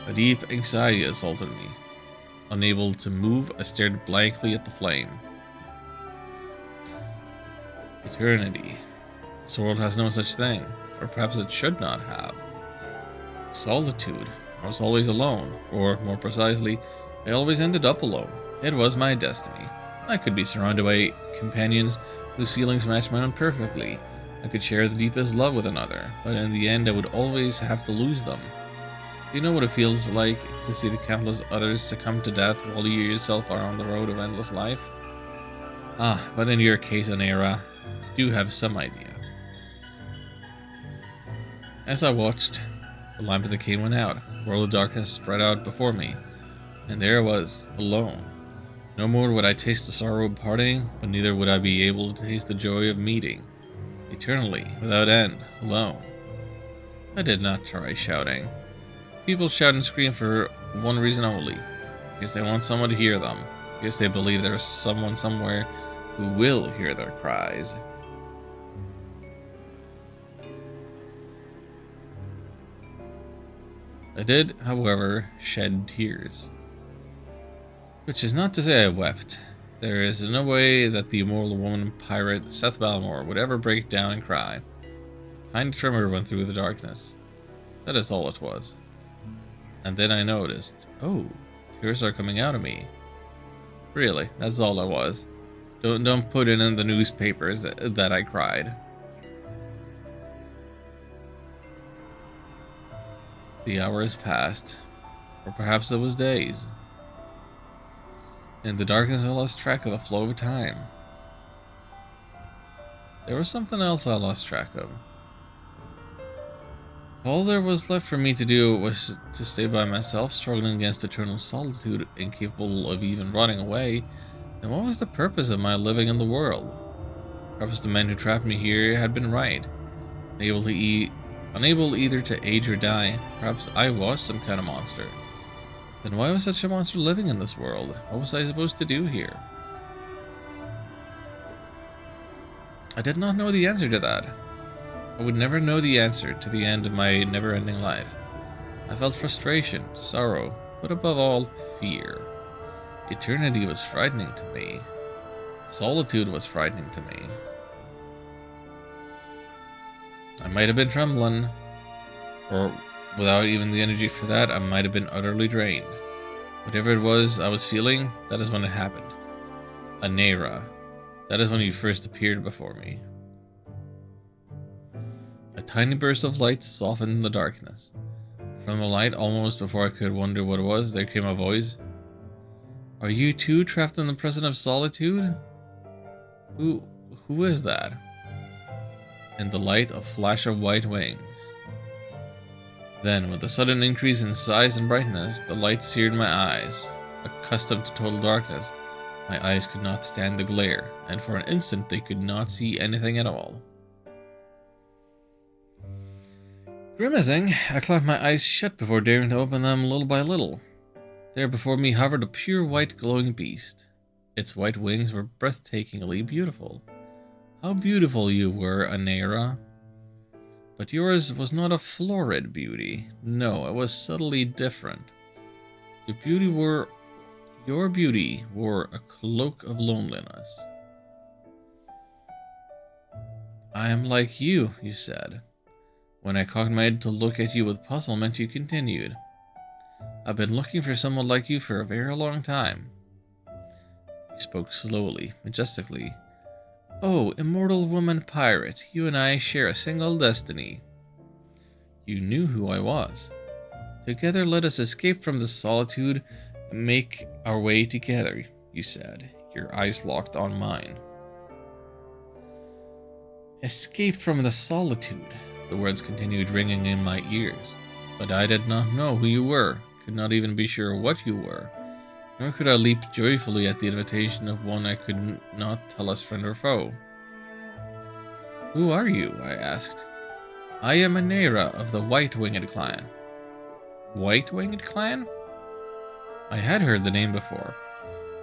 a deep anxiety assaulted me. Unable to move, I stared blankly at the flame. Eternity. This world has no such thing, or perhaps it should not have. Solitude. I was always alone, or more precisely, I always ended up alone. It was my destiny. I could be surrounded by companions whose feelings matched my own perfectly. I could share the deepest love with another, but in the end I would always have to lose them. Do you know what it feels like to see the countless others succumb to death while you yourself are on the road of endless life? But in your case, Numara, you do have some idea. As I watched, the lamp of the cave went out. A world of darkness spread out before me, and there I was, alone. No more would I taste the sorrow of parting, but neither would I be able to taste the joy of meeting. Eternally, without end, alone. I did not try shouting. People shout and scream for one reason only, because they want someone to hear them, because they believe there is someone somewhere who will hear their cries. I did, however, shed tears. Which is not to say I wept. There is no way that the immortal woman pirate Seth Balmore would ever break down and cry. A tiny tremor went through the darkness. That is all it was. And then I noticed, oh, tears are coming out of me. Really, that's all it was. Don't put it in the newspapers that I cried. The hours passed, or perhaps it was days. In the darkness I lost track of the flow of time. There was something else I lost track of. If all there was left for me to do was to stay by myself, struggling against eternal solitude, incapable of even running away, then what was the purpose of my living in the world? Perhaps the men who trapped me here had been right. Unable either to age or die, perhaps I was some kind of monster. Then why was such a monster living in this world? What was I supposed to do here? I did not know the answer to that. I would never know the answer to the end of my never-ending life. I felt frustration, sorrow, but above all, fear. Eternity was frightening to me. Solitude was frightening to me. I might have been trembling, or without even the energy for that, I might have been utterly drained. Whatever it was I was feeling, that is when it happened. Numara. That is when you first appeared before me. A tiny burst of light softened the darkness. From the light, almost before I could wonder what it was, there came a voice. Are you too trapped in the prison of solitude? Who is that? In the light, a flash of white wings. Then, with a sudden increase in size and brightness, the light seared my eyes. Accustomed to total darkness, my eyes could not stand the glare, and for an instant they could not see anything at all. Grimacing, I clamped my eyes shut before daring to open them little by little. There before me hovered a pure white glowing beast. Its white wings were breathtakingly beautiful. How beautiful you were, Numara. But yours was not a florid beauty. No, it was subtly different. Your beauty wore a cloak of loneliness. I am like you said. When I cocked my head to look at you with puzzlement, you continued. I've been looking for someone like you for a very long time. You spoke slowly, majestically. Oh, immortal woman pirate, you and I share a single destiny. You knew who I was. Together let us escape from the solitude and make our way together, you said, your eyes locked on mine. Escape from the solitude, the words continued ringing in my ears. But I did not know who you were, could not even be sure what you were. Nor could I leap joyfully at the invitation of one I could not tell as friend or foe. Who are you? I asked. I am Numara of the White-Winged Clan. White-Winged Clan? I had heard the name before.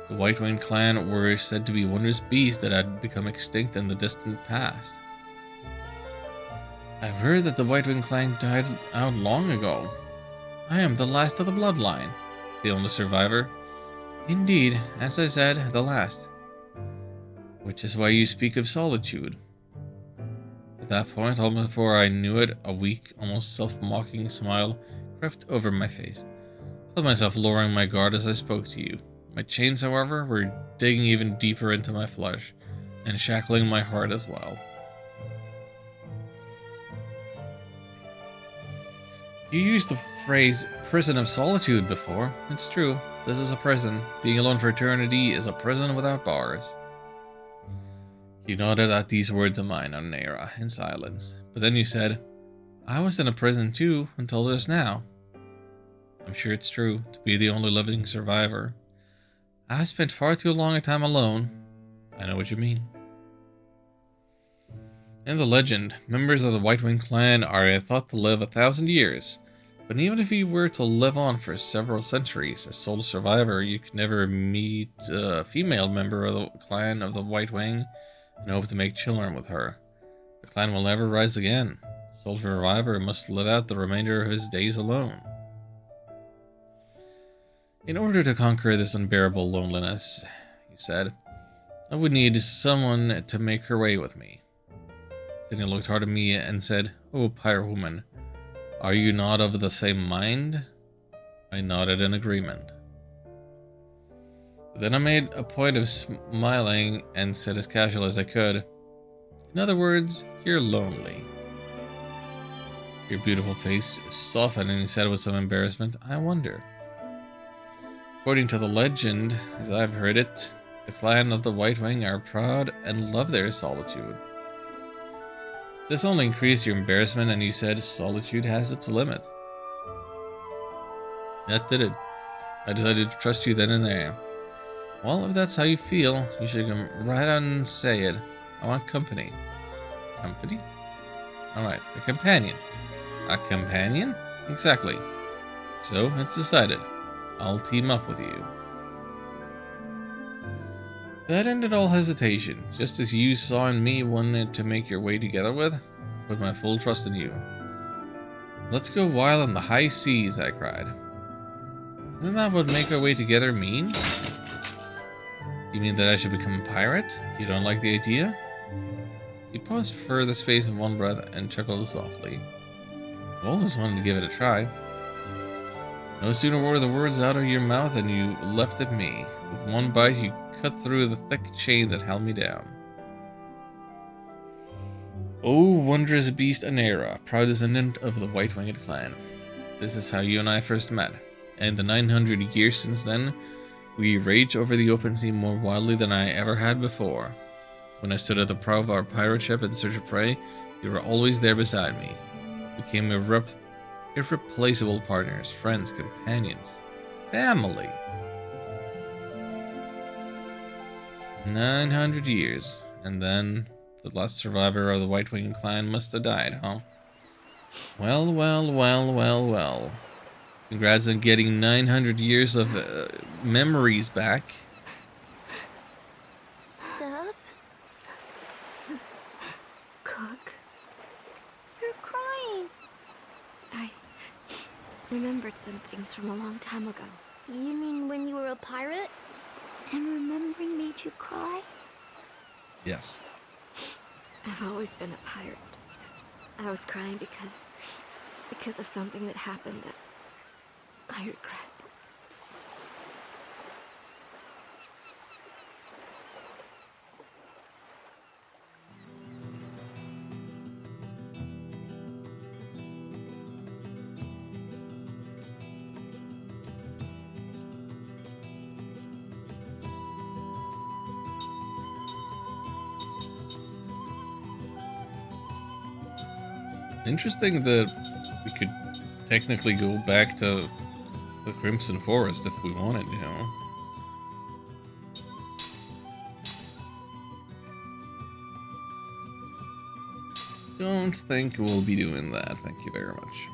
The White-Winged Clan were said to be wondrous beasts that had become extinct in the distant past. I've heard that the White-Winged Clan died out long ago. I am the last of the bloodline, the only survivor. Indeed, as I said, the last. Which is why you speak of solitude. At that point, almost before I knew it, a weak, almost self-mocking smile crept over my face. I felt myself lowering my guard as I spoke to you. My chains, however, were digging even deeper into my flesh, and shackling my heart as well. You used the phrase prison of solitude before. It's true. This is a prison. Being alone for eternity is a prison without bars. You nodded at these words of mine, Numara, in silence. But then you said, I was in a prison too, until just now. I'm sure it's true, to be the only living survivor. I spent far too long a time alone. I know what you mean. In the legend, members of the White-Winged Clan are thought to live 1,000 years. But even if you were to live on for several centuries, as sole survivor, you could never meet a female member of the clan of the White Wing and hope to make children with her. The clan will never rise again. Sole survivor must live out the remainder of his days alone. In order to conquer this unbearable loneliness, you said, I would need someone to make her way with me. Then he looked hard at me and said, Oh, pirate woman, are you not of the same mind? I nodded in agreement. Then I made a point of smiling and said as casual as I could, in other words, you're lonely. Your beautiful face softened and he said with some embarrassment, I wonder. According to the legend, as I've heard it, the clan of the White Wing are proud and love their solitude. This only increased your embarrassment, and you said solitude has its limit. That did it. I decided to trust you then and there. Well, if that's how you feel, you should come right out and say it. I want company. Company? Alright, a companion. A companion? Exactly. So, it's decided. I'll team up with you. That ended all hesitation. Just as you saw in me one to make your way together with, I put my full trust in you. Let's go wild on the high seas, I cried. Isn't that what make our way together mean? You mean that I should become a pirate? You don't like the idea? He paused for the space of one breath and chuckled softly. I've always wanted to give it a try. No sooner were the words out of your mouth than you leapt at me. With one bite, you cut through the thick chain that held me down. O wondrous beast Anera, proud descendant of the White-Winged clan. This is how you and I first met. And the 900 years since then, we raged over the open sea more wildly than I ever had before. When I stood at the prow of our pirate ship in search of prey, you were always there beside me. We became irreplaceable partners, friends, companions, family. 900 years, and then the last survivor of the White-Winged clan must have died, huh? Well, well, well, well, well. Congrats on getting 900 years of memories back. Seth? Cook? You're crying. I remembered some things from a long time ago. You mean when you were a pirate? And remembering made you cry? Yes. I've always been a pirate. I was crying because of something that happened that I regret. Interesting that we could technically go back to the Crimson Forest if we wanted, you know. Don't think we'll be doing that, thank you very much.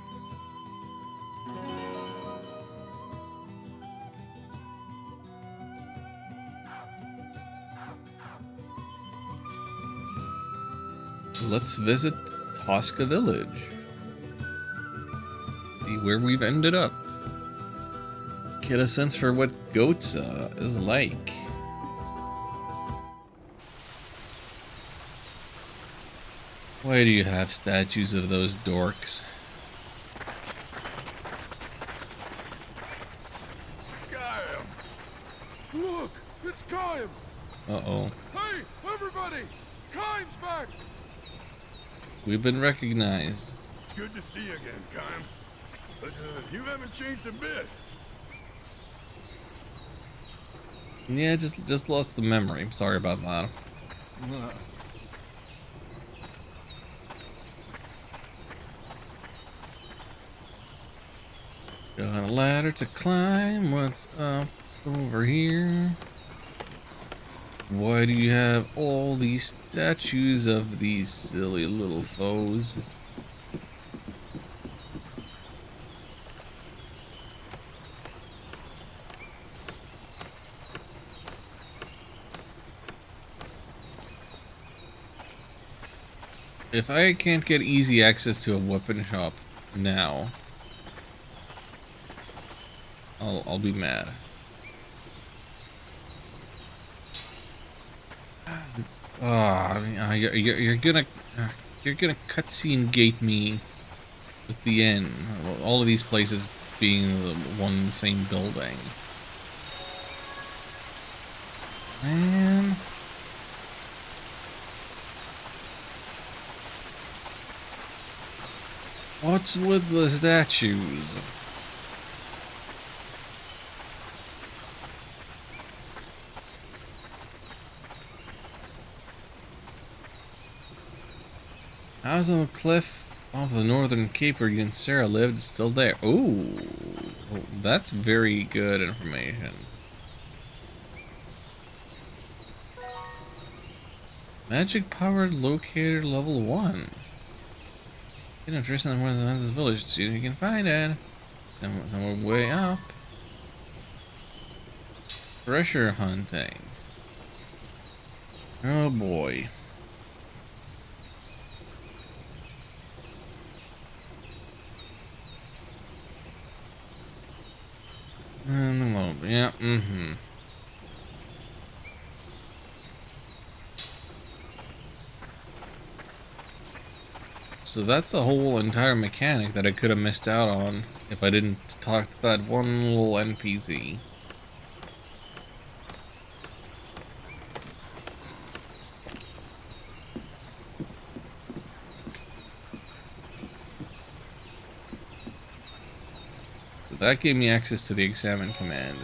Let's visit Tosca Village. See where we've ended up. Get a sense for what Goatsa is like. Why do you have statues of those dorks? Kaim! Look! It's Kaim! Uh-oh. Hey, everybody! Kaim's back! We've been recognized. It's good to see you again, Kaim. But you haven't changed a bit. Yeah, just lost the memory. Sorry about that. Got a ladder to climb. What's up over here? Why do you have all these statues of these silly little foes? If I can't get easy access to a weapon shop now, I'll be mad. You're gonna cutscene gate me with the end. All of these places being the one same building. Man. What's with the statues? House on the cliff off the northern cape where you and Sarah lived is still there. Ooh, that's very good information. Magic powered locator level 1. You know, Tristan was in this village, see if you can find it. Somewhere way up. Treasure hunting. Oh boy. Yeah, So that's a whole entire mechanic that I could have missed out on if I didn't talk to that one little NPC. So that gave me access to the Examine command.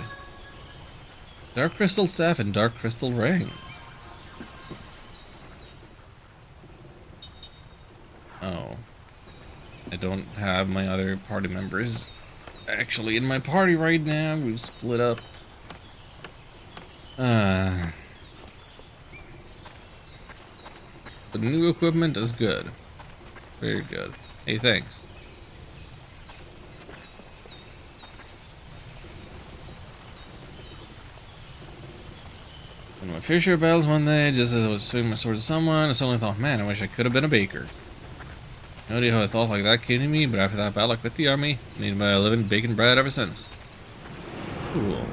Dark Crystal Staff and Dark Crystal Ring. Oh. I don't have my other party members actually in my party right now. We've split up. The new equipment is good. Very good. Hey, thanks. When my fisher battles one day, just as I was swinging my sword to someone, I suddenly thought, man, I wish I could have been a baker. No idea how a thought like that came to me, but after that battle I quit the army, made my living baking bread ever since. Cool.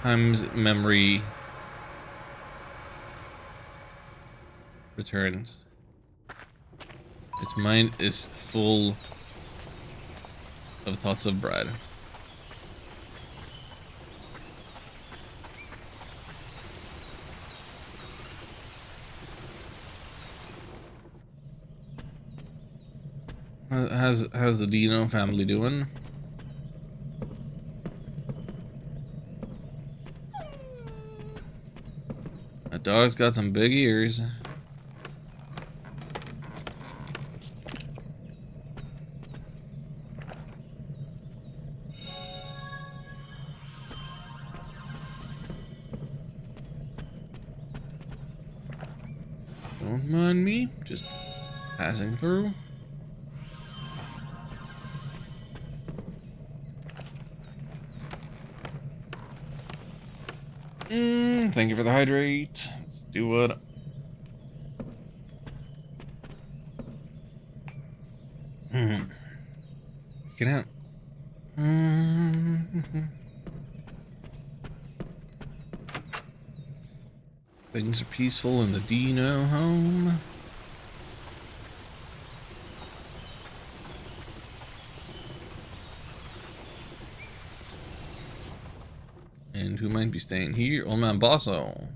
Time's memory returns. Its mind is full of thoughts of bread. How's the Dino family doing? That dog's got some big ears. Don't mind me, just passing through. Thank you for the hydrate. Let's do it. Get out. Things are peaceful in the Dino home. And who might be staying here? Old Man Bosso.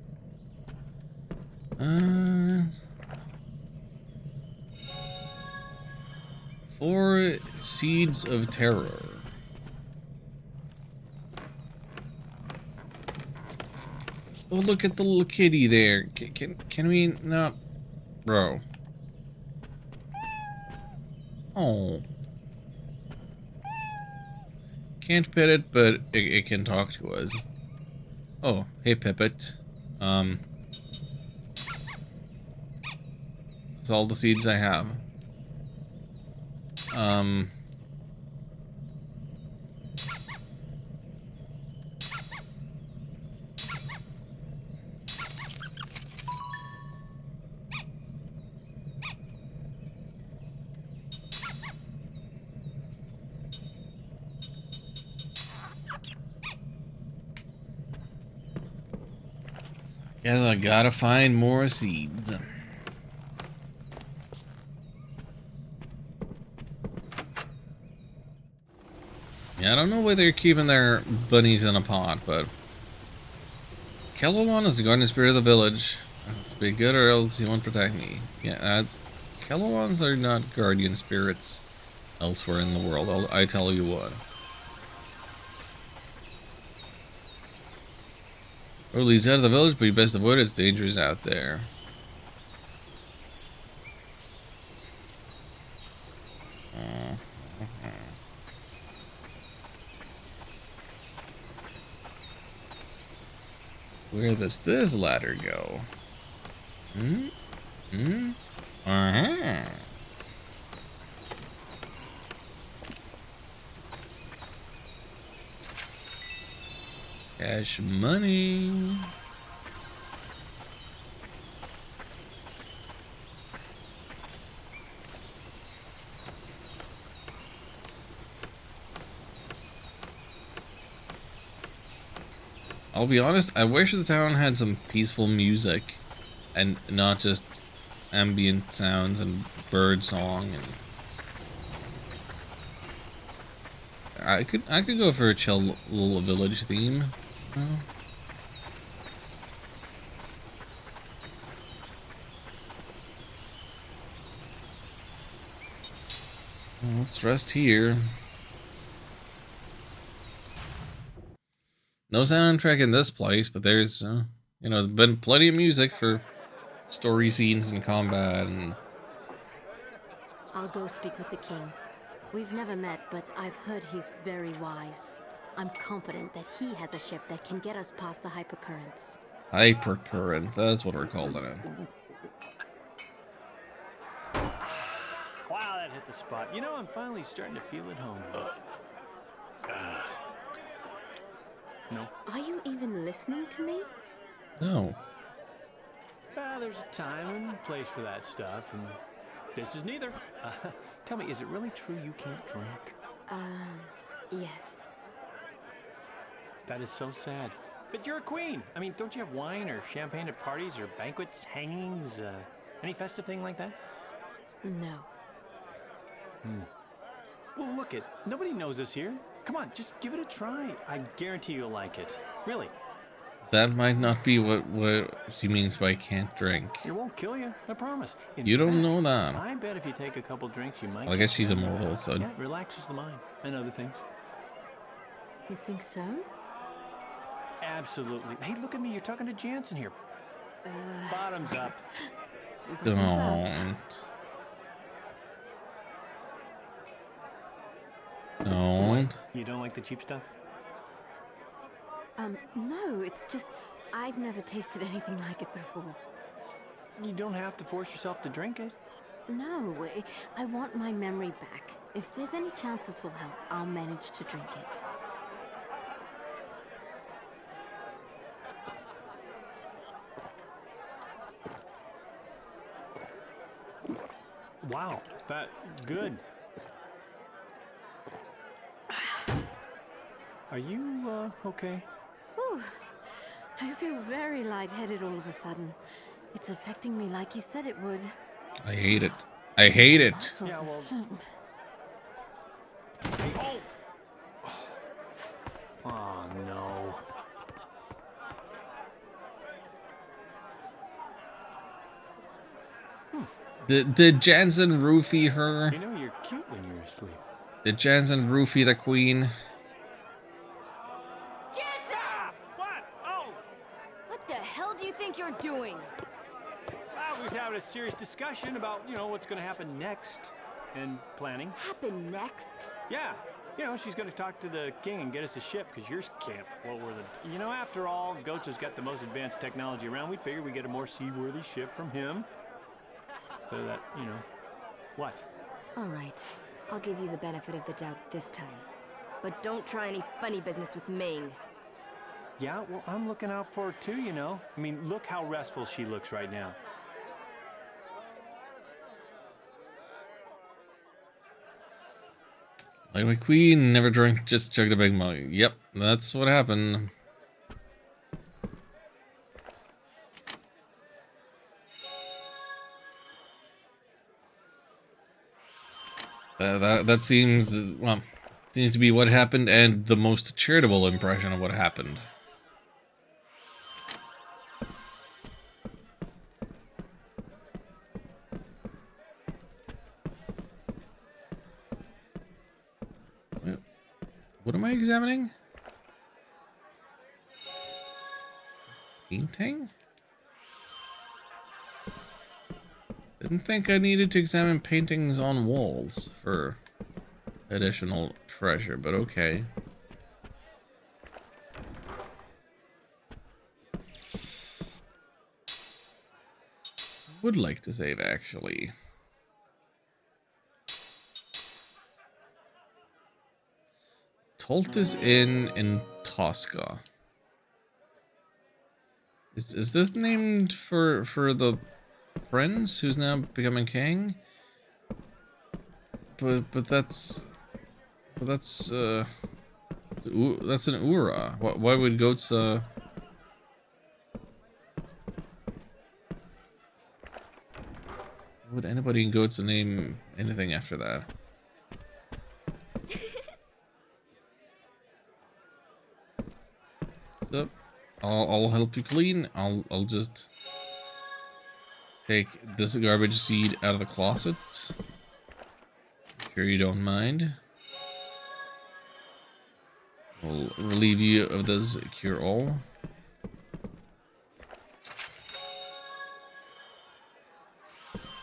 4 Seeds of Terror. Oh, look at the little kitty there. Can we not, bro? Oh. Can't pet it, but it can talk to us. Oh, hey Pippet. That's all the seeds I have. Guess I gotta find more seeds. Yeah, I don't know why they're keeping their bunnies in a pot, but Kelowon is the guardian spirit of the village. I have to be good or else he won't protect me. Yeah, Kelowons are not guardian spirits elsewhere in the world, I tell you what. Road leads out of the village, but you best avoid it. It's dangerous out there. Where does this ladder go? Uh-huh. Cash money. I'll be honest, I wish the town had some peaceful music and not just ambient sounds and bird song. And I could go for a chill little village theme. Well, let's rest here. No soundtrack in this place, but there's, you know, been plenty of music for story scenes and combat. And I'll go speak with the king. We've never met, but I've heard he's very wise. I'm confident that he has a ship that can get us past the hypercurrents. Hypercurrent, that's what we're calling it. Wow, that hit the spot. You know, I'm finally starting to feel at home. No. Are you even listening to me? No. There's a time and place for that stuff, and this is neither. Tell me, is it really true you can't drink? Yes. That is so sad. But you're a queen. I mean, don't you have wine or champagne at parties or banquets, hangings, any festive thing like that? No. Well, look it. Nobody knows us here. Come on, just give it a try. I guarantee you'll like it. Really. That might not be what she means by can't drink. It won't kill you, I promise. You don't know that. I bet if you take a couple drinks, you might. Well, I guess she's immortal, so. Yeah, relaxes the mind and other things. You think so? Absolutely. Hey, look at me. You're talking to Jansen here. Bottoms up. Don't. Don't. You don't like the cheap stuff? No, it's just I've never tasted anything like it before. You don't have to force yourself to drink it. No, I want my memory back. If there's any chance this will help, I'll manage to drink it. Wow, that good. Are you, okay? Whew. I feel very lightheaded all of a sudden. It's affecting me like you said it would. I hate it. I hate it. Yeah, well... Hey, oh! Oh, no. Did Jansen roofie her? You know you're cute when you're asleep. Did Jansen roofie the queen? Jansen! What? Oh! What the hell do you think you're doing? Well, we was having a serious discussion about, you know, what's going to happen next. And planning. Happen next? Yeah. You know, she's going to talk to the king and get us a ship, because yours can't float where the... You know, after all, Goats has got the most advanced technology around. We figured we'd get a more seaworthy ship from him. So that, you know... What? All right. I'll give you the benefit of the doubt this time. But don't try any funny business with Ming. Yeah, well, I'm looking out for her too, you know. I mean, look how restful she looks right now. Like my queen, never drank, just chugged a big mug. Yep, that's what happened. That seems, well, seems to be what happened, and the most charitable impression of what happened. What am I examining? Painting? Didn't think I needed to examine paintings on walls for additional treasure, but okay. Would like to save, actually. Toltis Inn in Tosca. Is this named for the prince who's now becoming king? But that's an Ura. Why would goats Would anybody in Goats name anything after that? So, I'll help you clean. I'll just take this garbage seed out of the closet. Sure you don't mind. We'll relieve you of this cure-all.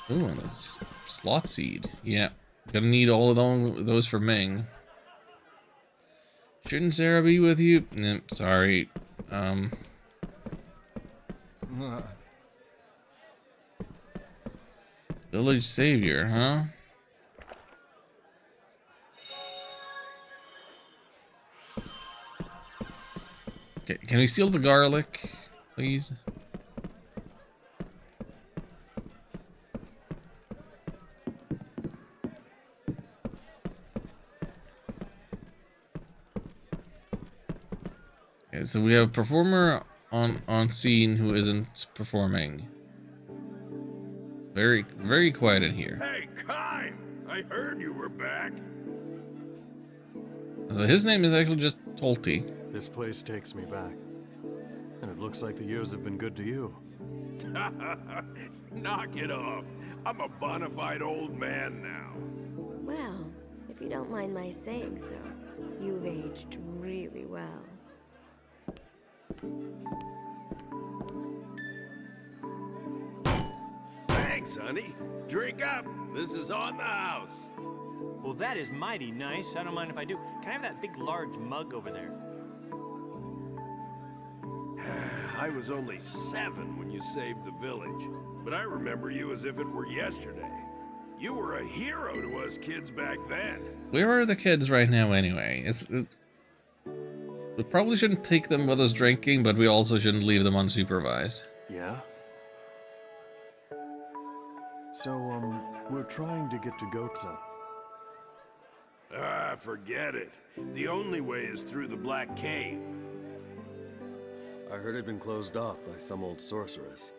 Ooh, and this slot seed. Yeah, gonna need all of those for Ming. Shouldn't Sarah be with you? Sorry. Village savior, huh? Okay, can we steal the garlic, please? Okay, so we have a performer on scene who isn't performing. It's very quiet in here. Hey, Kime! I heard you were back. So his name is actually just Tolti. This place takes me back. And it looks like the years have been good to you. Knock it off. I'm a bona fide old man now. Well, if you don't mind my saying so, you've aged really well. Thanks, honey. Drink up. This is on the house. Well, that is mighty nice. I don't mind if I do. Can I have that big, large mug over there? I was only 7 when you saved the village, but I remember you as if it were yesterday. You were a hero to us kids back then. Where are the kids right now anyway? We probably shouldn't take them with us drinking, but we also shouldn't leave them unsupervised. Yeah? So, we're trying to get to Goatsa. Ah, forget it. The only way is through the Black Cave. I heard it'd been closed off by some old sorceress.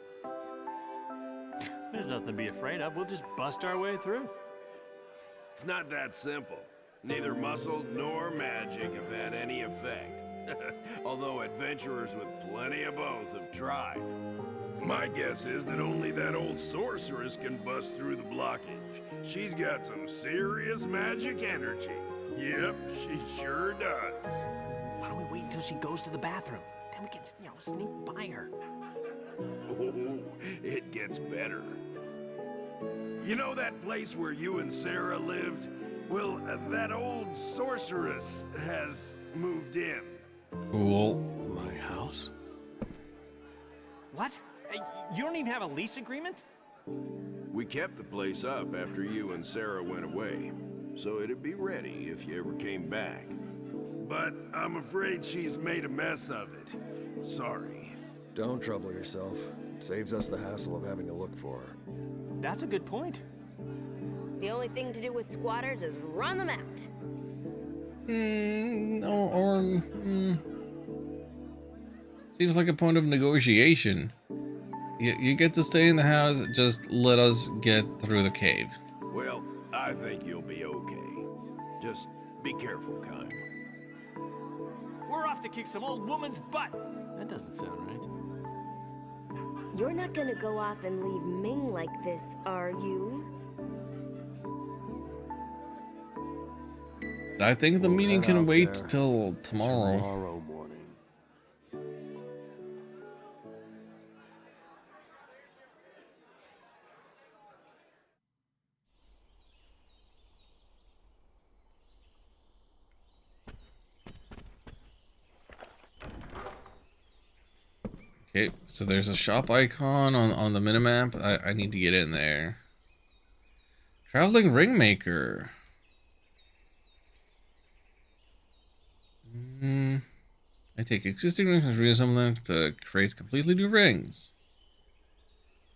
There's nothing to be afraid of. We'll just bust our way through. It's not that simple. Neither muscle nor magic have had any effect. Although adventurers with plenty of both have tried. My guess is that only that old sorceress can bust through the blockage. She's got some serious magic energy. Yep, she sure does. Why don't we wait until she goes to the bathroom? Then we can, sneak by her. Oh, it gets better. You know that place where you and Sarah lived? Well, that old sorceress has moved in. Cool. My house? What? You don't even have a lease agreement? We kept the place up after you and Sarah went away, so it'd be ready if you ever came back. But I'm afraid she's made a mess of it. Sorry. Don't trouble yourself. It saves us the hassle of having to look for her. That's a good point. The only thing to do with squatters is run them out. Seems like a point of negotiation. You get to stay in the house, just let us get through the cave. Well, I think you'll be okay. Just be careful, Kime. We're off to kick some old woman's butt. That doesn't sound right. You're not gonna go off and leave Ming like this, are you? I think the meeting can wait till tomorrow. Tomorrow morning. Okay, so there's a shop icon on the minimap. I need to get in there. Traveling Ringmaker. I take existing rings and reassemble them to create completely new rings.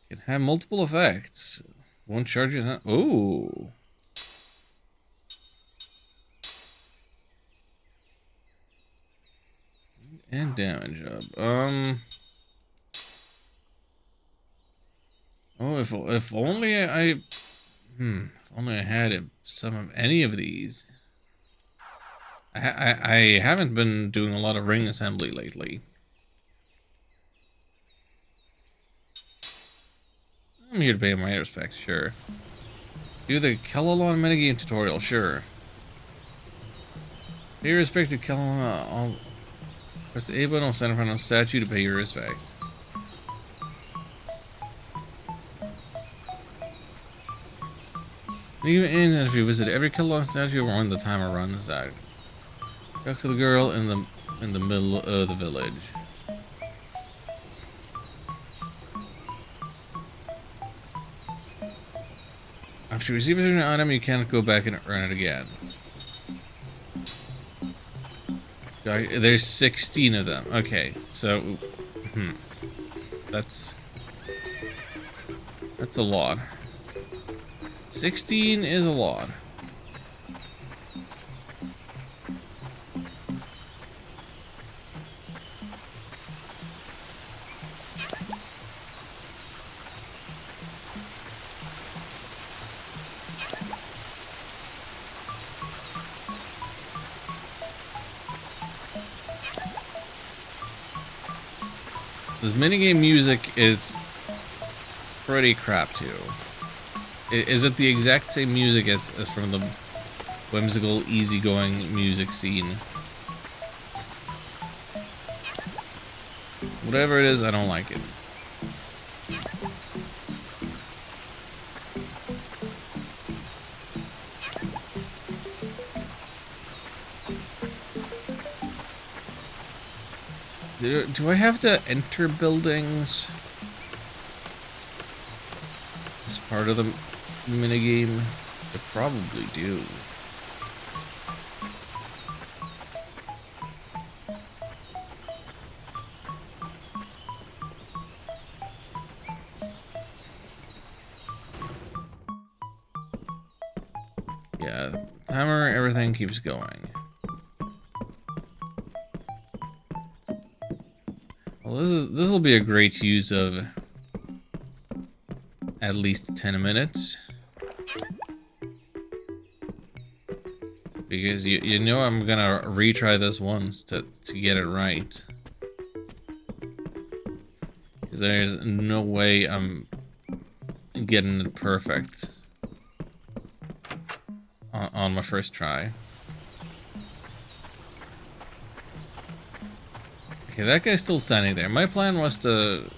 Can have multiple effects. One charges on. Ooh. And damage up. Oh, Oh, if only if only I had some of any of these. I haven't been doing a lot of ring assembly lately. I'm here to pay my respects, sure. Do the Kellalon minigame tutorial, sure. Pay your respect to Kellalon. I'll press the A button, I'll stand in front of a statue to pay your respect. Even if you visit every Kellalon statue when the timer runs out. Talk to the girl in the middle of the village. After you receive an item, you can't go back and run it again. There's 16 of them. Okay, so that's a lot. 16 is a lot. This minigame music is pretty crap too. Is it the exact same music as from the whimsical, easygoing music scene? Whatever it is, I don't like it. Do I have to enter buildings as part of the minigame? I probably do. Yeah, timer, everything keeps going. Well, this will be a great use of at least 10 minutes. Because you know I'm gonna retry this once to get it right. Because there's no way I'm getting it perfect on my first try. Okay, that guy's still standing there. My plan was to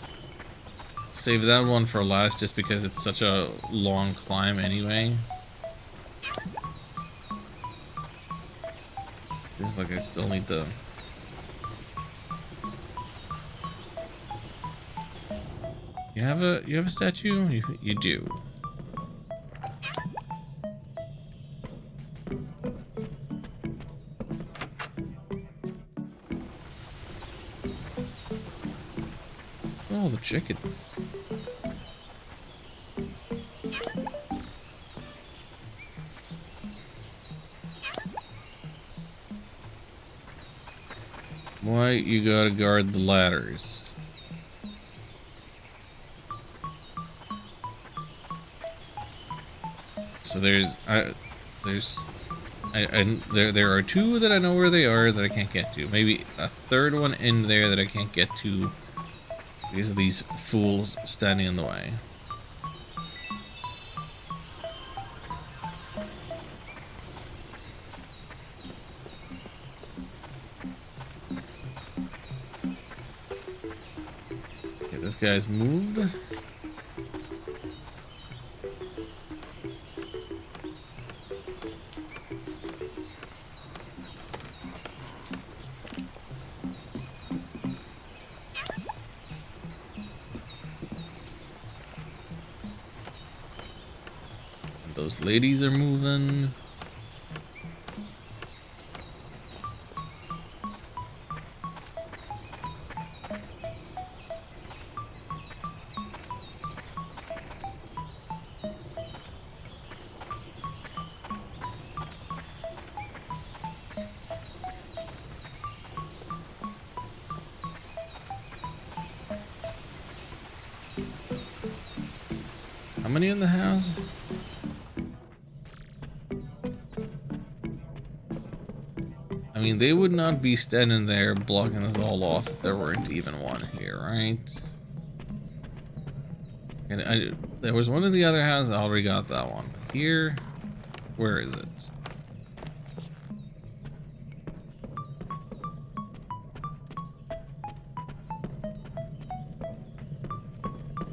save that one for last just because it's such a long climb anyway. Seems like I still need to... You have a statue? You do. Oh, the chickens. Why you gotta guard the ladders? So there are two that I know where they are that I can't get to. Maybe a third one in there that I can't get to because of these fools standing in the way. Okay, this guy's moved. Those ladies are moving. How many in the house? I mean, they would not be standing there blocking us all off if there weren't even one here, right? And there was one in the other house, I already got that one. Here, where is it?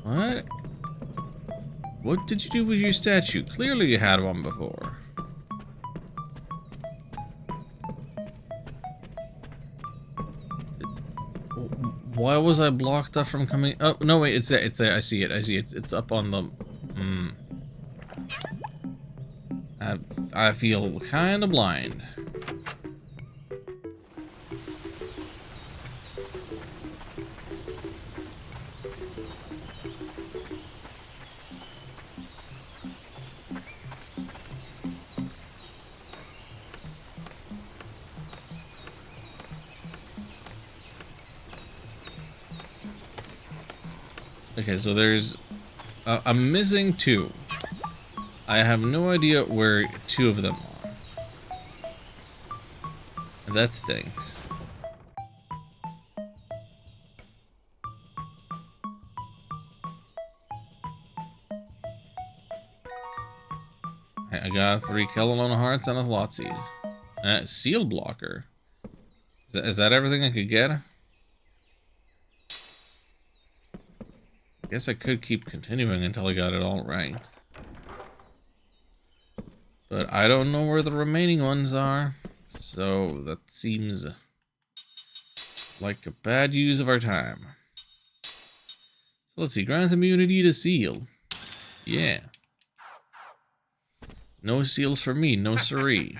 What? What did you do with your statue? Clearly you had one before. Why was I blocked up from coming? Oh, no, wait, it's there, it's there. I see it, it's up on the... I feel kind of blind. Okay, so there's... I'm missing two. I have no idea where two of them are. That stinks. I got 3 Kellalona hearts and a slot seed. Seal blocker. Is that everything I could get? I guess I could keep continuing until I got it all right. But I don't know where the remaining ones are. So that seems like a bad use of our time. So let's see. Grants immunity to seal. Yeah. No seals for me. No siree.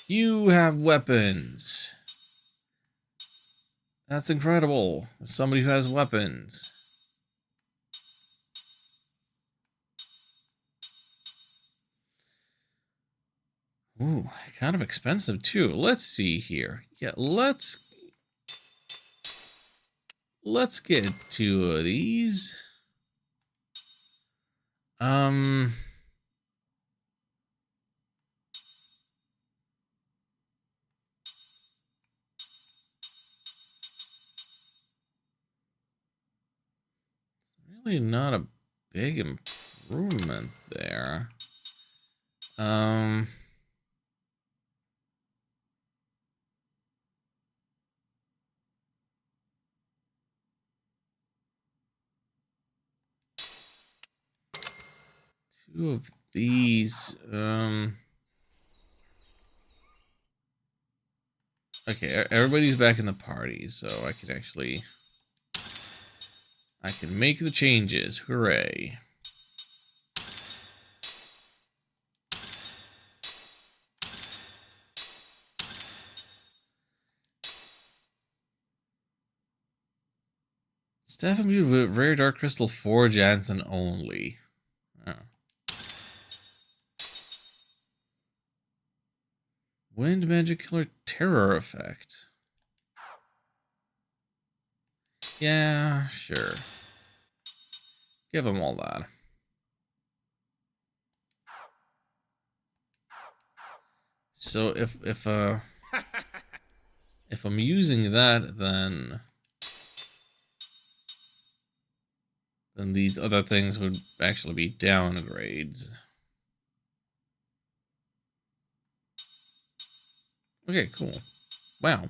You have weapons. That's incredible. Somebody who has weapons. Ooh, kind of expensive too. Let's see here. Yeah, let's get 2 of these. Really not a big improvement there. Two of these, okay, everybody's back in the party, so I can actually... I can make the changes. Hooray. Staff imbued with rare dark crystal 4 Jansen only. Oh. Wind magic killer terror effect. Yeah, sure. Give them all that. So if I'm using that, then these other things would actually be downgrades. Okay, cool. Wow.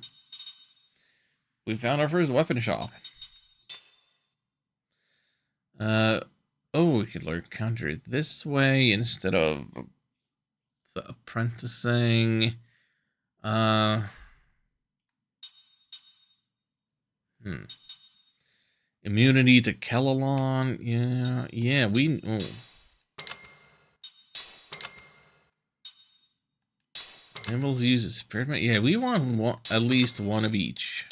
We found our first weapon shop. Oh, we could learn counter this way instead of apprenticing. Immunity to Kellalon. Yeah, we... Oh. Nimbles uses spirit. Yeah, we want at least one of each.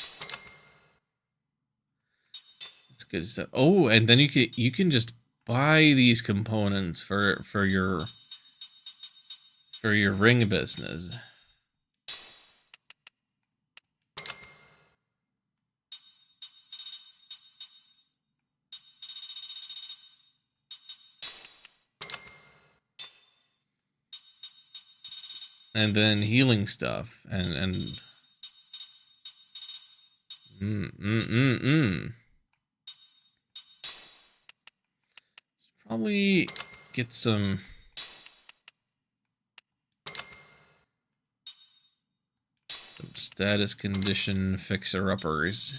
That's good stuff. Oh, and then you can just buy these components for your ring business. and then healing stuff, and probably get some status condition fixer-uppers.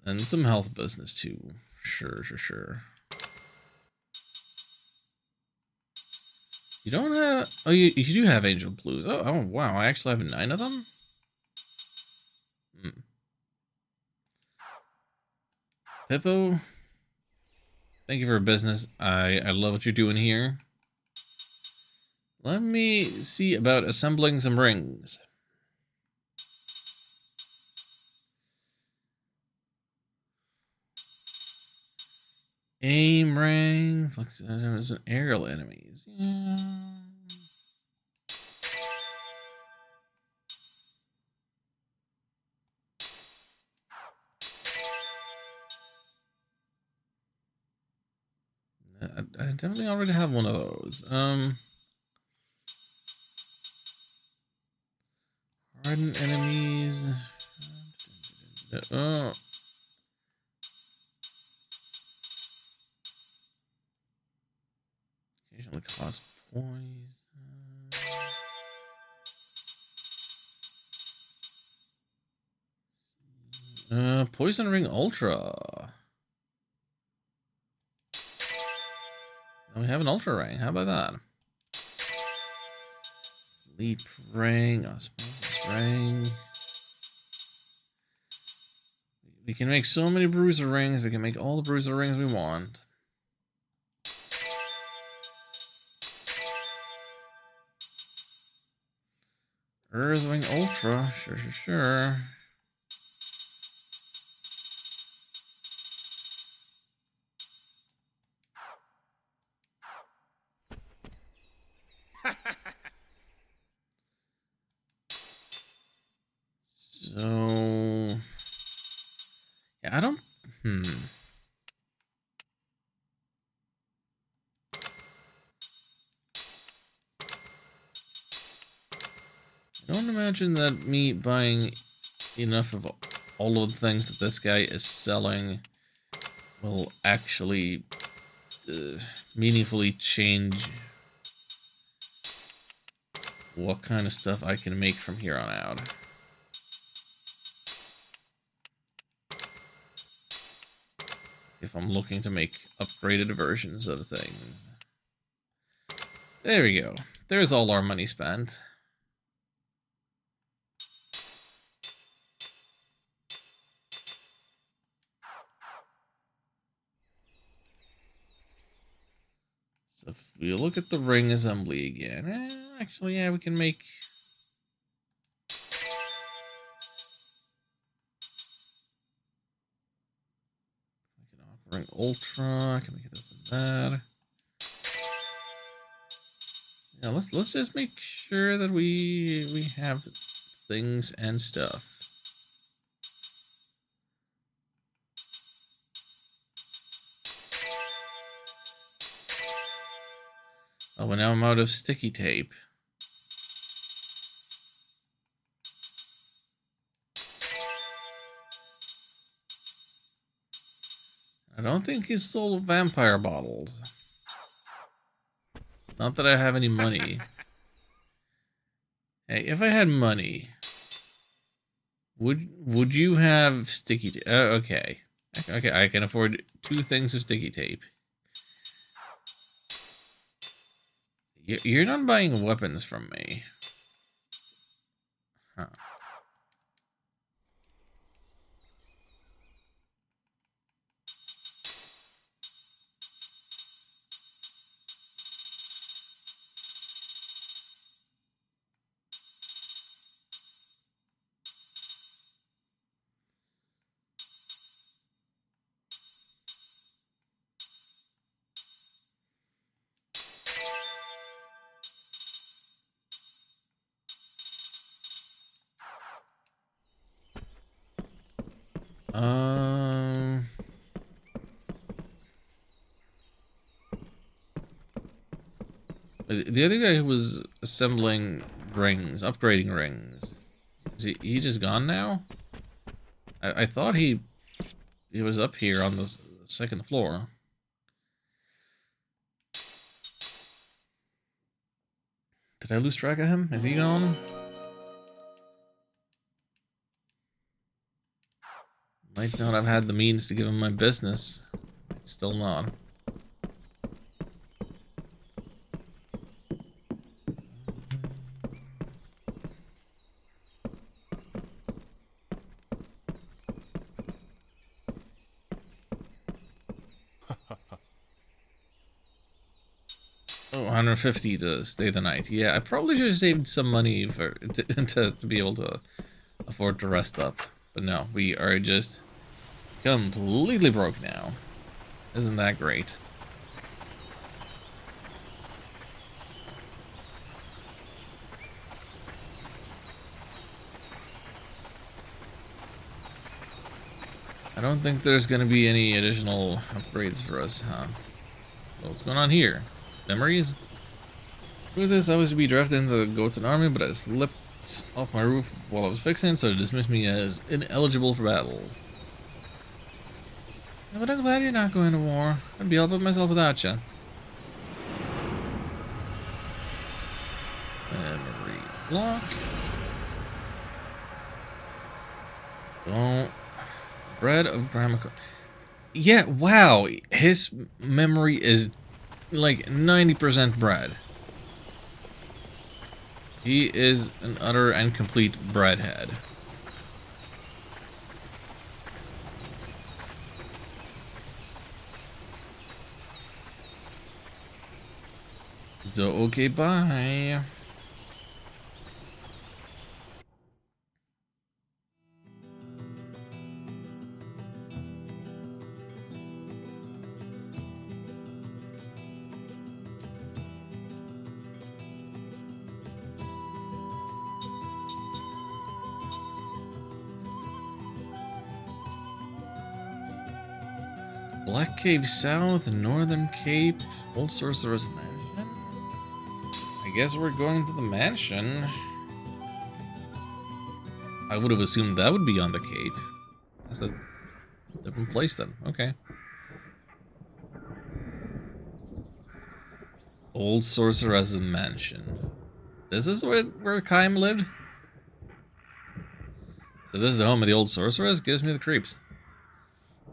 And some health business too. Sure. You don't have... Oh, you do have Angel Blues. Oh, wow. I actually have 9 of them? Pippo, thank you for your business. I love what you're doing here. Let me see about assembling some rings. Aim ring, flex, aerial enemies. Yeah. I definitely already have one of those. Hardened enemies. Oh. Occasionally cost points. Poison Ring Ultra. And we have an Ultra Ring. How about that? Sleep Ring, Osmosis Ring. We can make so many Bruiser Rings. We can make all the Bruiser Rings we want. Earthwing Ultra. Sure. So... Yeah, I don't... I don't imagine that me buying enough of all of the things that this guy is selling will actually meaningfully change what kind of stuff I can make from here on out. If I'm looking to make upgraded versions of things. There we go. There's all our money spent. So if we look at the ring assembly again, actually, yeah, we can make... Ring Ultra, I can make this and that. Yeah, let's just make sure that we have things and stuff. Oh, well, now I'm out of sticky tape. I don't think he's sold vampire bottles. Not that I have any money. Hey, if I had money, would you have sticky tape? Okay. Okay, I can afford 2 things of sticky tape. You're not buying weapons from me. Huh. The other guy who was assembling rings, upgrading rings, is he just gone now? I thought he was up here on the second floor. Did I lose track of him? Is he gone? Might not have had the means to give him my business. Still not. Oh, 150 to stay the night. Yeah, I probably should have saved some money for to be able to afford to rest up. But no, we are just completely broke now. Isn't that great? I don't think there's gonna be any additional upgrades for us, huh? Well, what's going on here? Memories? Through this, I was to be drafted into the Goten army, but I slipped off my roof while I was fixing, so they dismissed me as ineligible for battle. Yeah, but I'm glad you're not going to war. I'd be all by myself without you. Memory block. Don't. Bread of Grandma. Yeah, wow. His memory is like 90% bread. He is an utter and complete breadhead. So, okay, bye. Black Cave South, Northern Cape, Old Sorcerer's Mansion. I guess we're going to the mansion. I would have assumed that would be on the Cape. That's a different place then. Okay. Old Sorcerer's Mansion. This is where Kaim lived? So this is the home of the Old Sorceress? Gives me the creeps.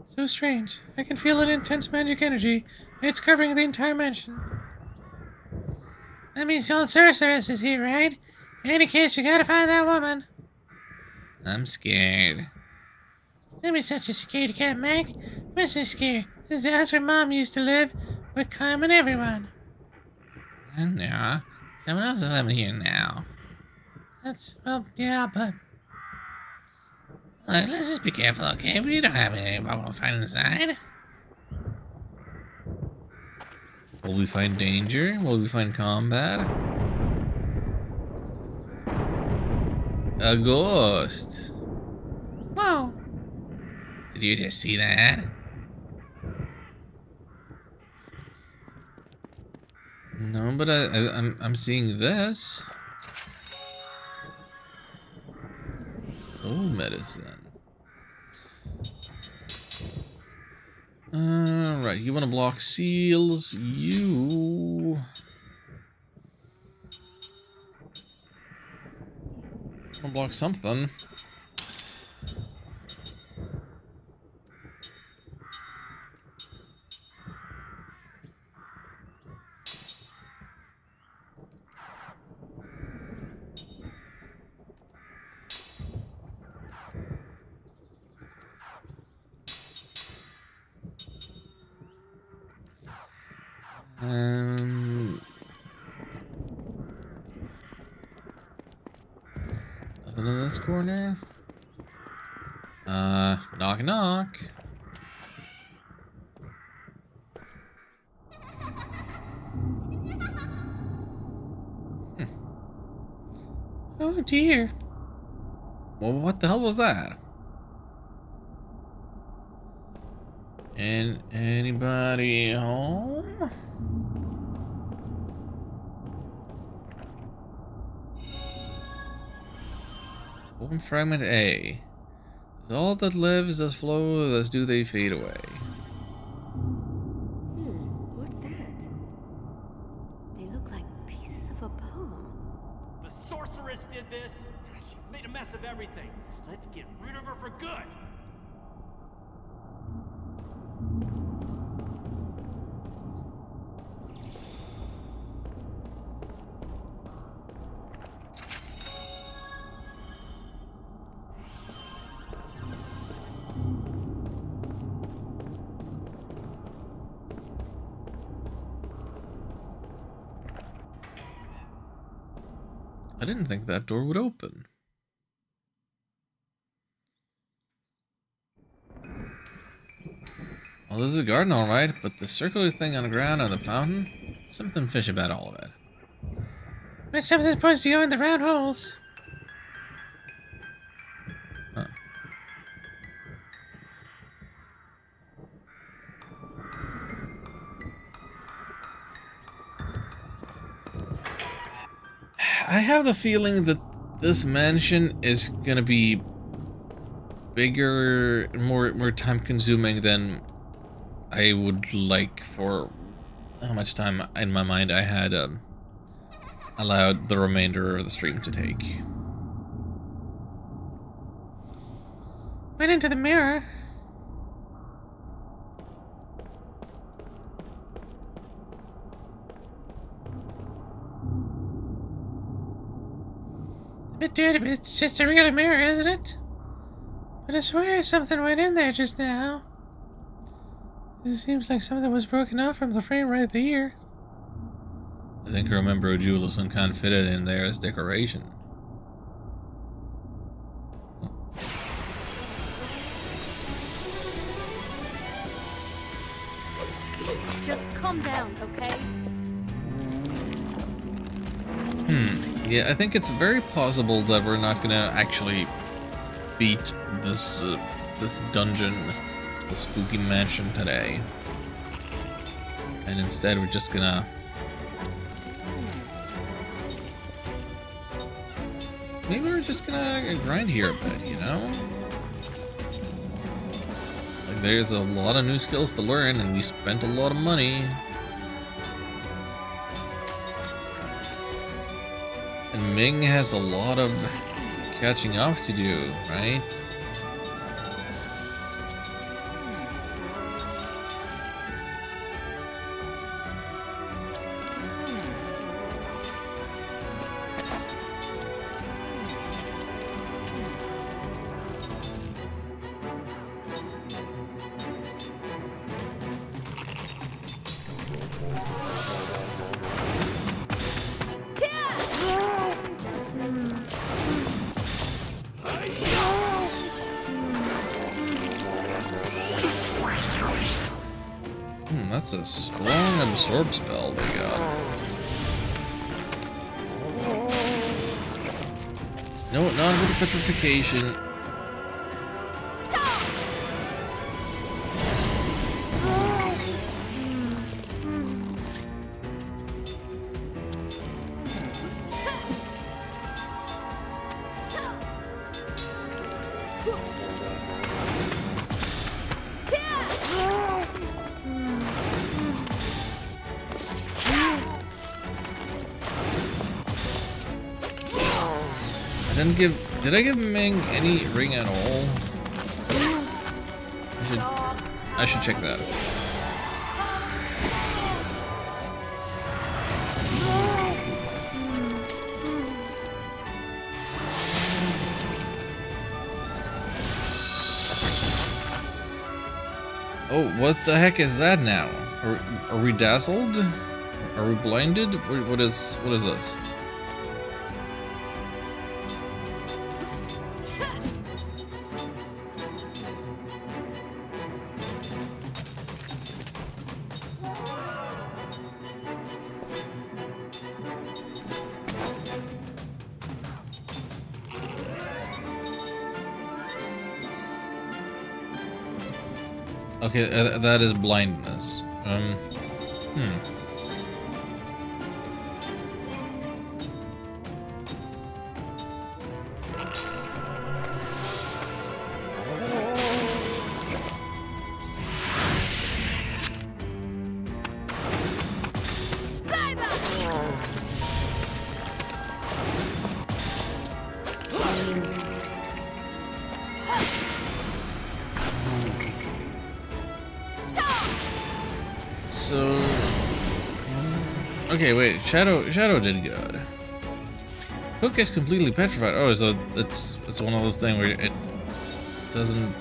So strange. I can feel an intense magic energy. It's covering the entire mansion. That means the Old Sorceress is here, right? In any case, you gotta find that woman. I'm scared. Don't be such a scaredy cat, Meg. What's so scared? This is the house where Mom used to live, with Clem and everyone. I know. Someone else is living here now. Well, yeah, but... Look, let's just be careful, okay? We don't have any trouble finding inside. Will we find danger? Will we find combat? A ghost. Whoa. Did you just see that? No, but I'm seeing this. Soul medicine. Right, you want to block seals? You want to block something? Nothing in this corner. Knock knock. Oh dear. Well, what the hell was that? And anybody home? One fragment A. Is all that lives does flow, thus do they fade away. What's that? They look like pieces of a poem. The sorceress did this. She made a mess of everything. Let's get rid of her for good. I didn't think that door would open. Well, this is a garden, alright, but the circular thing on the ground and the fountain, something fishy about all of it. Might something supposed to go in the round holes. Huh. I have the feeling that this mansion is gonna be bigger, more time consuming than I would like for how much time in my mind I had allowed the remainder of the stream to take. Went into the mirror. A bit dirty, but it's just a regular mirror, isn't it? But I swear something went in there just now. It seems like something was broken off from the frame right there. I think I remember a jewel of some kind fitted in there as decoration. Just calm down, okay? Yeah, I think it's very possible that we're not gonna actually beat this this dungeon, the spooky mansion today, and instead we're just gonna maybe we're just gonna grind here a bit, you know? Like, there's a lot of new skills to learn, and we spent a lot of money. And Ming has a lot of catching up to do, right? That's a strong absorb spell they got. No, not with petrification. Did I give Ming any ring at all? I should check that. Oh, what the heck is that now? Are we dazzled? Are we blinded? What is this? Okay, that is blindness. So, okay, wait. Shadow did good. Hook is completely petrified. Oh, so it's one of those things where it doesn't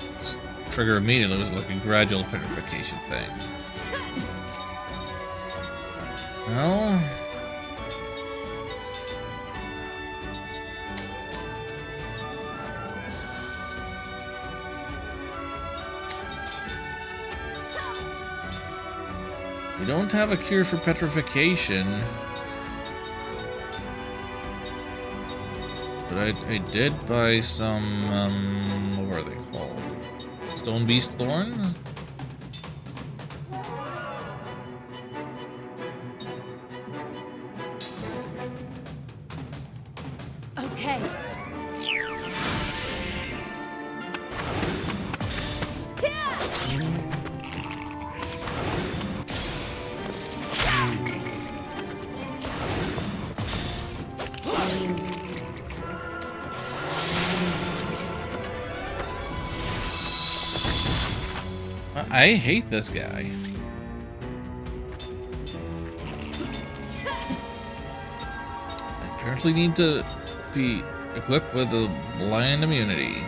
trigger immediately. It was like a gradual petrification thing. Well, we don't have a cure for petrification. But I did buy some, what are they called? Stone Beast Thorn? Okay. I hate this guy. I apparently need to be equipped with a blind immunity.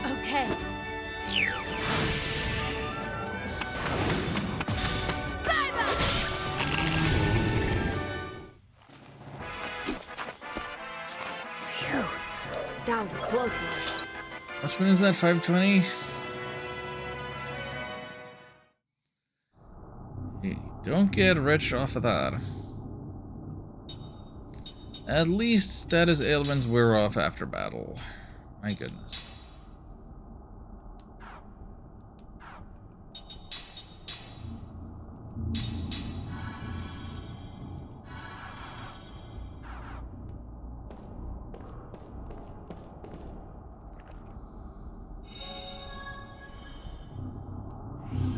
Okay. Phew. That was a close one. Which one is that? 520? Hey, don't get rich off of that. At least status ailments wear off after battle. My goodness.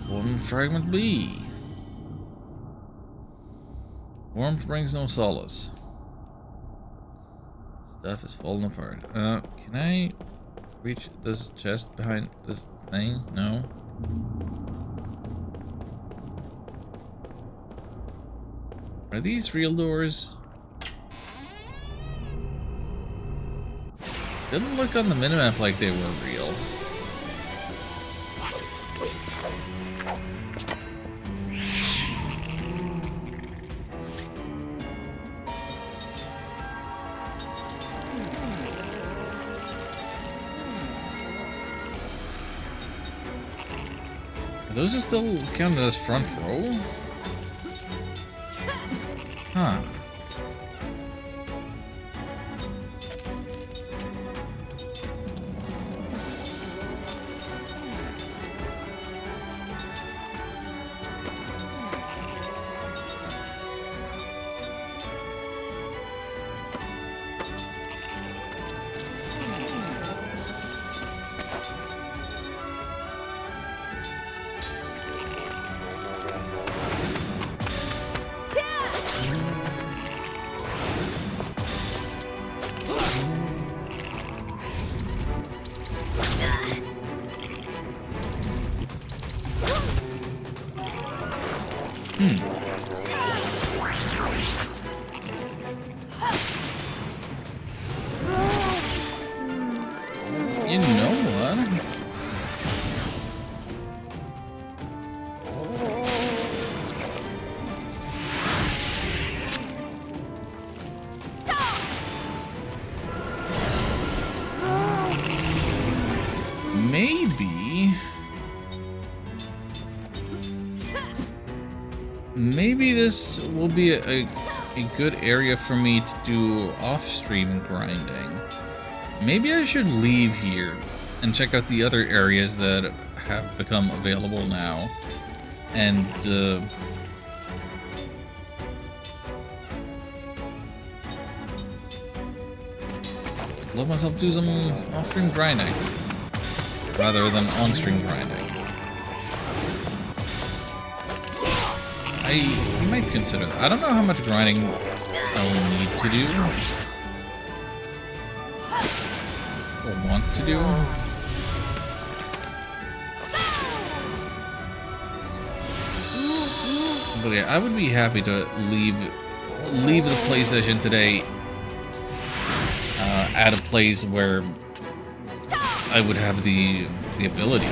One fragment B. Warmth brings no solace. Stuff is falling apart. Can I reach this chest behind this thing? No. Are these real doors? Didn't look on the minimap like they were real. Those are still counted as front row? Huh. Maybe this will be a good area for me to do off-stream grinding. Maybe I should leave here and check out the other areas that have become available now. And, let myself do some off-stream grinding rather than on-stream grinding. I might consider that. I don't know how much grinding I will need to do or want to do. But yeah, I would be happy to leave the PlayStation today at a place where I would have the ability.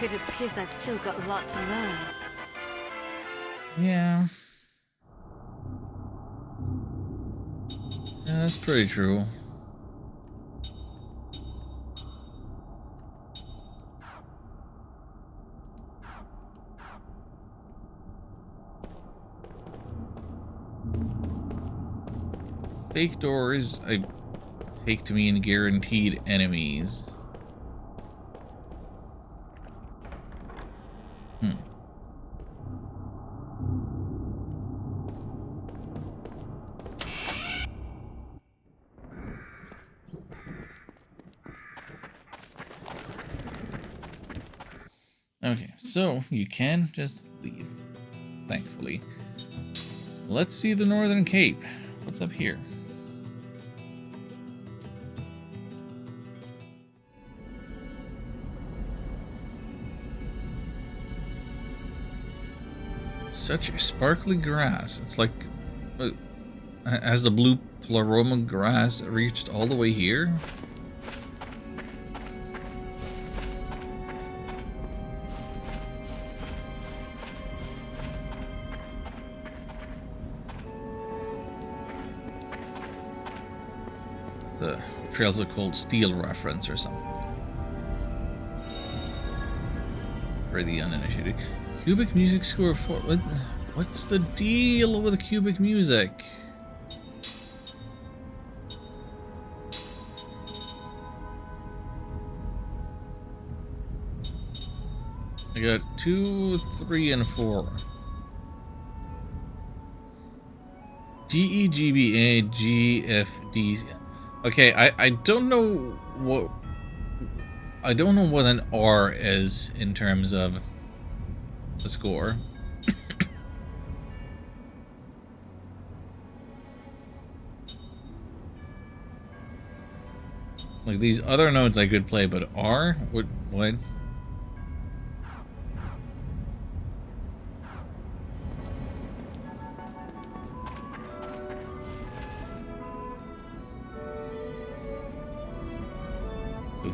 It appears I've still got a lot to learn. Yeah. Yeah, that's pretty true. Fake doors, I take to mean guaranteed enemies. Okay, so you can just leave, thankfully. Let's see the Northern Cape. What's up here? Such sparkly grass. It's like, has the blue pleroma grass reached all the way here? The Trails of Cold Steel reference or something. For the uninitiated. Cubic music score 4. What's the deal with cubic music? I got 2, 3, and 4. GEGBA GFD. Okay, I don't know what an R is in terms of the score. Like these other notes I could play, but R? What?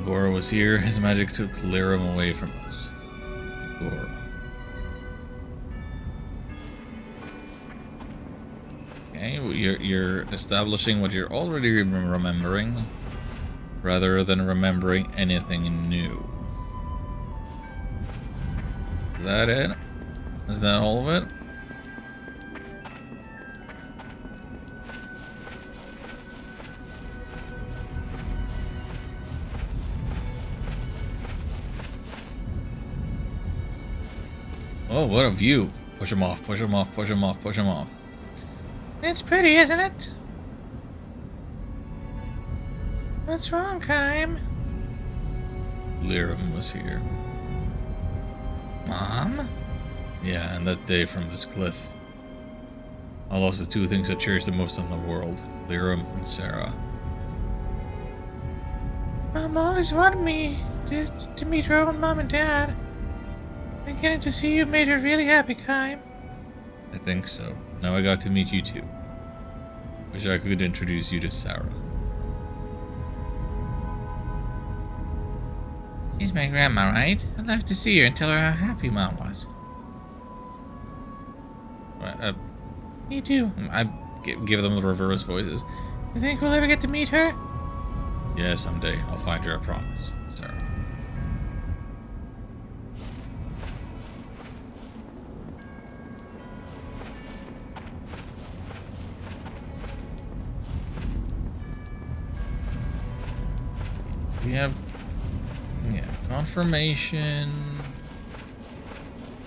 Gora was here. His magic took Lyrum away from us. Gora. Okay, you're establishing what you're already remembering, rather than remembering anything new. Is that it? Is that all of it? Oh, what a view. Push him off, push him off, push him off, push him off. It's pretty, isn't it? What's wrong, Kaim? Lyrum was here. Mom? Yeah, and that day from this cliff. I lost the two things I cherish the most in the world, Lyra and Sarah. Mom always wanted me to meet her own mom and dad. And getting to see you made her really happy, Kaim. I think so. Now I got to meet you too. Wish I could introduce you to Sarah. She's my grandma, right? I'd love to see her and tell her how happy Mom was. Me too. I give them the reverse voices. You think we'll ever get to meet her? Yeah, someday. I'll find her, I promise. Sarah. So we have, yeah, confirmation,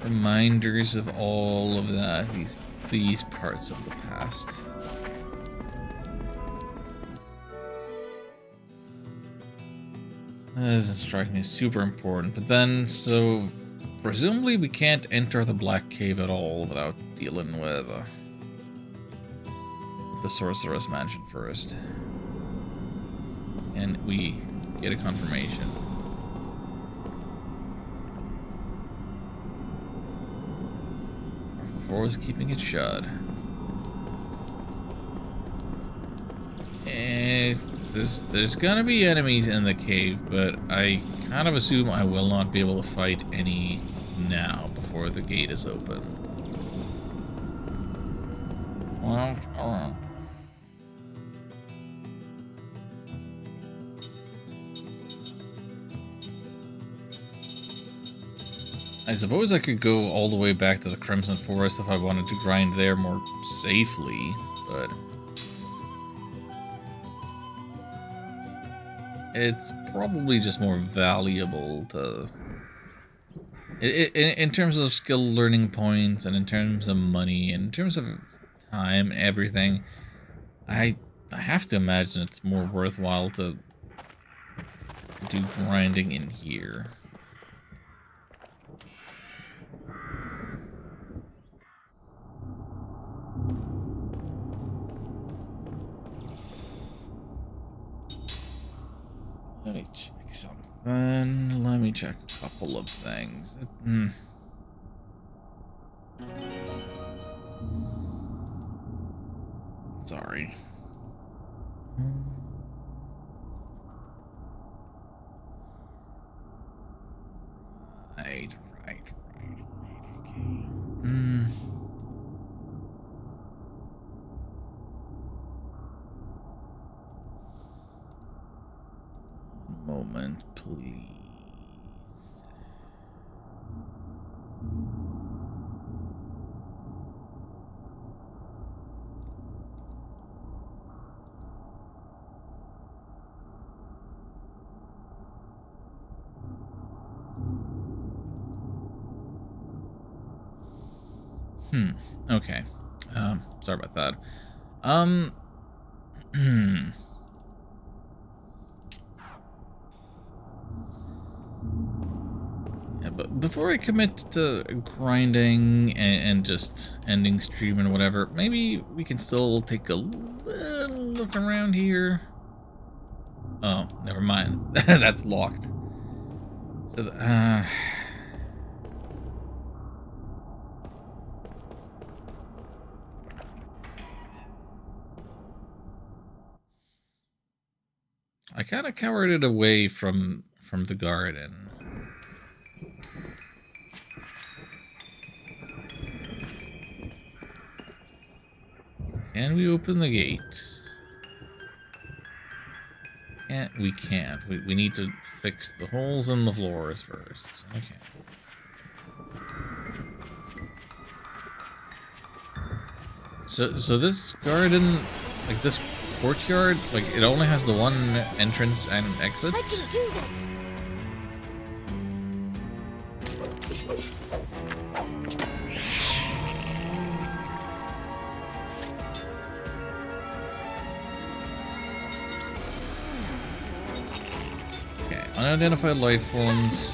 reminders of all of that, these parts of the past. This doesn't strike me as super important, but then, so presumably we can't enter the Black Cave at all without dealing with the Sorceress Mansion first. And we get a confirmation. Force keeping it shut. And there's gonna be enemies in the cave, but I kind of assume I will not be able to fight any now before the gate is open. Well, I suppose I could go all the way back to the Crimson Forest if I wanted to grind there more safely, but it's probably just more valuable to, in terms of skill learning points and in terms of money and in terms of time and everything. I have to imagine it's more worthwhile to do grinding in here. Let me check something. Let me check a couple of things. Sorry. Right. Okay. Moment, please. Okay. Sorry about that. Yeah, but before I commit to grinding and just ending stream and whatever, maybe we can still take a little look around here. Oh, never mind. That's locked. So, I kind of cowered it away from the garden. Can we open the gate? We can't. We need to fix the holes in the floors first. Okay. So this garden, like this courtyard, like it only has the one entrance and exit. I can do this. Okay, unidentified life forms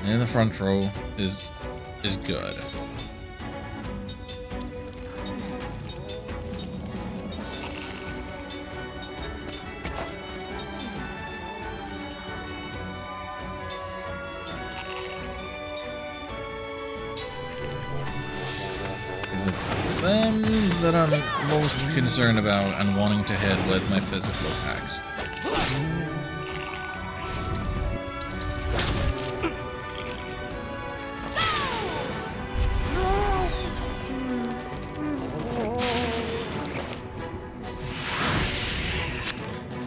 in the front row is good. it's them that I'm most concerned about and wanting to hit with my physical attacks.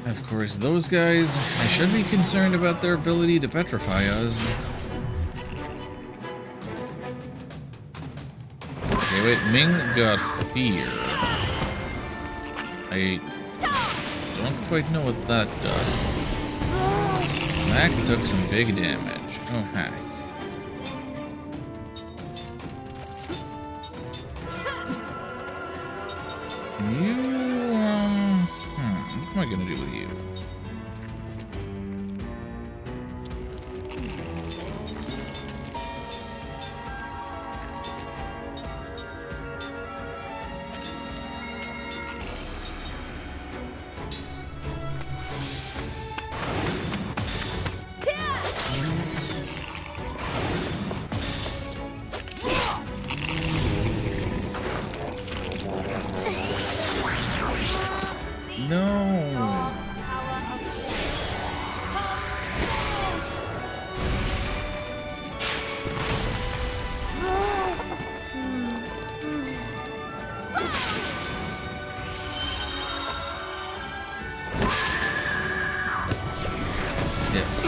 Of course, those guys, I should be concerned about their ability to petrify us. Okay, wait, Ming got fear. I don't quite know what that does. Mac took some big damage. Oh, heck. Can you, what am I gonna do with you?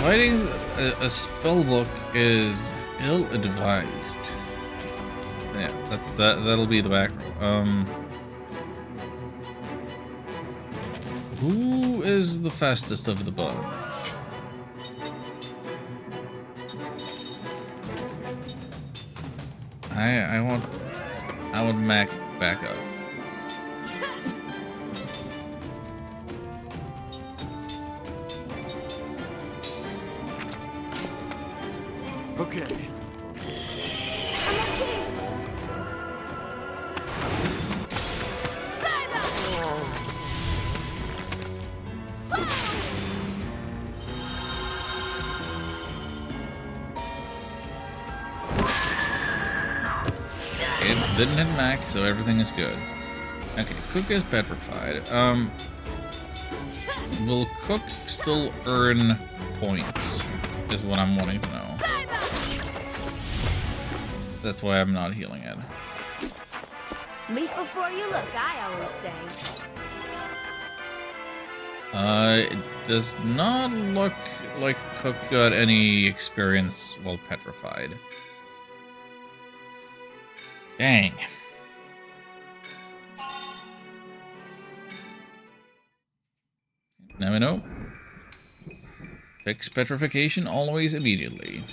Fighting a spellbook is ill-advised. Yeah, that'll be the back row. Who is the fastest of the bunch? I want Mac back up. Okay. It didn't hit Mac, so everything is good. Okay, Cook is petrified. Will Cook still earn points? Is what I'm wanting to know. That's why I'm not healing it. Leap before you look, I always say. It does not look like Cook got any experience while petrified. Dang. Now we know. Fix petrification always immediately.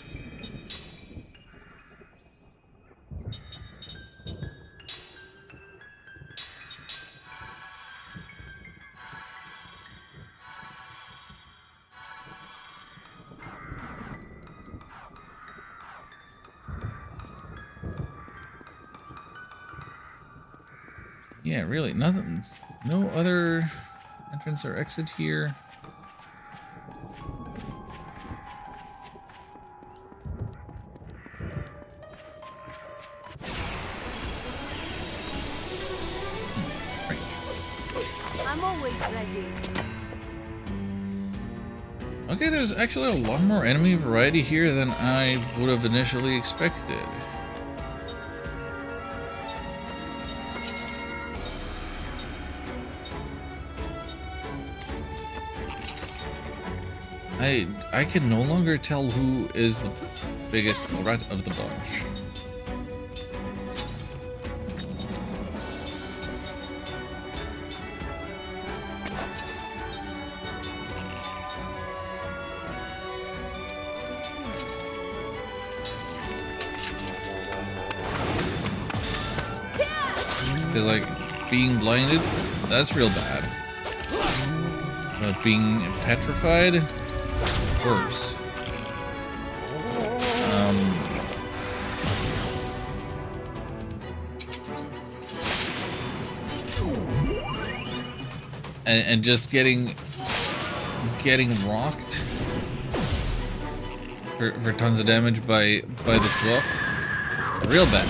Yeah, really, nothing. No other entrance or exit here. I'm always ready. Okay, there's actually a lot more enemy variety here than I would have initially expected. I can no longer tell who is the biggest threat of the bunch. Because, like, being blinded, that's real bad. But being petrified, worse. And just getting rocked for tons of damage by this buff, real bad.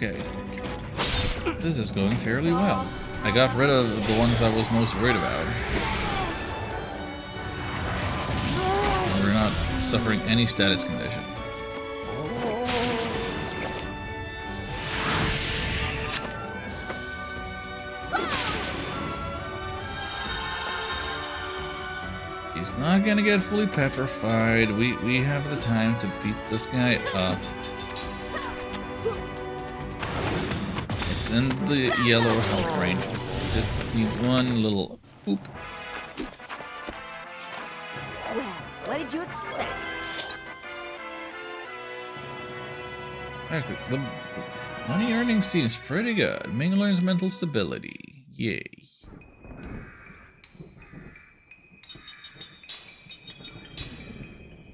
Okay. This is going fairly well. I got rid of the ones I was most worried about. We're not suffering any status condition. He's not gonna get fully petrified. We have the time to beat this guy up. It's in the yellow health range. It just needs one little boop. Well, what did you expect? The money earning seems pretty good. Ming learns mental stability. Yay.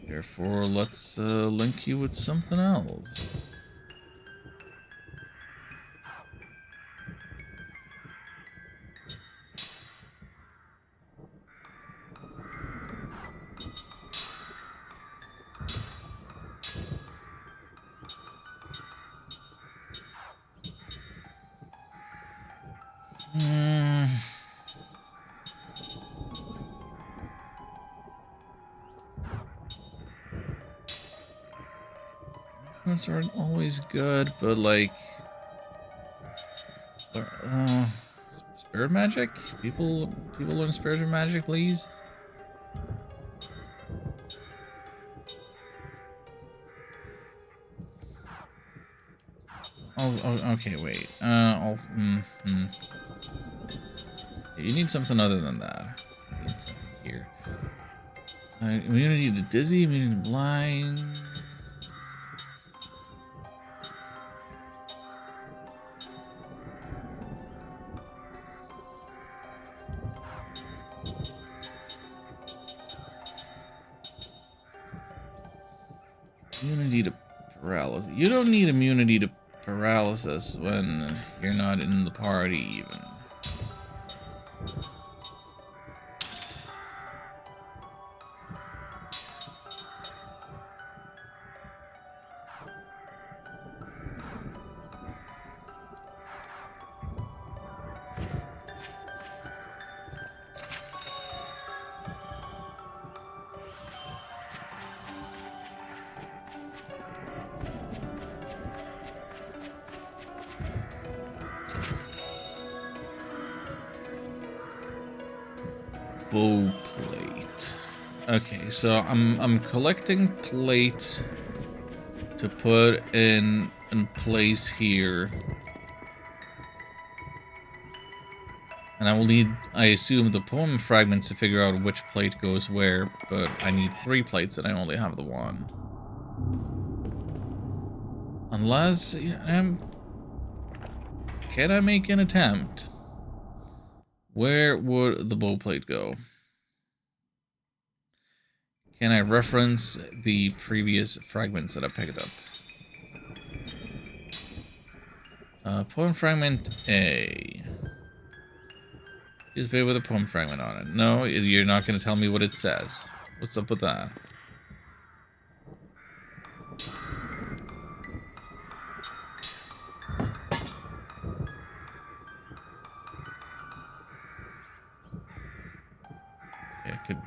Therefore, let's link you with something else. Ones aren't always good, but like spirit magic? People learn spirit magic, please. Okay, wait. You need something other than that. You need something here. Immunity to dizzy, immunity to blind. Immunity to paralysis. You don't need immunity to paralysis when you're not in the party even. Bow plate. Okay, so I'm collecting plates to put in place here. And I will need, I assume, the poem fragments to figure out which plate goes where, but I need 3 plates and I only have the 1. Unless, can I make an attempt? Where would the bow plate go? Can I reference the previous fragments that I picked up? Poem fragment A. Is played with a poem fragment on it. No, you're not going to tell me what it says. What's up with that?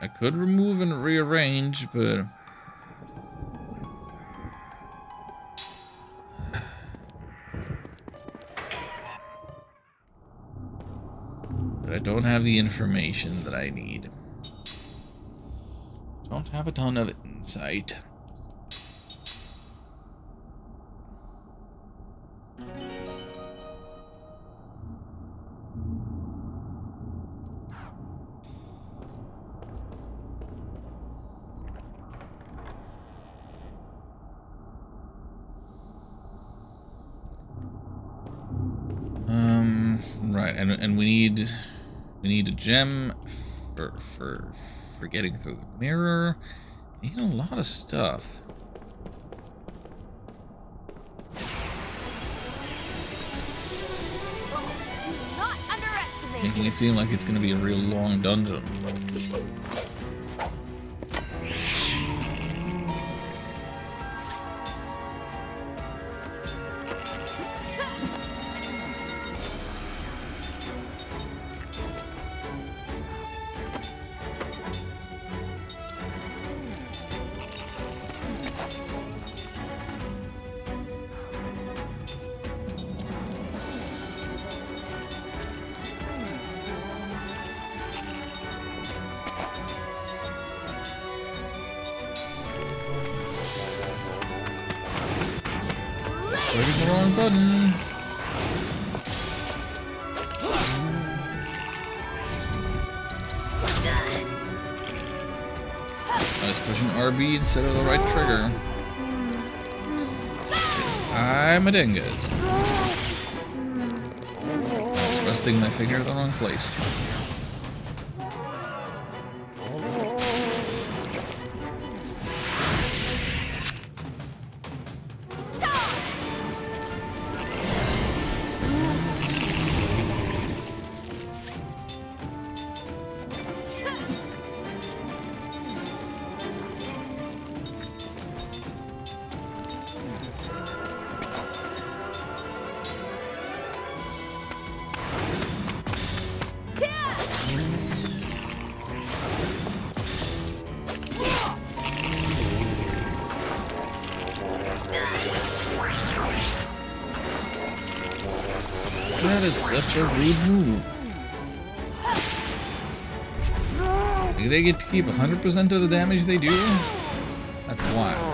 I could remove and rearrange, but I don't have the information that I need. Don't have a ton of insight. Right, and we need a gem for getting through the mirror. We need a lot of stuff. Not underestimate. Making it seem like it's gonna be a real long dungeon. Pressing the wrong button. I was pushing RB instead of the right trigger. Because I'm a dingus. I was resting my finger in the wrong place. That is such a rude move. Do they get to keep 100% of the damage they do? That's wild.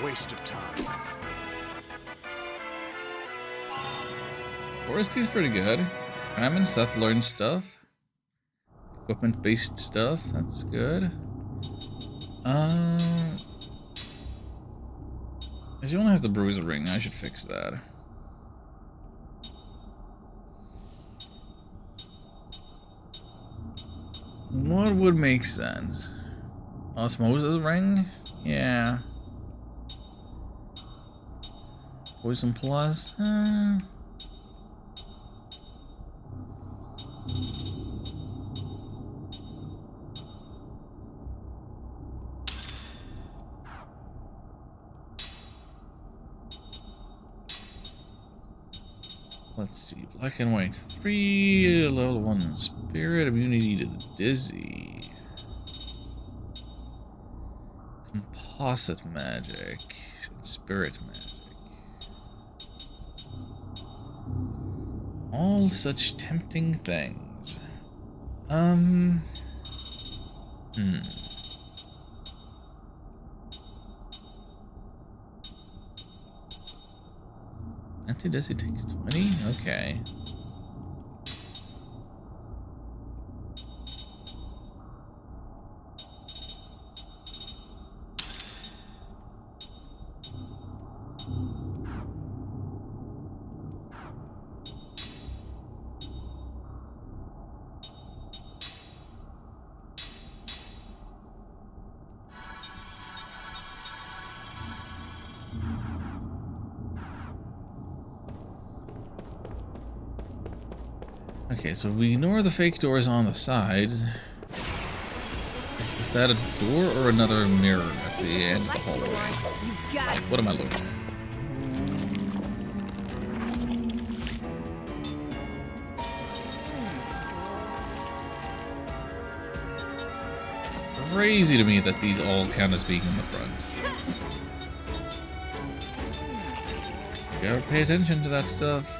Waste of time. Odyssey's pretty good. I'm and Seth learned stuff. Equipment-based stuff. That's good. She only has the bruiser ring. I should fix that. What would make sense? Osmosis ring? Yeah. Poison plus? Let's see. Black and white. 3 level 1 spirit immunity to the dizzy. Composite magic. Spirit magic. All such tempting things. Anti-dizzy takes 20? Okay. Okay, so we ignore the fake doors on the side. Is that a door or another mirror at the end of the hallway? Like, what am I looking at? Crazy to me that these all count as being in the front. You gotta pay attention to that stuff.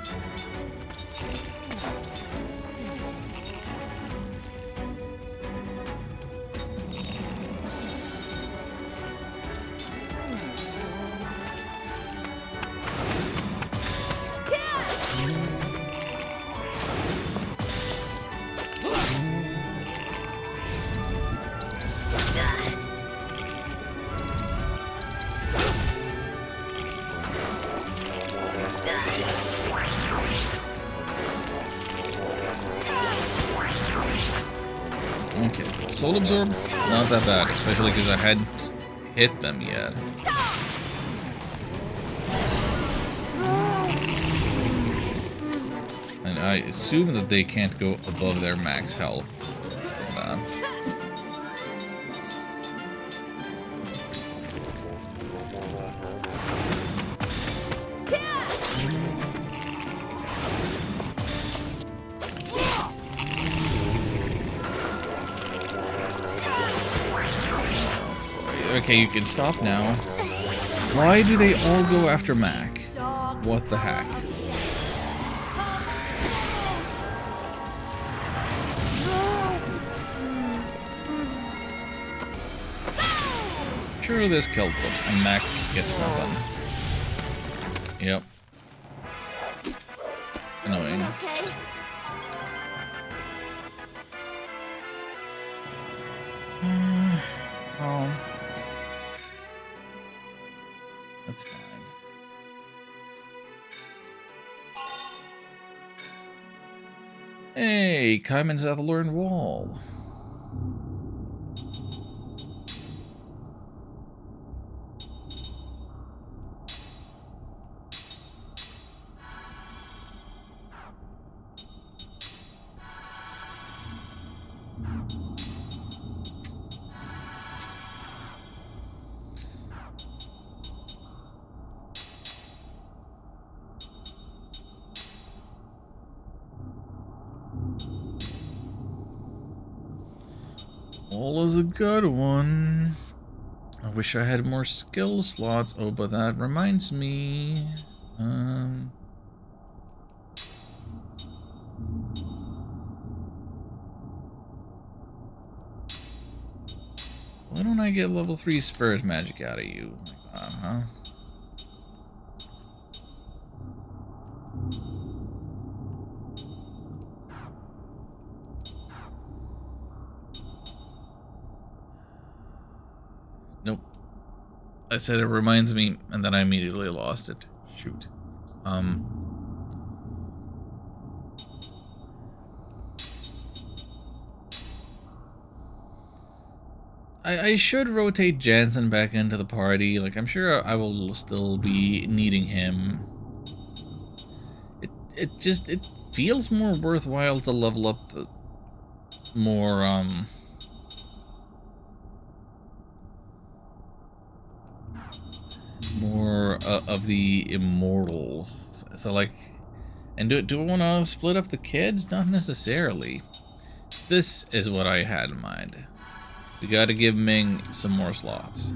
Okay, Soul Absorb, not that bad, especially because I hadn't hit them yet. And I assume that they can't go above their max health. Okay, you can stop now. Why do they all go after Mac? What the heck? Sure, this killed them, and Mac gets nothing. Yep. Annoying. Oh. That's fine. Hey, Kaiman's at the Learned Wall. Wall is a good one. I wish I had more skill slots. Oh, but that reminds me. Why don't I get level 3 spirit magic out of you? Uh-huh. Nope. I said it reminds me, and then I immediately lost it. Shoot. I should rotate Jansen back into the party. Like, I'm sure I will still be needing him. It feels more worthwhile to level up more, of the immortals. So, like, and do I want to split up the kids? Not necessarily. This is what I had in mind. We gotta give Ming some more slots.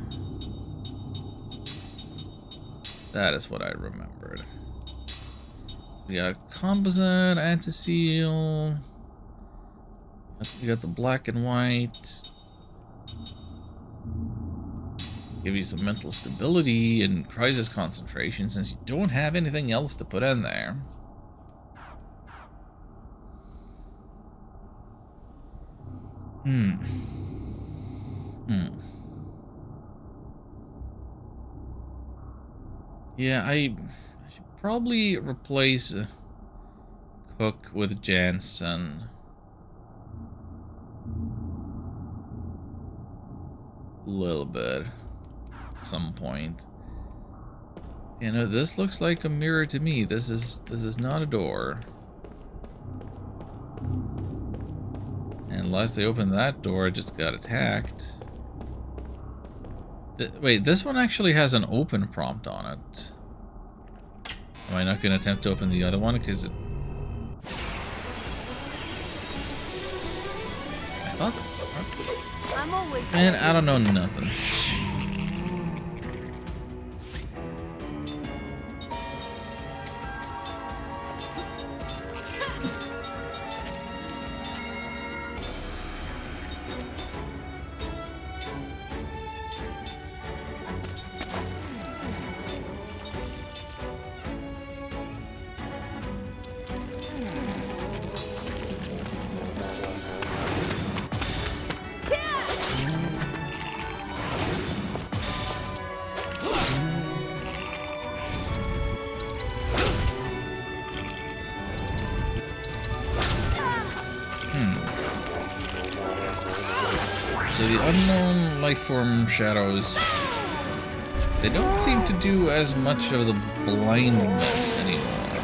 That is what I remembered. We got composite, anti-seal. We got the black and white. Give you some mental stability and crisis concentration since you don't have anything else to put in there. Yeah, I should probably replace Cook with Jansen. A little bit. At some point. You know, this looks like a mirror to me. This is not a door. And unless they open that door, I just got attacked. Wait, this one actually has an open prompt on it. Am I not going to attempt to open the other one? Because it... I thought that... I'm always... Man, I don't know nothing. So the unknown lifeform shadows, they don't seem to do as much of the blindness anymore.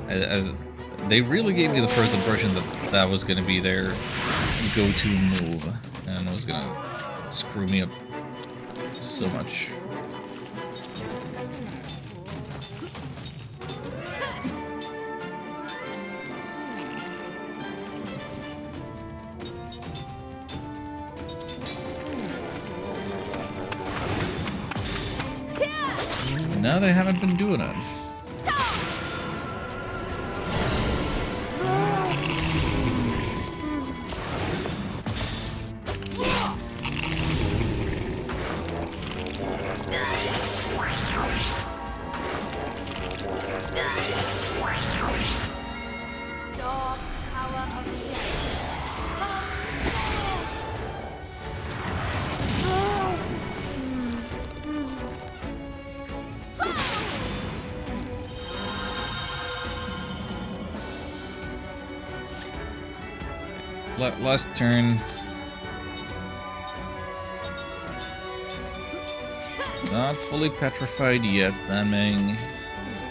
As they really gave me the first impression that that was going to be their go-to move, and it was going to screw me up so much. No, they haven't been doing it. Last turn. Not fully petrified yet, Lemming.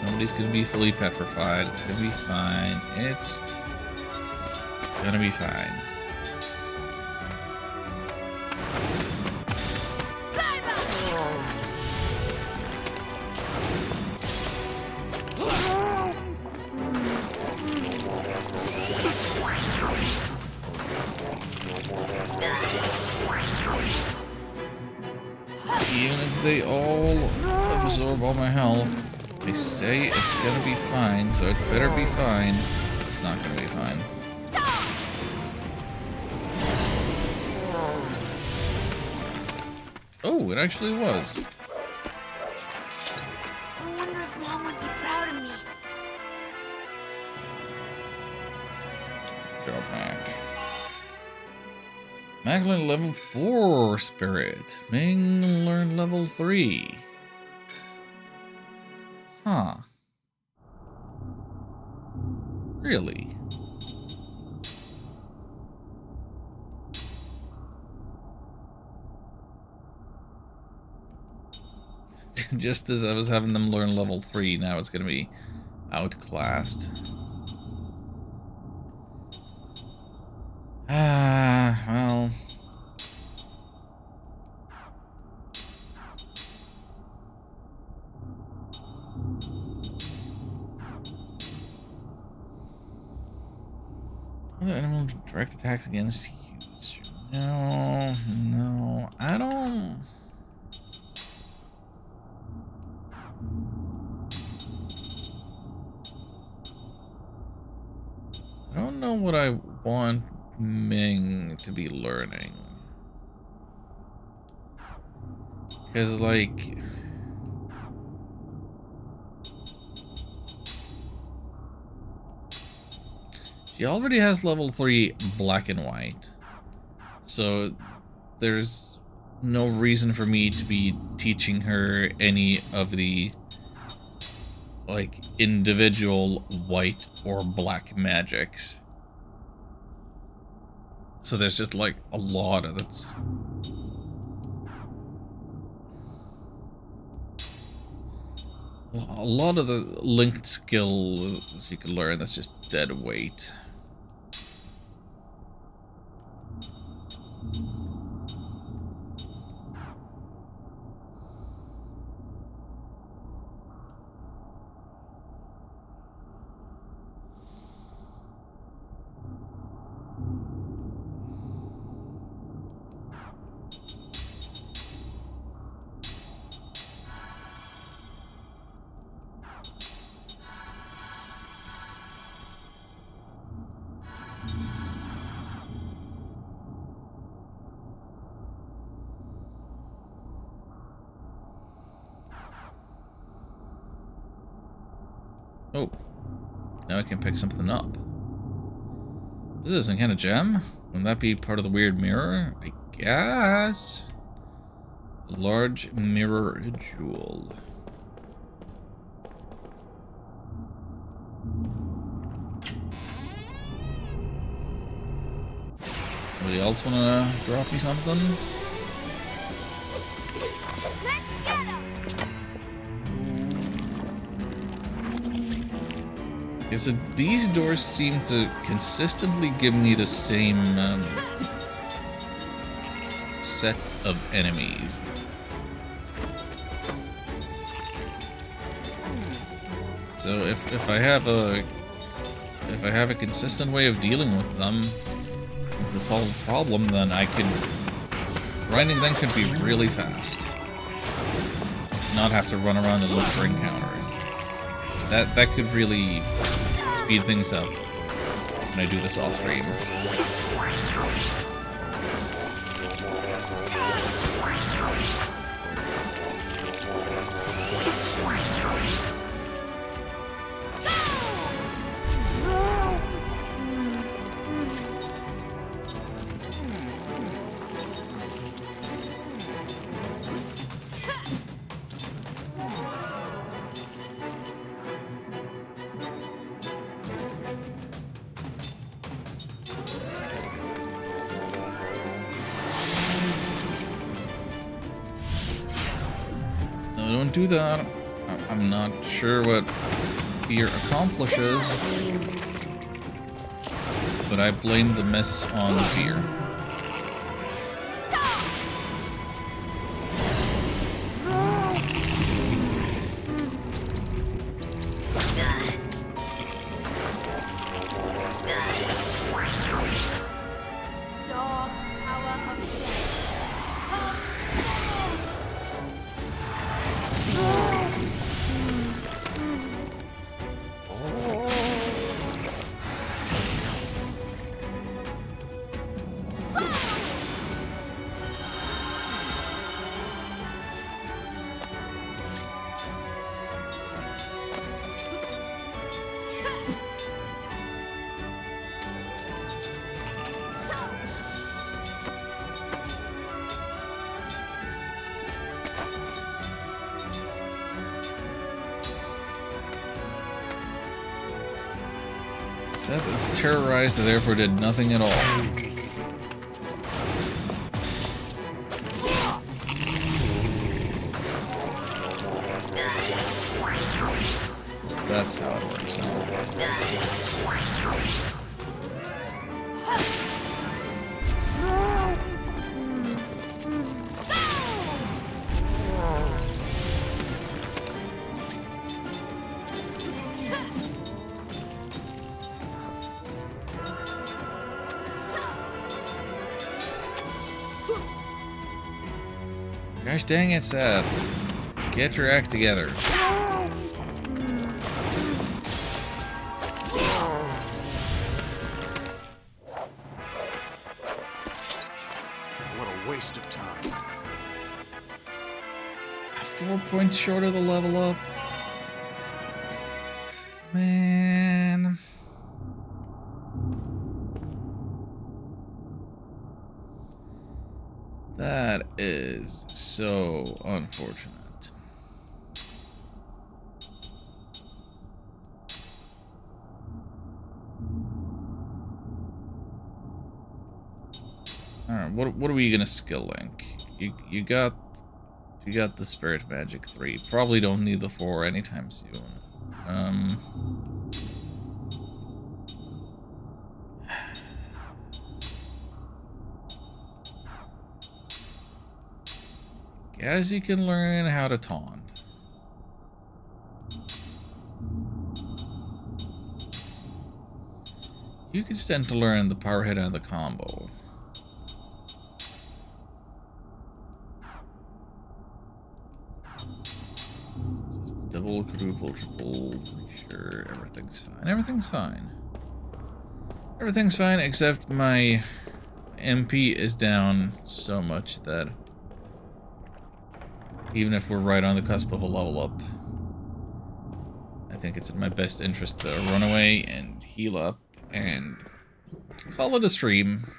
Nobody's gonna be fully petrified. It's gonna be fine. It's gonna be fine. Even if they all absorb all my health, they say it's gonna be fine, so it better be fine. It's not gonna be fine. Oh, it actually was. I wonder if Mom would be proud of me. Drop Mac. Mac learned level 4 spirit. Ming learned level 3. Huh. Really? Just as I was having them learn level 3, now it's gonna be outclassed. Ah, well. Other animal direct attacks against humans. No, no, I don't. I don't know what I want Ming to be learning. Because, like, she already has level 3 black and white. So there's no reason for me to be teaching her any of the, like, individual white or black magics. So there's just, like, a lot of it. A lot of the linked skill you can learn that's just dead weight. Oh, now I can pick something up. Is this some kind of gem? Wouldn't that be part of the weird mirror? I guess. A large mirror jewel. Anybody else wanna drop me something? Yeah, so these doors seem to consistently give me the same set of enemies. So if I have a consistent way of dealing with them, it's a solved problem, then I can grinding then could be really fast. If not have to run around and look for encounters. That could really speed things up when I do this off stream. Don't do that. I'm not sure what fear accomplishes, but I blame the miss on fear. Seth is terrorized and therefore did nothing at all. So that's how it works out. Gosh dang it, Seth. Get your act together. What a waste of time. 4 points short of the level up. Man. That is so unfortunate. Alright, what are we gonna skill link? You got the Spirit Magic 3. Probably don't need the 4 anytime soon. Guess you can learn how to taunt. You could stand to learn the power hit and the combo. Just double, quadruple, triple, make sure everything's fine. Everything's fine. Everything's fine except my MP is down so much that even if we're right on the cusp of a level up, I think it's in my best interest to run away and heal up and call it a stream.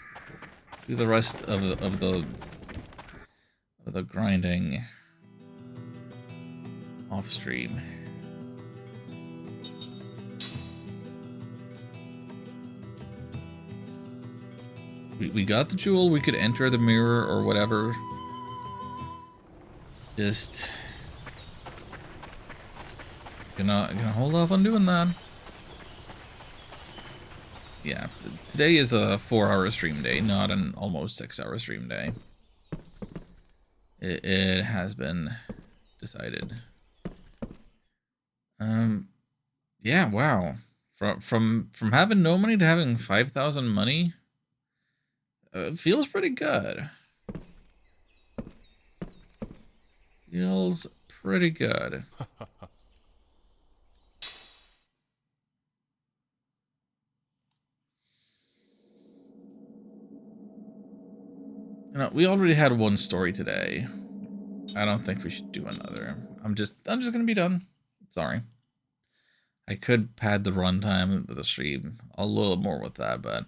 Do the rest of the grinding off stream. We got the jewel. We could enter the mirror or whatever. Just gonna hold off on doing that. Yeah, today is a 4-hour stream day, not an almost 6-hour stream day. It has been decided. Yeah, wow. From having no money to having 5,000 money, feels pretty good. Feels pretty good. You know, we already had one story today. I don't think we should do another. I'm just gonna be done. Sorry. I could pad the runtime of the stream a little more with that, but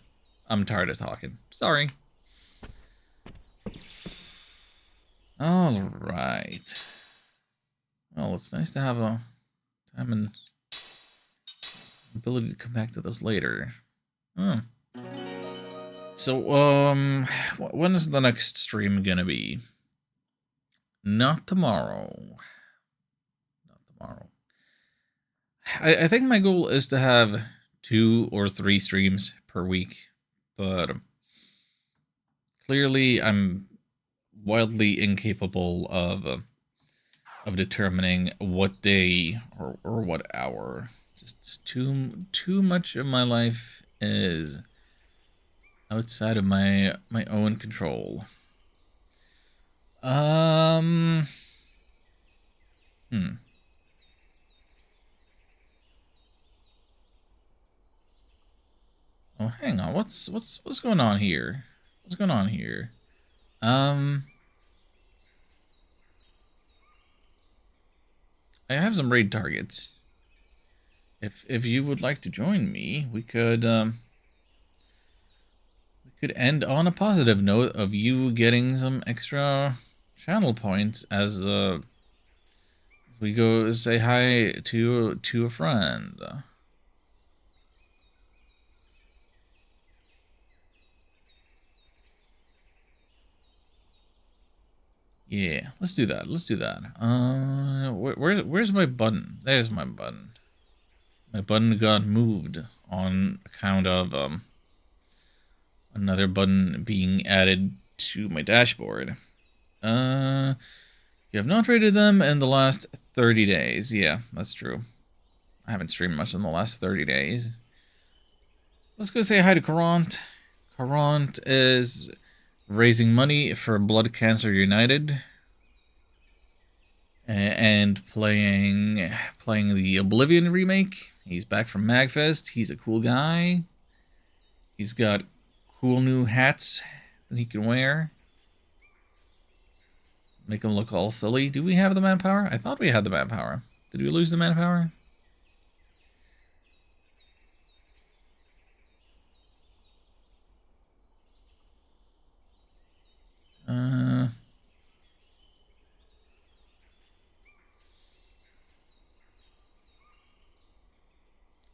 I'm tired of talking. Sorry. All right. Well, it's nice to have a time and ability to come back to this later. Hmm. So, when is the next stream gonna be? Not tomorrow. Not tomorrow. I think my goal is to have 2 or 3 streams per week, but clearly I'm wildly incapable of determining what day or what hour. Just too much of my life is outside of my own control. Hmm. Oh, hang on. What's going on here? What's going on here? I have some raid targets. If you would like to join me, we could end on a positive note of you getting some extra channel points as we go say hi to a friend. Yeah, let's do that. Let's do that. Where's my button? There's my button. My button got moved on account of another button being added to my dashboard. You have not rated them in the last 30 days. Yeah, that's true. I haven't streamed much in the last 30 days. Let's go say hi to Courant. Courant is raising money for Blood Cancer United. And playing the Oblivion remake. He's back from MagFest. He's a cool guy. He's got cool new hats that he can wear. Make him look all silly. Do we have the manpower? I thought we had the manpower. Did we lose the manpower?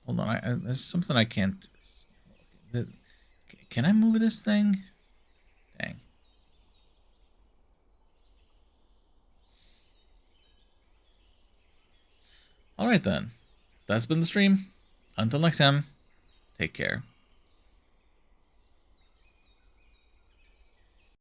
Hold on, there's something I can't... Can I move this thing? Dang. Alright then. That's been the stream. Until next time, take care.